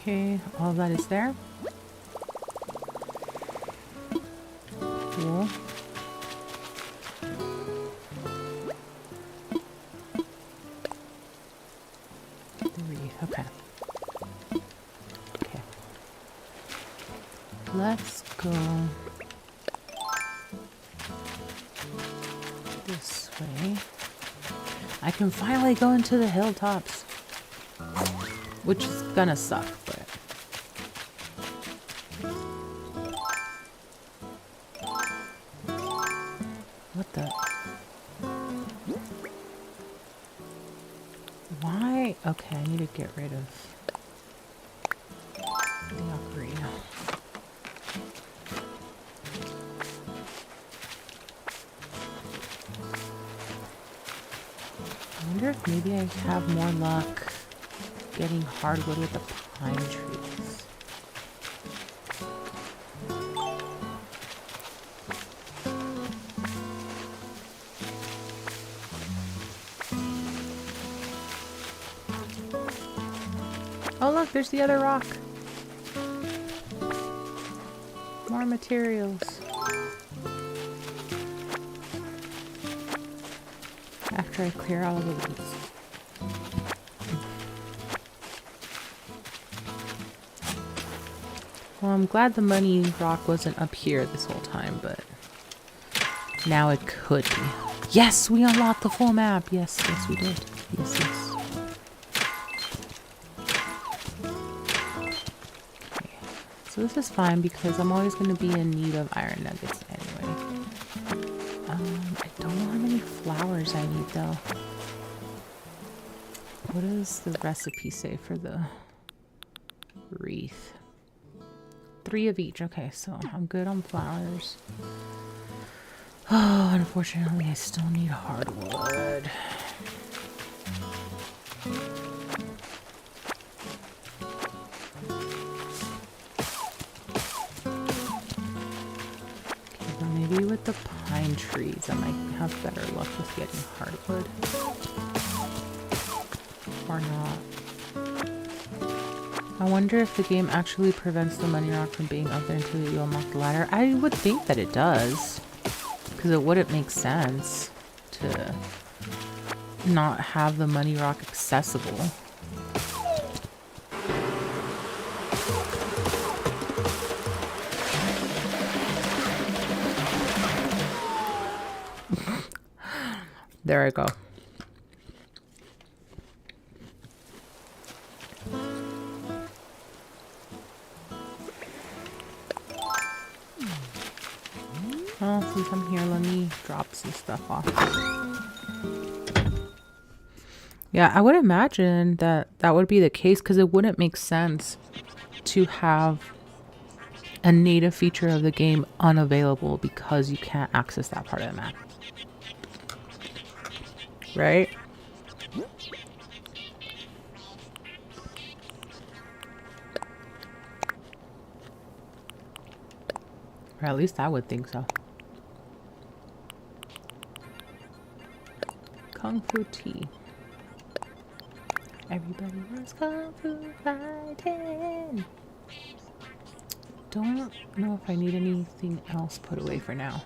Okay, all of that is there. Cool. Okay. Okay. Let's go this way. I can finally go into the hilltops. Which is gonna suck, but... What the... Why? Okay, I need to get rid of the ocarina. I wonder if maybe I have more luck getting hardwood with the pine trees. Oh look, there's the other rock. More materials. After I clear all of the weeds. Well, I'm glad the money rock wasn't up here this whole time, but now it could be. Yes, we unlocked the full map. Yes, yes, we did. Yes, yes. Okay. So this is fine because I'm always going to be in need of iron nuggets anyway. I don't know how many flowers I need though. What does the recipe say for the wreath? 3 of each. Okay, so I'm good on flowers. Oh, unfortunately, I still need hardwood. Okay, well, maybe with the pine trees, I might have better luck with getting hardwood. Or not. I wonder if the game actually prevents the money rock from being up there until you unlock the ladder. I would think that it does. Because it wouldn't make sense to not have the money rock accessible. There I go. Well, since I'm here, let me drop some stuff off. Yeah, I would imagine that that would be the case because it wouldn't make sense to have a native feature of the game unavailable because you can't access that part of the map. Right? Or at least I would think so. Kung Fu tea. Everybody wants Kung Fu fighting. Don't know if I need anything else put away for now.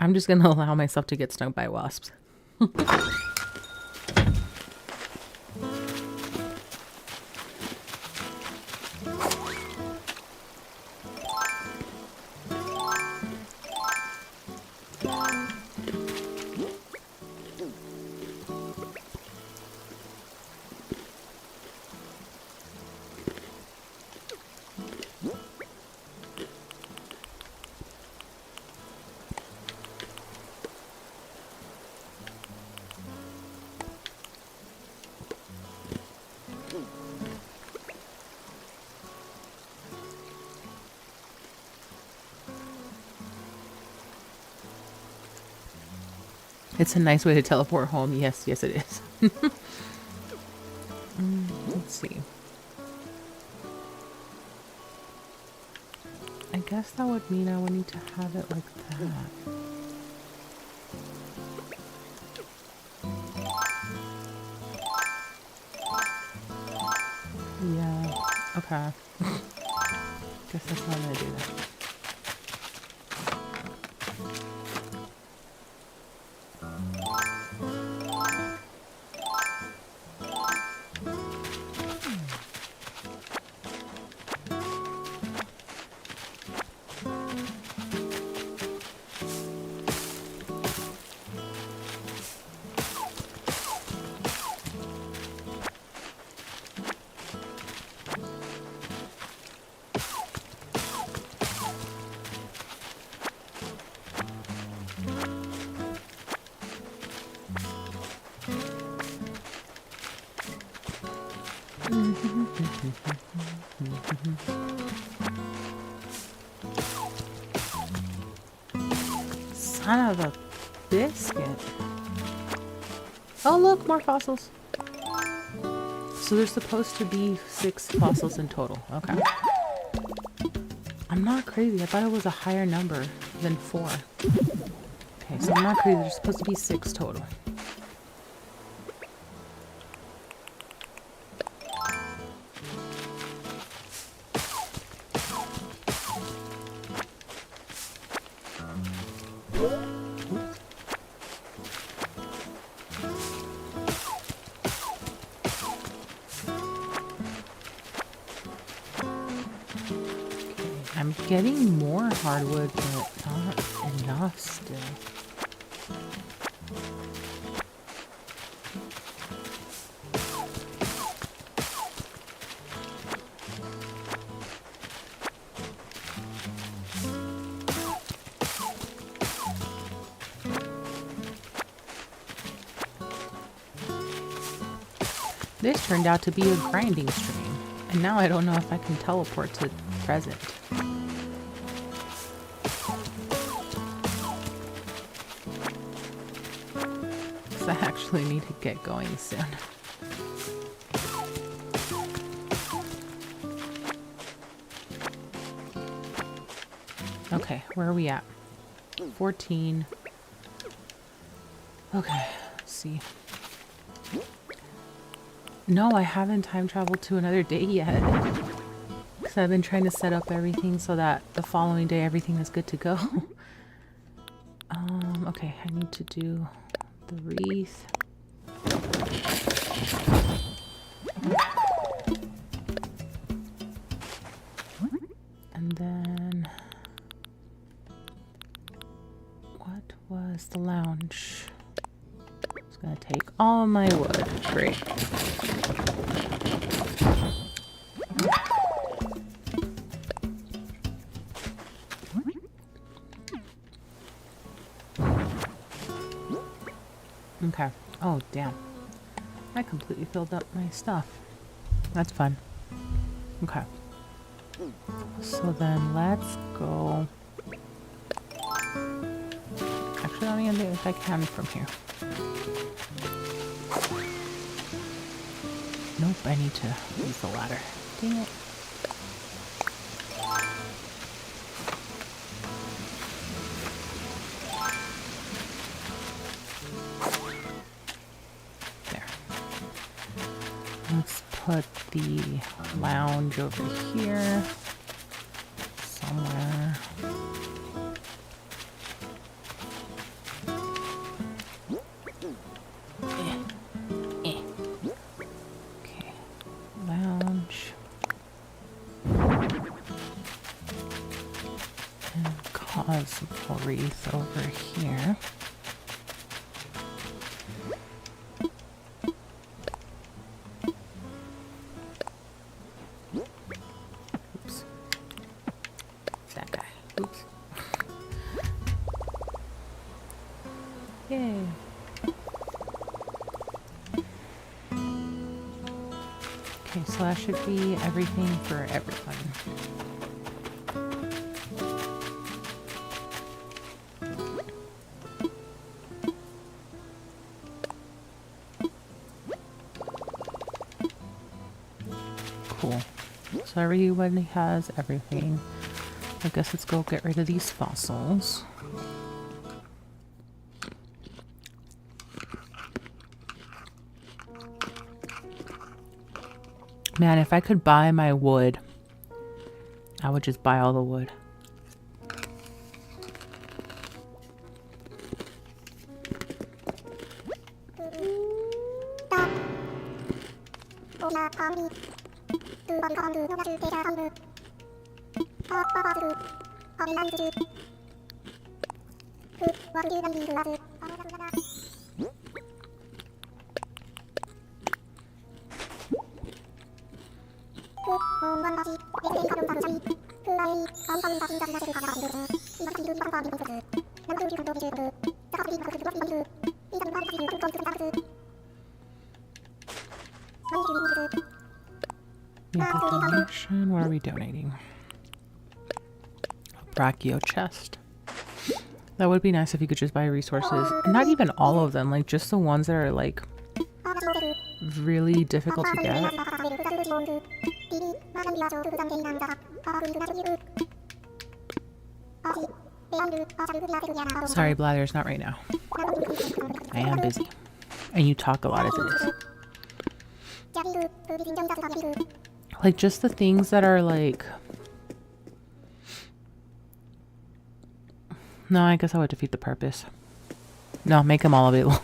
I'm just gonna allow myself to get stung by wasps. It's a nice way to teleport home. Yes, yes it is. Let's see. I guess that would mean I would need to have it like that. Yeah, okay. Guess that's how I'm gonna do that. Son of a biscuit. Oh, look, more fossils. So there's supposed to be 6 fossils in total. Okay. I'm not crazy. I thought it was a higher number than 4. Okay, so I'm not crazy. There's supposed to be 6 total. I'm getting more hardwood, but not enough still. This turned out to be a grinding stream, and now I don't know if I can teleport to present. I actually need to get going soon. Okay, where are we at? 14. Okay, let's see. No, I haven't time traveled to another day yet. Because I've been trying to set up everything so that the following day everything is good to go. Okay, I need to do the wreath. And then what was the lounge? It's gonna take all my wood. Great. Okay. Oh, damn. I completely filled up my stuff. That's fun. Okay. So then let's go. Actually, let me do it if I can from here. Nope, I need to use the ladder. Dang it. Let's put the lounge over here somewhere. Okay, lounge. And cosmo wreath over here. Yay. Okay, so that should be everything for everyone. Cool. So everybody has everything. I guess let's go get rid of these fossils. Man, if I could buy my wood, I would just buy all the wood. Donation. What are we donating? A brachio chest. That would be nice if you could just buy resources. Not even all of them, like just the ones that are like really difficult to get. Sorry, Blathers, not right now. I am busy. And you talk a lot as it is. Like just the things that are like... No, I guess I would defeat the purpose. No, make them all available.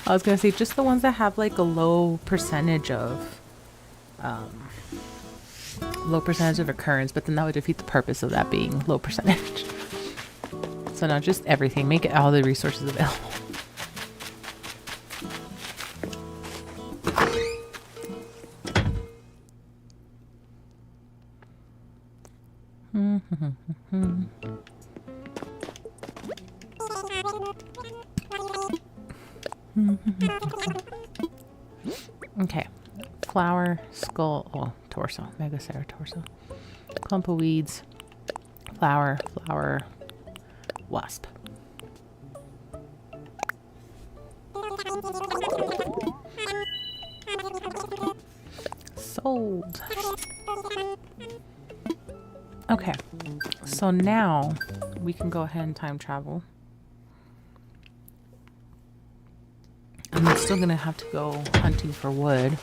I was gonna say just the ones that have like a low percentage of occurrence, but then that would defeat the purpose of that being low percentage. So no, just everything. Make all the resources available. Okay, flower, skull, oh, torso, Megacera torso, clump of weeds, flower, wasp. Sold. Okay, so now we can go ahead and time travel. I'm still gonna have to go hunting for wood.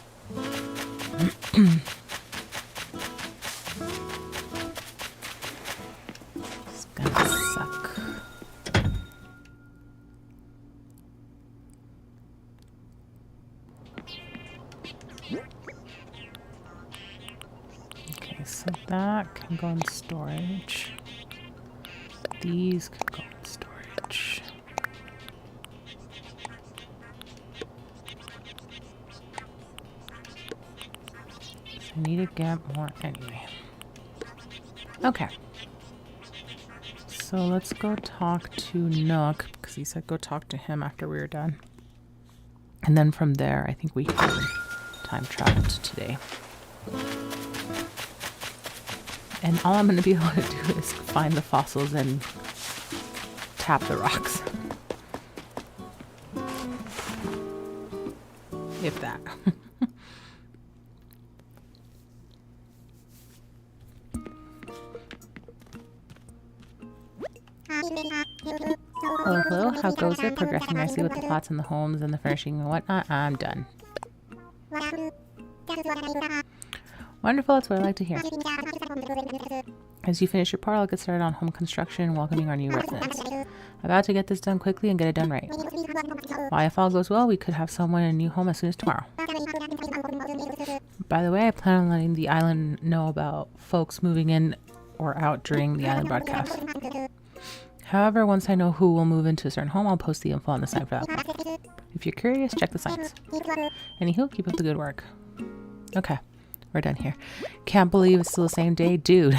It's gonna suck. Okay, so that can go in storage. These can go in storage. I need to get more anyway. Okay. So let's go talk to Nook, because he said go talk to him after we were done. And then from there, I think we can time travel to today. And all I'm going to be able to do is find the fossils and tap the rocks. If that. Hello, how goes it? Progressing nicely with the plots and the homes and the furnishing and whatnot. I'm done. Wonderful, that's what I like to hear. As you finish your part, I'll get started on home construction and welcoming our new residents. I've got to get this done quickly and get it done right. Why, if all goes well, we could have someone in a new home as soon as tomorrow. By the way, I plan on letting the island know about folks moving in or out during the island broadcast. However, once I know who will move into a certain home, I'll post the info on the site for that. If you're curious, check the sites. Anywho, keep up the good work. Okay, we're done here. Can't believe it's still the same day. Dude.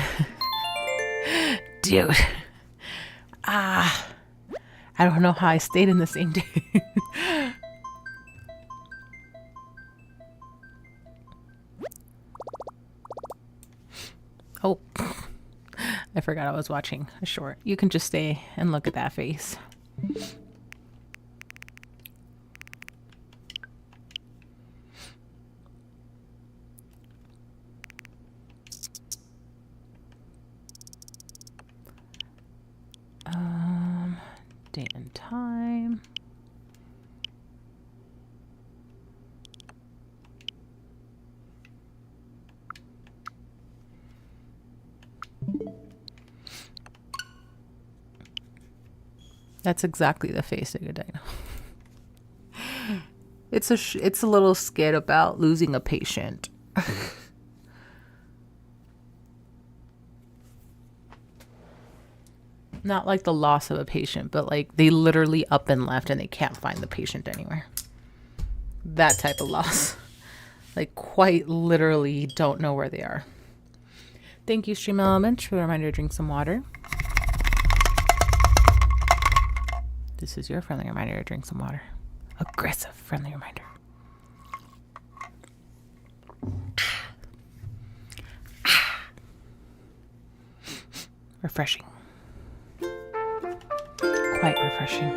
Dude. I don't know how I stayed in the same day. Oh. I forgot I was watching a short. You can just stay and look at that face. Date and time. That's exactly the face of Godina. It's a little skit about losing a patient. Not like the loss of a patient, but like they literally up and left and they can't find the patient anywhere. That type of loss. Like quite literally don't know where they are. Thank you, Stream Element, for the reminder to drink some water. This is your friendly reminder to drink some water. Aggressive friendly reminder. Refreshing. quite refreshing.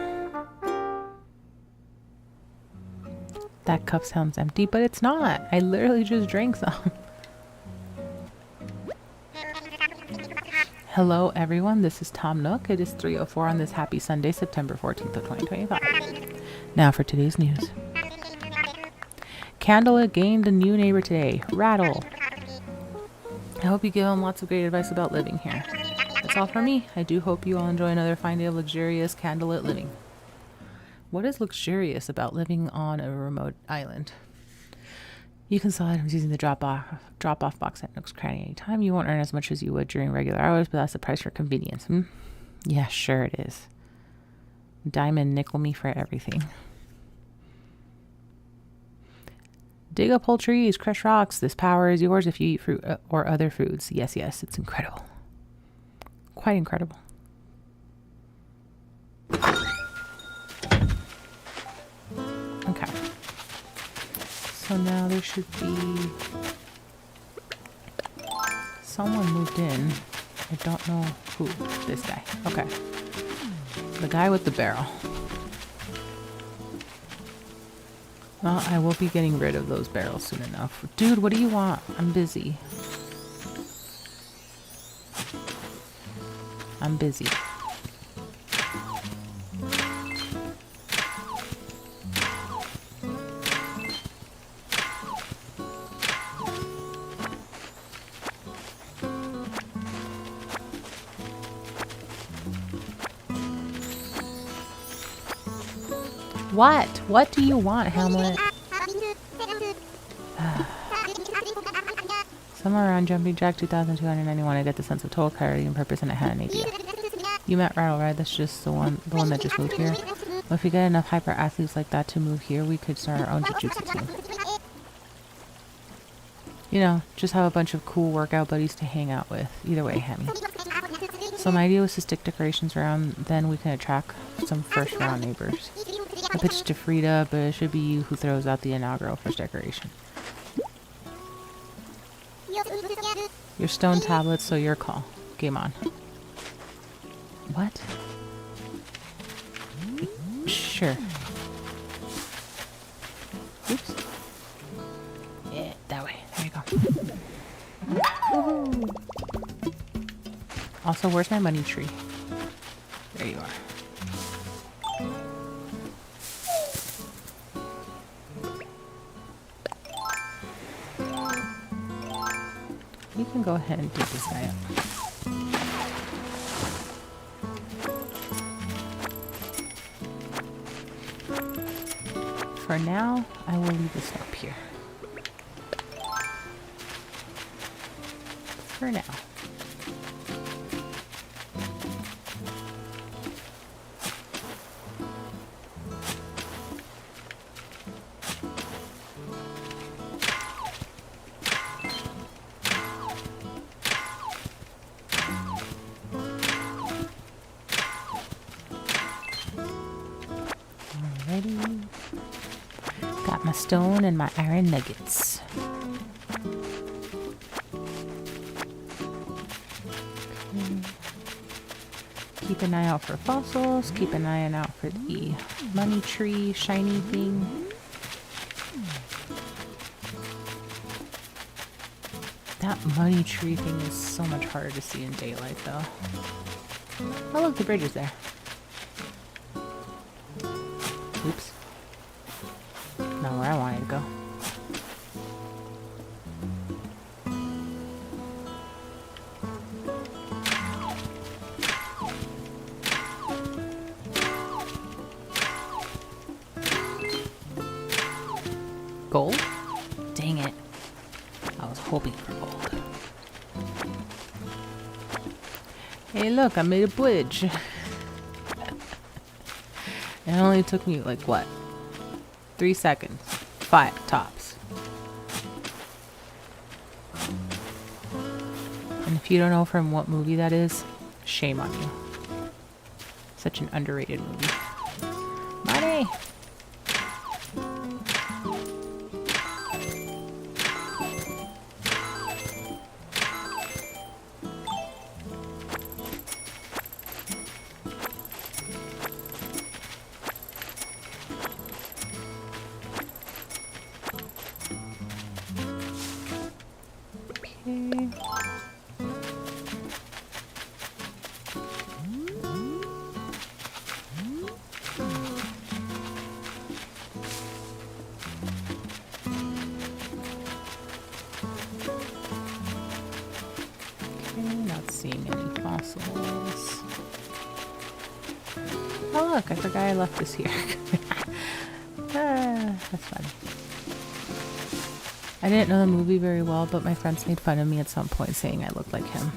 That cup sounds empty, but it's not. I literally just drank some. Hello everyone, this is Tom Nook. It is 3:04 on this happy Sunday, September 14th of 2025. Now for today's news. Candlelit gained a new neighbor today, Rattle. I hope you give him lots of great advice about living here. That's all for me. I do hope you all enjoy another fine day of luxurious candlelit living. What is luxurious about living on a remote island? You can sell items using the drop-off box at Nook's Cranny anytime. You won't earn as much as you would during regular hours, but that's the price for convenience. Yeah, sure it is. Diamond nickel me for everything. Dig up whole trees, crush rocks. This power is yours if you eat fruit or other foods. Yes, it's incredible. Quite incredible. Okay. So now there should be... someone moved in. I don't know who. This guy. Okay. The guy with the barrel. Well, I will be getting rid of those barrels soon enough. Dude, what do you want? I'm busy. I'm busy. What? What do you want, Hamlet? Somewhere around Jumping Jack 2291, I get the sense of total clarity and purpose, and I had an idea. You met Rattle, right? That's just the one that just moved here. Well, if we get enough hyper athletes like that to move here, we could start our own jujutsu team. You know, just have a bunch of cool workout buddies to hang out with. Either way, Hammy. So my idea was to stick decorations around, then we can attract some first round neighbors. I pitched to Frida, but it should be you who throws out the inaugural first decoration. Your stone tablets, so your call. Game on. What? Sure. Oops. Yeah, that way. There you go. Woohoo. Also, where's my money tree? There you are. You can go ahead and dig this guy up. For now, I will leave this up here. For now. Alrighty. Got my stone and my iron nuggets. Okay. Keep an eye out for fossils. Keep an eye out for the money tree shiny thing. That money tree thing is so much harder to see in daylight though. Oh look, the bridge is there. Oops. Not where I wanted to go. Gold? Dang it. I was hoping for gold. Hey look, I made a bridge. It only took me like what? 3 seconds. 5 tops. And if you don't know from what movie that is, shame on you. Such an underrated movie. Money! fossils. Oh look, I forgot I left this here. That's funny. I didn't know the movie very well, but my friends made fun of me at some point saying I looked like him.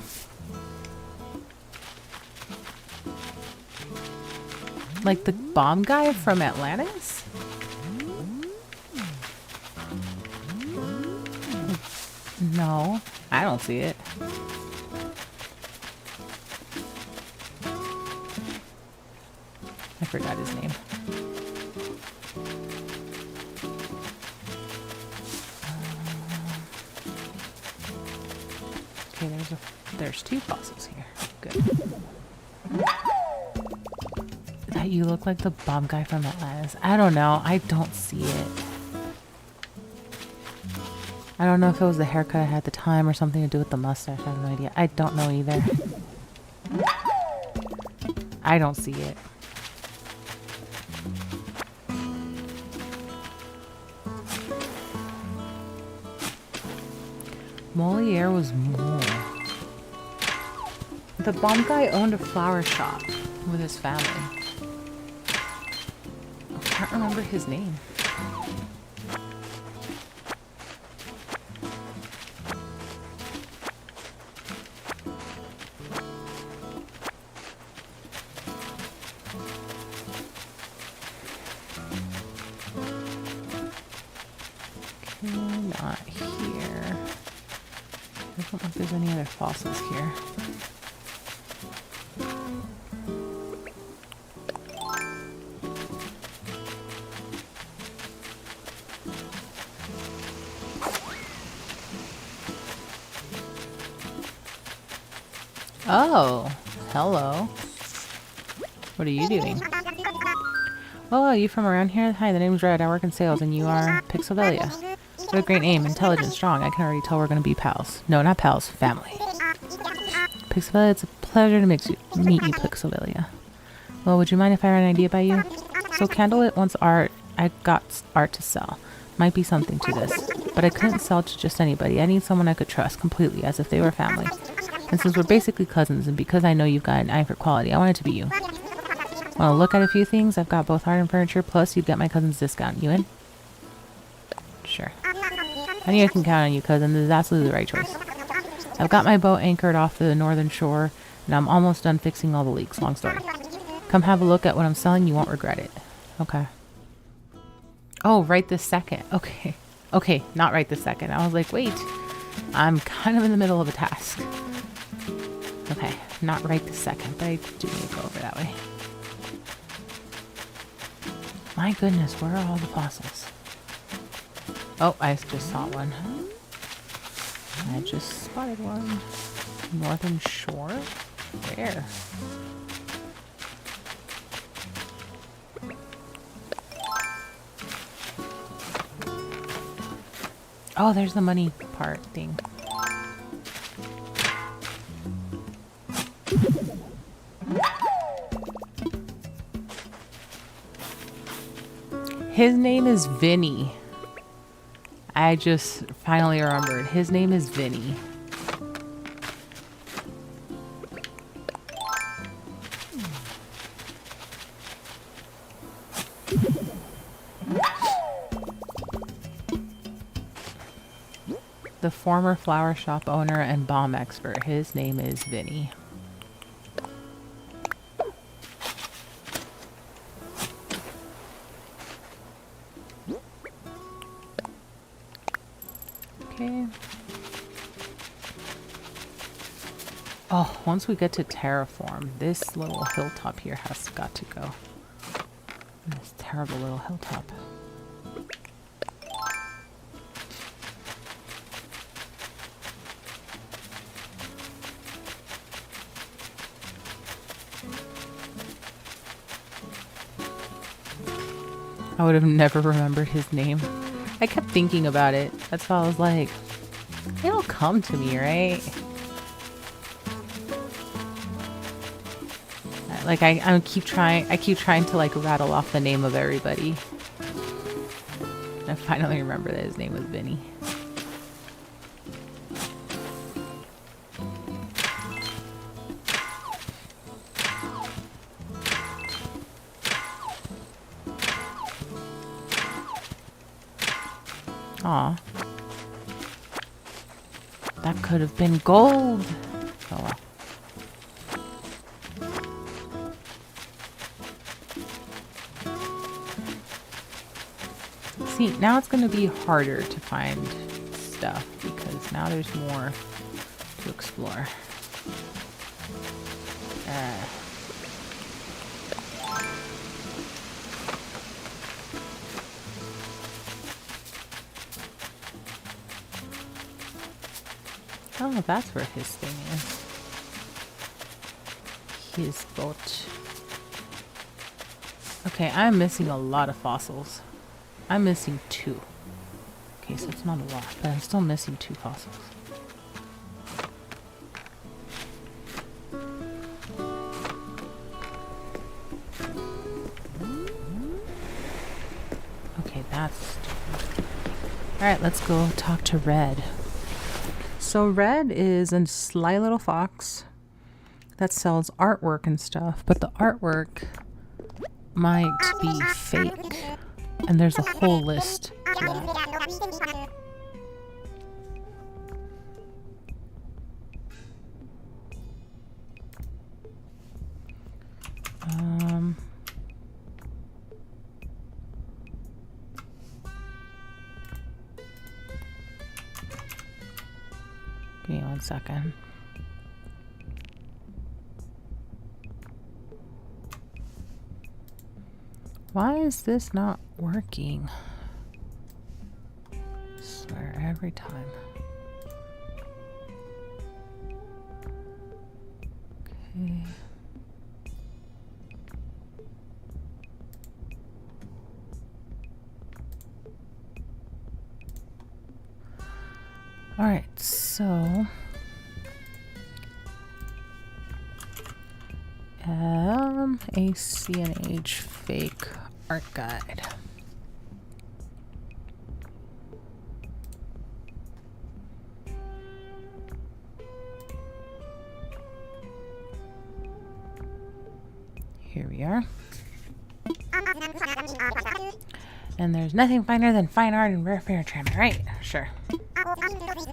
Like the bomb guy from Atlantis? No, I don't see it. I forgot his name. Okay, there's two fossils here. Good. That you look like the bomb guy from Atlantis. I don't know. I don't see it. I don't know if it was the haircut I had at the time or something to do with the mustache. I have no idea. I don't know either. I don't see it. Moliere was Mole. The bomb guy owned a flower shop with his family. I can't remember his name. Not here. Doesn't look like there's any other fossils here. Oh, hello. What are you doing? Oh, are you from around here? Hi, the name's Red. I work in sales, and you are Pixelvelia. What a great name. Intelligent, strong. I can already tell we're going to be pals. No, not pals. Family. Pixelvelia, it's a pleasure to meet you, Pixelvelia. Well, would you mind if I ran an idea by you? So Candlelit wants art. I got art to sell. Might be something to this. But I couldn't sell to just anybody. I need someone I could trust completely, as if they were family. And since we're basically cousins, and because I know you've got an eye for quality, I want it to be you. Want to look at a few things? I've got both art and furniture, plus you'd get my cousin's discount. You in? Sure. I knew I can count on you, cousin. This is absolutely the right choice. I've got my boat anchored off the northern shore, and I'm almost done fixing all the leaks. Long story. Come have a look at what I'm selling. You won't regret it. Okay. Oh, right this second. Okay. Okay, not right this second. I was like, wait. I'm kind of in the middle of a task. Okay, not right this second, but I do need to go over that way. My goodness, where are all the fossils? Oh, I just saw one. I just spotted one. Northern shore? Where? Oh, there's the money part thing. His name is Vinny. I just finally remembered. His name is Vinny. The former flower shop owner and bomb expert. His name is Vinny. Okay. Oh, once we get to terraform, this little hilltop here has got to go. This terrible little hilltop. I would have never remembered his name. I kept thinking about it. That's why I was like, it'll come to me, right? Like I keep trying to like rattle off the name of everybody. I finally remember that his name was Vinny. Aw. That could have been gold. Oh well. See, now it's going to be harder to find stuff because now there's more to explore. Oh, that's where his thing is. His boat. Okay, I'm missing a lot of fossils. I'm missing 2. Okay, so it's not a lot, but I'm still missing 2 fossils. Okay, that's stupid. Alright, let's go talk to Red. So Red is a sly little fox that sells artwork and stuff, but the artwork might be fake. And there's a whole list to that. Give me 1 second. Why is this not working? I swear, every time. Okay. All right, so acnh fake art guide. Here we are. And there's nothing finer than fine art and rare furniture, am I right? Sure.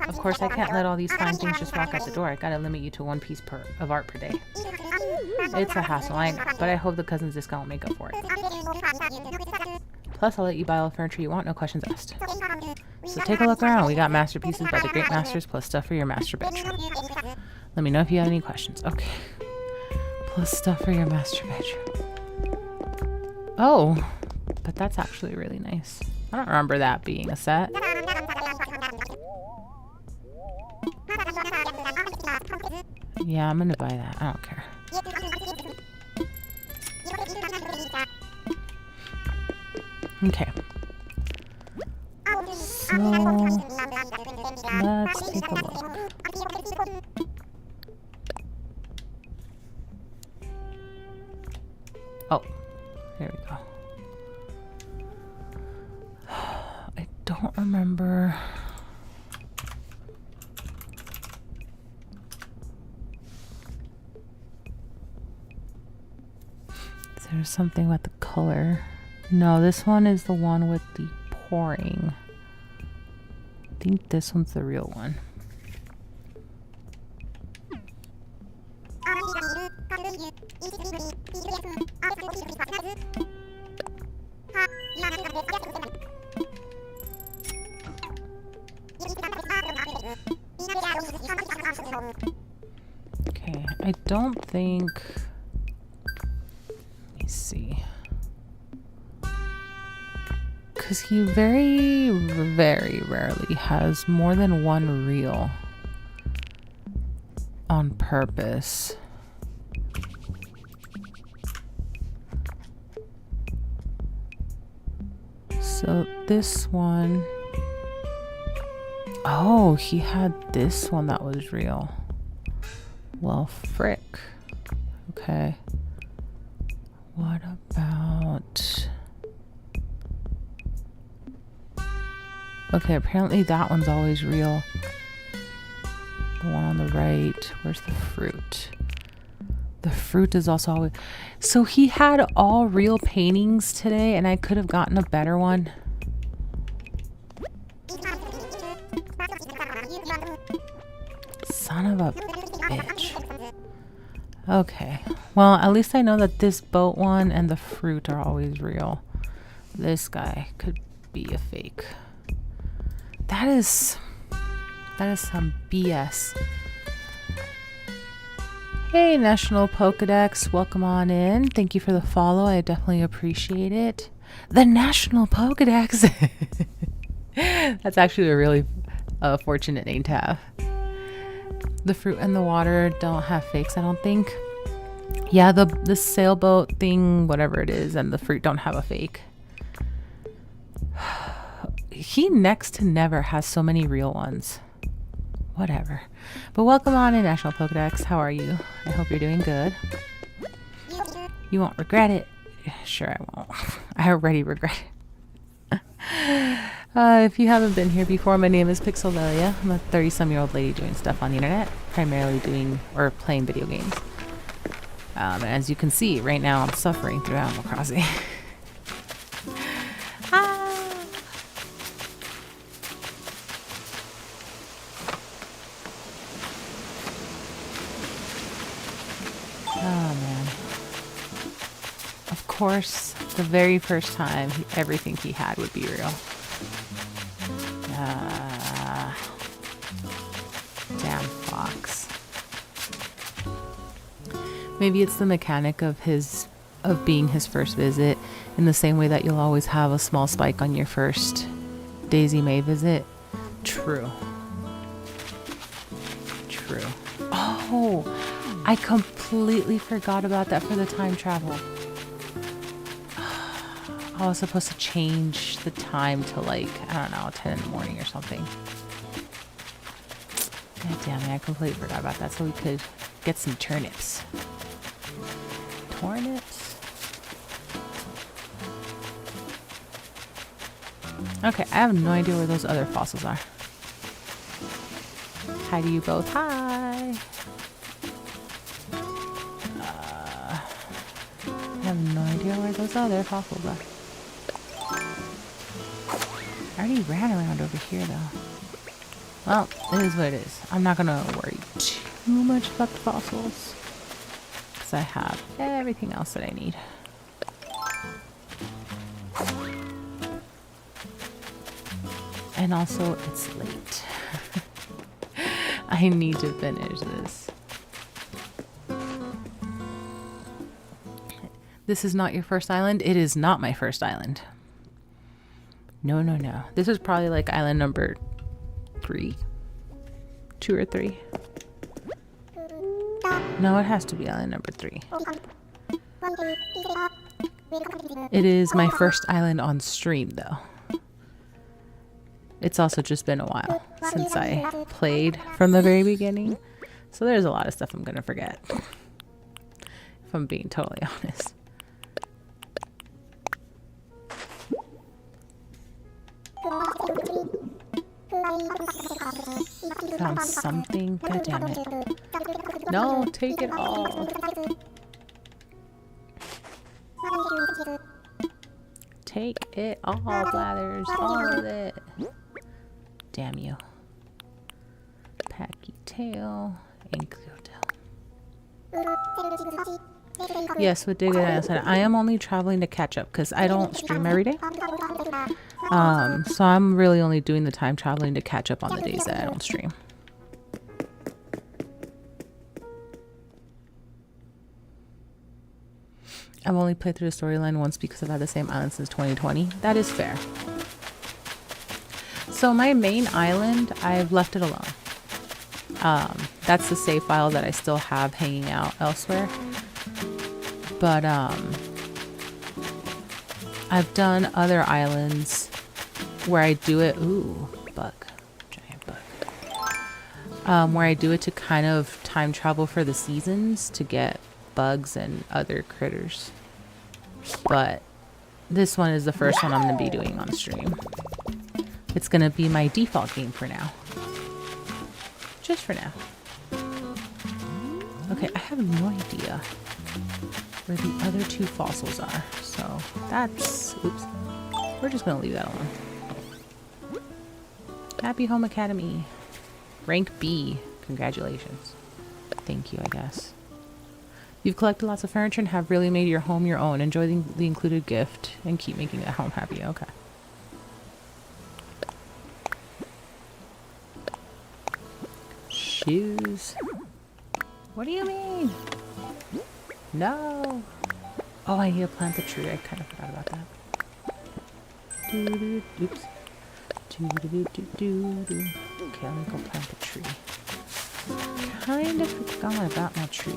Of course, I can't let all these fine things just walk out the door. I gotta limit you to 1 piece of art per day. It's a hassle, I know, but I hope the cousin's discount will make up for it. Plus, I'll let you buy all the furniture you want, no questions asked. So take a look around. We got masterpieces by the great masters, plus stuff for your master bedroom. Let me know if you have any questions. Okay. Plus stuff for your master bedroom. Oh, but that's actually really nice. I don't remember that being a set. Yeah, I'm gonna buy that. I don't care. Okay. So, let's take a look. Oh, there we go. I don't remember. There's something about the color. No, this one is the one with the pouring. I think this one's the real one. Okay, I don't think... Let me see. Because he very, very rarely has more than 1 reel on purpose. So this one... Oh, he had this one that was real. Well, frick. Okay. What about... Okay, apparently that one's always real. The one on the right. Where's the fruit? The fruit is also always... So he had all real paintings today, and I could have gotten a better one. Okay. Well, at least I know that this boat one and the fruit are always real. This guy could be a fake. That is some BS. Hey, National Pokedex, welcome on in. Thank you for the follow. I definitely appreciate it. The National Pokedex. That's actually a really fortunate name to have. The fruit and the water don't have fakes, I don't think. Yeah, the sailboat thing, whatever it is, and the fruit don't have a fake. He next to never has so many real ones. Whatever. But welcome on in, National Pokedex. How are you? I hope you're doing good. You won't regret it. Sure I won't. I already regret it. If you haven't been here before, my name is Pixelvelia. I'm a 30-some-year-old lady doing stuff on the internet, primarily doing or playing video games. And as you can see, right now I'm suffering through Animal Crossing. Oh man. Of course, the very first time everything he had would be real. Damn fox. Maybe it's the mechanic of being his first visit, in the same way that you'll always have a small spike on your first Daisy May visit. True. Oh, I completely forgot about that for the time travel. I was supposed to change the time to, like, I don't know, 10 in the morning or something. God damn it, I completely forgot about that, so we could get some turnips. Turnips? Okay, I have no idea where those other fossils are. Hi to you both. Hi! I have no idea where those other fossils are. I already ran around over here though. Well, it is what it is. I'm not gonna worry too much about the fossils, because I have everything else that I need. And also, it's late. I need to finish this. This is not your first island? It is not my first island. No, no, no. This is probably like island number 3. 2 or 3. No, it has to be island number 3. It is my first island on stream, though. It's also just been a while since I played from the very beginning. So there's a lot of stuff I'm going to forget. If I'm being totally honest. Found something. God damn it. No, take it all. Take it all, Blathers. All of it. Damn you. Packy tail. Ink hotel. Yes, with Dig It, I said I am only traveling to catch up because I don't stream every day. So I'm really only doing the time traveling to catch up on the days that I don't stream. I've only played through the storyline once because I've had the same island since 2020. That is fair. So my main island, I've left it alone. That's the save file that I still have hanging out elsewhere. But I've done other islands where I do it. Ooh, bug. Giant bug. Where I do it to kind of time travel for the seasons to get bugs and other critters. But this one is the first one I'm going to be doing on stream. It's going to be my default game for now. Just for now. Okay, I have no idea where the other 2 fossils are. So that's... Oops. We're just going to leave that alone. Happy Home Academy. Rank B. Congratulations. Thank you, I guess. You've collected lots of furniture and have really made your home your own. Enjoy the included gift and keep making the home happy. Okay. Shoes. What do you mean? No. Oh, I need to plant the tree. I kind of forgot about that. Oops. Okay, let me go plant the tree. Kind of forgot about my tree.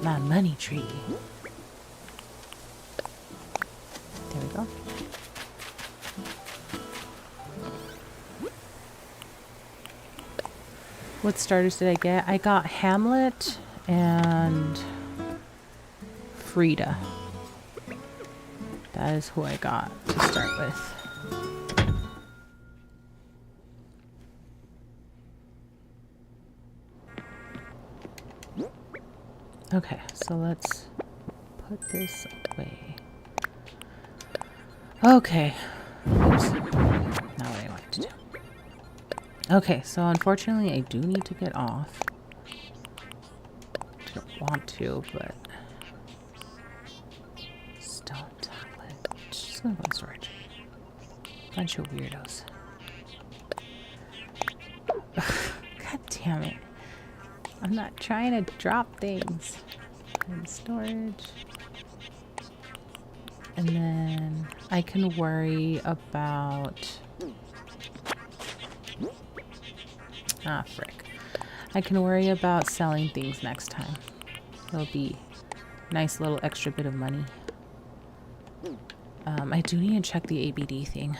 My money tree. There we go. What starters did I get? I got Hamlet and Frida. That is who I got to start with. Okay, so let's put this away. Okay. Oops. Not what I wanted to do. Okay, so unfortunately I do need to get off. I don't want to, but stone tablet. Just gonna go in storage. Bunch of weirdos. God damn it. I'm not trying to drop things. In storage. And then I can worry about... Ah, frick. I can worry about selling things next time. It'll be a nice little extra bit of money. I do need to check the ABD thing.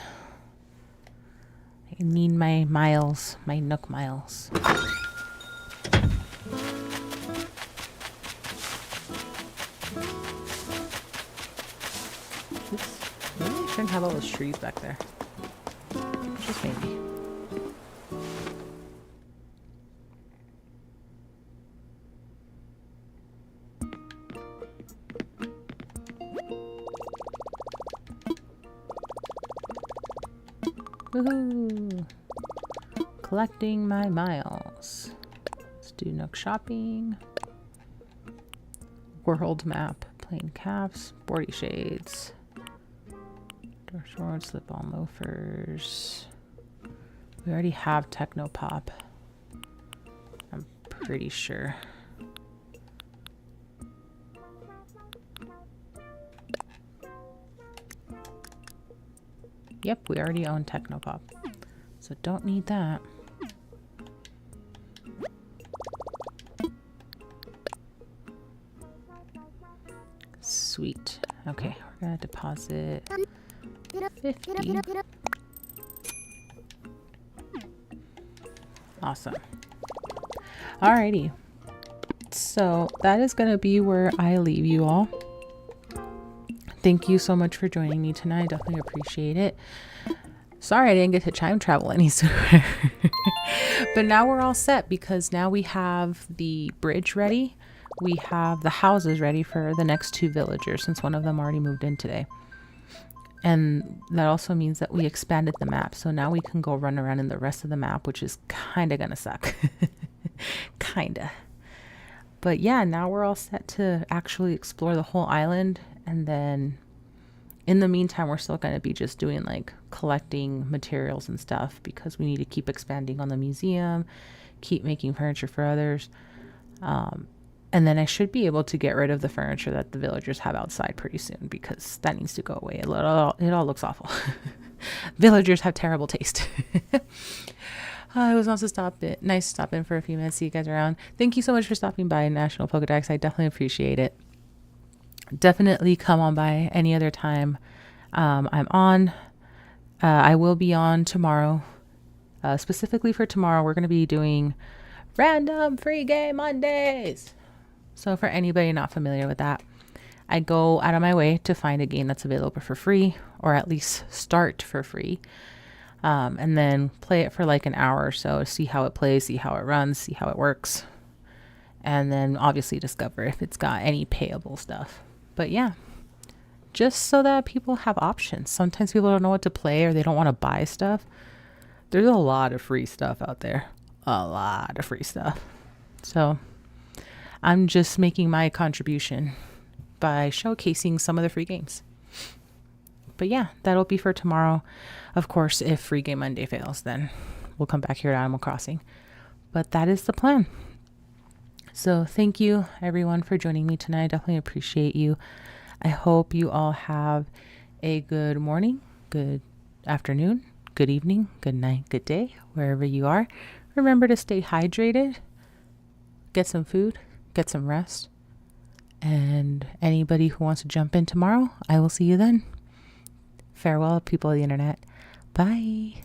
I need my miles, my Nook miles. Oops. Maybe I shouldn't have all those trees back there. Just maybe. Woohoo! Collecting my miles. Let's do Nook shopping. World map. Plain caps. Sporty shades. Door shorts. Slip-on loafers. We already have Techno Pop. I'm pretty sure. Yep, we already own Technopop. So don't need that. Sweet. Okay, we're gonna deposit 50. Awesome. Alrighty. So that is gonna be where I leave you all. Thank you so much for joining me tonight. I definitely appreciate it. Sorry I didn't get to time travel any sooner. But now we're all set because now we have the bridge ready. We have the houses ready for the next 2 villagers since one of them already moved in today. And that also means that we expanded the map. So now we can go run around in the rest of the map, which is kind of going to suck. Kinda. But yeah, now we're all set to actually explore the whole island. And then in the meantime, we're still going to be just doing like collecting materials and stuff because we need to keep expanding on the museum, keep making furniture for others. And then I should be able to get rid of the furniture that the villagers have outside pretty soon because that needs to go away. It all looks awful. Villagers have terrible taste. It was nice to stop in for a few minutes, see you guys around. Thank you so much for stopping by National Pokedex. I definitely appreciate it. Definitely come on by any other time. I'm on. I will be on tomorrow. Specifically for tomorrow, we're going to be doing random free game Mondays. So for anybody not familiar with that, I go out of my way to find a game that's available for free, or at least start for free. And then play it for like an hour or so, see how it plays, see how it runs, see how it works. And then obviously discover if it's got any payable stuff. But yeah, just so that people have options. Sometimes people don't know what to play or they don't want to buy stuff. There's a lot of free stuff out there. A lot of free stuff. So I'm just making my contribution by showcasing some of the free games. But yeah, that'll be for tomorrow. Of course, if Free Game Monday fails, then we'll come back here to Animal Crossing. But that is the plan. So thank you everyone for joining me tonight. I definitely appreciate you. I hope you all have a good morning, good afternoon, good evening, good night, good day, wherever you are. Remember to stay hydrated, get some food, get some rest. And anybody who wants to jump in tomorrow, I will see you then. Farewell, people of the internet. Bye.